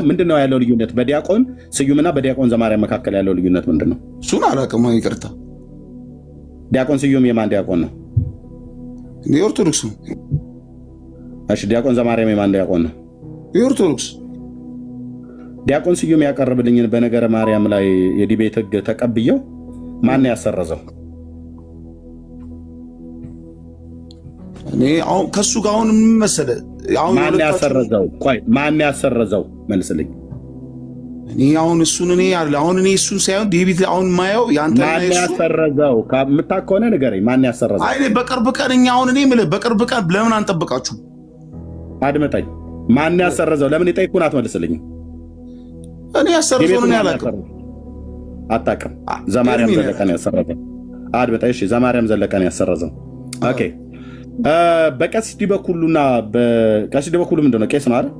ምንድነው ያለው ልዩነት? በዲያቆን ስዩምና በዲያቆን ዘማርያም መካከል ያለው ልዩነት ምንድነው? እሱን አላውቅም። ይቅርታ። ዲያቆን ስዩም የማን ዲያቆን ነው? የኦርቶዶክስ ነው። እሺ ዲያቆን ዘማርያም የማን ዲያቆን ነው? የኦርቶዶክስ። ዲያቆን ስዩም ያቀርብልኝን በነገረ ማርያም ላይ የዲቤት ህግ ተቀብየው ማን ያሰረዘው? እኔ አሁን ከሱ ጋር አሁን ምን መሰለህ፣ ማን ያሰረዘው? ቆይ ማን ያሰረዘው? መልስልኝ። አሁን እሱን ሳይሆን ዴቪድ አሁን ማየው ያንተ ማን ያሰረዘው? የምታውቅ ከሆነ ንገረኝ። ማን ያሰረዘው? አይ በቅርብ ቀን እኔ የምልህ በቅርብ ቀን ለምን አንጠብቃችሁ? አድመጠኝ። ማን ያሰረዘው? ለምን የጠይቁን አትመልስልኝም? እኔ ያሰረዘው ነው ያላቀም አታውቅም። ዘማርያም ዘለቀን ያሰረዘው አድመጠኝ። እሺ ዘማርያም ዘለቀን ያሰረዘው ኦኬ። በቀሲስ ዲበኩሉና በቀሲስ ዲበኩሉ ምንድነው? ቄስ ነው አይደል?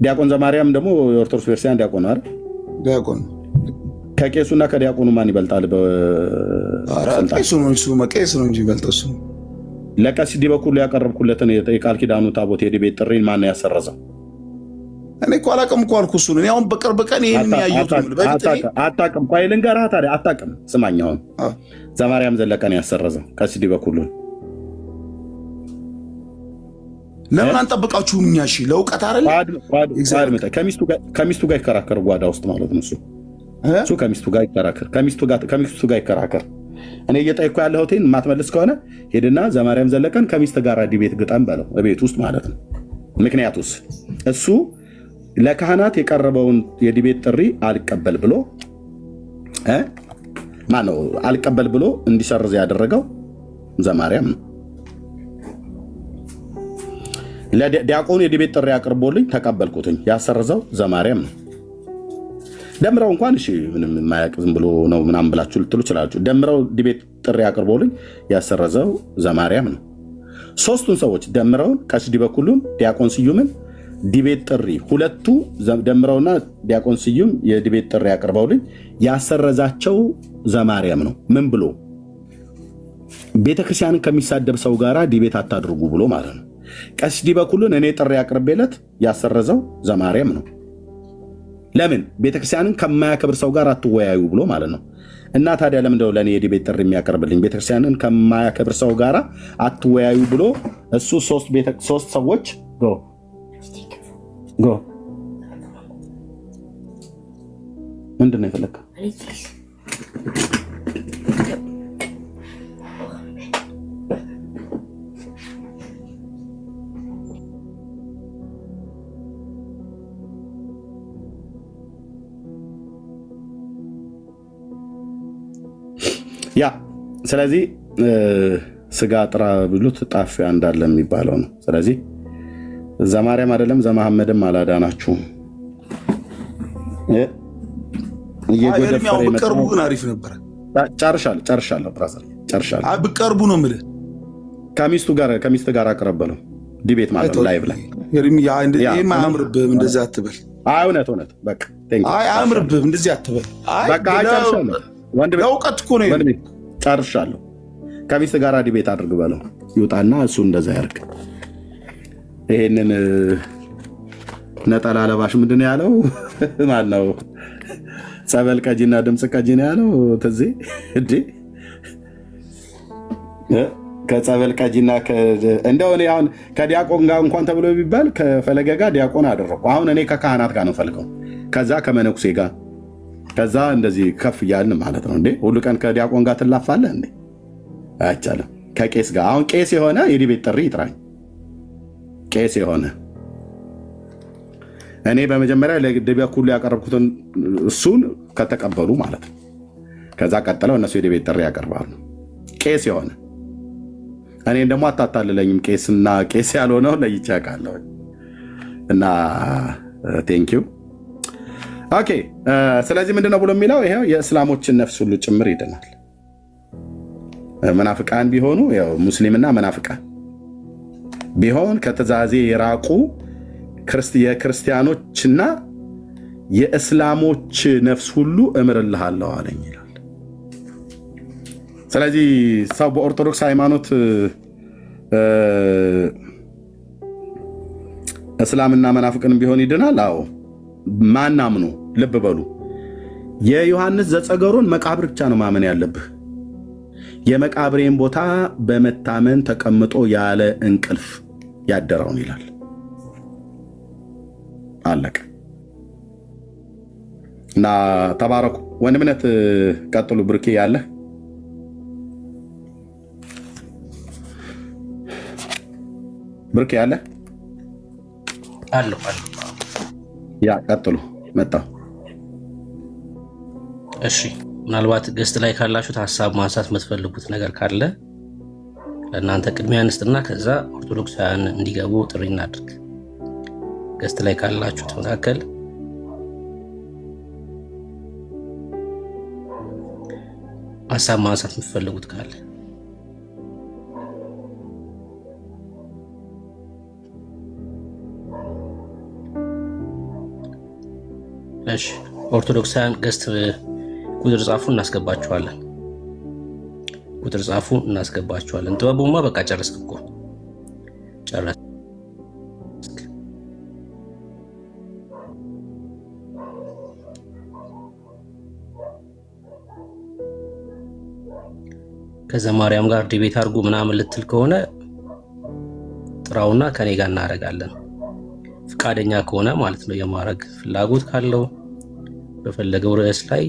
ዲያቆን ዘማርያም ደግሞ የኦርቶዶክስ ቤተክርስቲያን ዲያቆን ነው አይደል? ዲያቆን። ከቄሱና ከዲያቆኑ ማን ይበልጣል? ቄሱ ነው እንጂ ይበልጣል እሱ። ለቀሲስ ዲበኩሉ ያቀረብኩለትን የቃል ኪዳኑ ታቦት የዲቤት ጥሪን ማን ነው ያሰረዘው? እኔ እኮ አላውቅም እኮ አልኩህ እሱን። እኔ አሁን በቅርብ ቀን ይሄን ያየሁት አታውቅም። ቆይ ልንገርህ ታዲያ አታውቅም። ስማኝ፣ አሁን ዘማርያም ዘለቀን ያሰረዘው ቀሲስ ዲበኩሉን ለምን አንጠብቃችሁም? እኛ እሺ ለእውቀት አይደለ? ከሚስቱ ጋር ይከራከር፣ ጓዳ ውስጥ ማለት ነው። እሱ ከሚስቱ ጋር ይከራከር፣ ከሚስቱ ጋር ይከራከር። እኔ እየጠየኩህ ያለሁትን የማትመልስ ከሆነ ሄድና ዘማርያም ዘለቀን ከሚስት ጋር ዲቤት ግጠም በለው፣ እቤት ውስጥ ማለት ነው። ምክንያቱስ እሱ ለካህናት የቀረበውን የዲቤት ጥሪ አልቀበል ብሎ ማነው አልቀበል ብሎ እንዲሰርዝ ያደረገው ዘማርያም ነው። ለዲያቆኑ የዲቤት ጥሪ አቅርቦልኝ ተቀበልኩትኝ፣ ያሰርዘው ዘማርያም ነው። ደምረው እንኳን እሺ ምንም የማያውቅ ዝም ብሎ ነው ምናምን ብላችሁ ልትሉ ይችላችሁ። ደምረው ዲቤት ጥሪ አቅርቦልኝ ያሰረዘው ዘማርያም ነው። ሶስቱን ሰዎች ደምረውን ቀሲስ ዲበኩሉን፣ ዲያቆን ስዩምን ዲቤት ጥሪ ሁለቱ ደምረውና ዲያቆን ስዩም የዲቤት ጥሪ አቅርበውልኝ ያሰረዛቸው ዘማርያም ነው። ምን ብሎ? ቤተክርስቲያንን ከሚሳደብ ሰው ጋር ዲቤት አታድርጉ ብሎ ማለት ነው። ቀሲስ ዲበኩሉን እኔ ጥሪ አቅርቤለት ያሰረዘው ዘማርያም ነው። ለምን? ቤተክርስቲያንን ከማያከብር ሰው ጋር አትወያዩ ብሎ ማለት ነው። እና ታዲያ ለምንድነው ለእኔ የዲቤት ጥሪ የሚያቀርብልኝ? ቤተክርስቲያንን ከማያከብር ሰው ጋር አትወያዩ ብሎ እሱ ሶስት ሰዎች ምንድን ነው የፈለግከው? ያ ስለዚህ ስጋ ጥራ ብሉት ጣፊያ እንዳለ የሚባለው ነው። ስለዚህ ዘማርያም አይደለም ዘመሐመድም አላዳናችሁም። ብቀርቡ ግን አሪፍ ነበረ። ጨርሻለሁ ብራዘር ጨርሻለሁ። ብቀርቡ ነው የምልህ። ከሚስት ጋር አቅረበለው ዲቤት ማለት ነው። ላይቭ ላይ አያምርብህም፣ እንደዚህ አትበል። እውነት በቃ አያምርብህም፣ እንደዚህ አትበል። ለእውቀት እኮ ነው። ጨርሻለሁ። ከሚስት ጋር ዲቤት አድርግ በለው ይውጣና እሱ እንደዛ ያርግ። ይሄንን ነጠላ ለባሽ ምንድን ነው ያለው? ማነው? ጸበል ቀጂና ድምፅ ቀጂ ነው ያለው። ትዜ እንዴ ከጸበል ቀጂና እንደው እኔ አሁን ከዲያቆን ጋር እንኳን ተብሎ ቢባል ከፈለገ ጋር ዲያቆን አደረኩ። አሁን እኔ ከካህናት ጋር ነው ፈልገው፣ ከዛ ከመነኩሴ ጋር፣ ከዛ እንደዚህ ከፍ እያልን ማለት ነው። እንዴ ሁሉ ቀን ከዲያቆን ጋር ትላፋለህ እንዴ? አይቻልም። ከቄስ ጋር አሁን ቄስ የሆነ የዲቤት ጥሪ ይጥራኝ። ቄስ የሆነ እኔ በመጀመሪያ ለዲበኩሉ ያቀረብኩትን እሱን ከተቀበሉ ማለት ነው። ከዛ ቀጥለው እነሱ የዲቤት ጥሪ ያቀርባሉ። ቄስ የሆነ እኔን ደግሞ አታታልለኝም። ቄስና ቄስ ያልሆነው ለይቼ አውቃለሁ። እና ቴንኪው ኦኬ። ስለዚህ ምንድነው ብሎ የሚለው ይሄው የእስላሞችን ነፍስ ሁሉ ጭምር ይድናል። መናፍቃን ቢሆኑ ያው ሙስሊምና መናፍቃን ቢሆን ከትእዛዜ የራቁ የክርስቲያኖችና የእስላሞች ነፍስ ሁሉ እምርልሃለሁ አለኝ ይላል። ስለዚህ ሰው በኦርቶዶክስ ሃይማኖት እስላምና መናፍቅንም ቢሆን ይድናል። አዎ ማን አምኖ? ልብ በሉ የዮሐንስ ዘጸገሮን መቃብር ብቻ ነው ማመን ያለብህ። የመቃብሬን ቦታ በመታመን ተቀምጦ ያለ እንቅልፍ ያደረውን ይላል። አለቀ። እና ተባረኩ። ወንድምነት ቀጥሉ። ብርኬ ያለ ብርኬ ያለ አለሁ ያ ቀጥሉ። መጣሁ። እሺ ምናልባት ገስት ላይ ካላችሁት ሀሳብ ማንሳት የምትፈልጉት ነገር ካለ ለእናንተ ቅድሚያ እንስጥና ከዛ ኦርቶዶክሳውያን እንዲገቡ ጥሪ እናድርግ። ገስት ላይ ካላችሁት መካከል ሀሳብ ማንሳት የምትፈልጉት ካለ እሺ። ኦርቶዶክሳውያን ገስት ቁጥር ጻፉ፣ እናስገባችኋለን። ቁጥር ጻፉ፣ እናስገባችኋለን። ጥበቡማ በቃ ጨረስክ እኮ ጨረስክ። ከዘማርያም ጋር ዲቤት አድርጉ ምናምን ልትል ከሆነ ጥራውና ከኔ ጋር እናደርጋለን። ፍቃደኛ ከሆነ ማለት ነው፣ የማድረግ ፍላጎት ካለው በፈለገው ርዕስ ላይ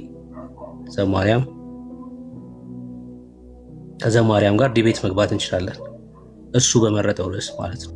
ከዘማርያም ጋር ዲቤት መግባት እንችላለን። እሱ በመረጠው ርዕስ ማለት ነው።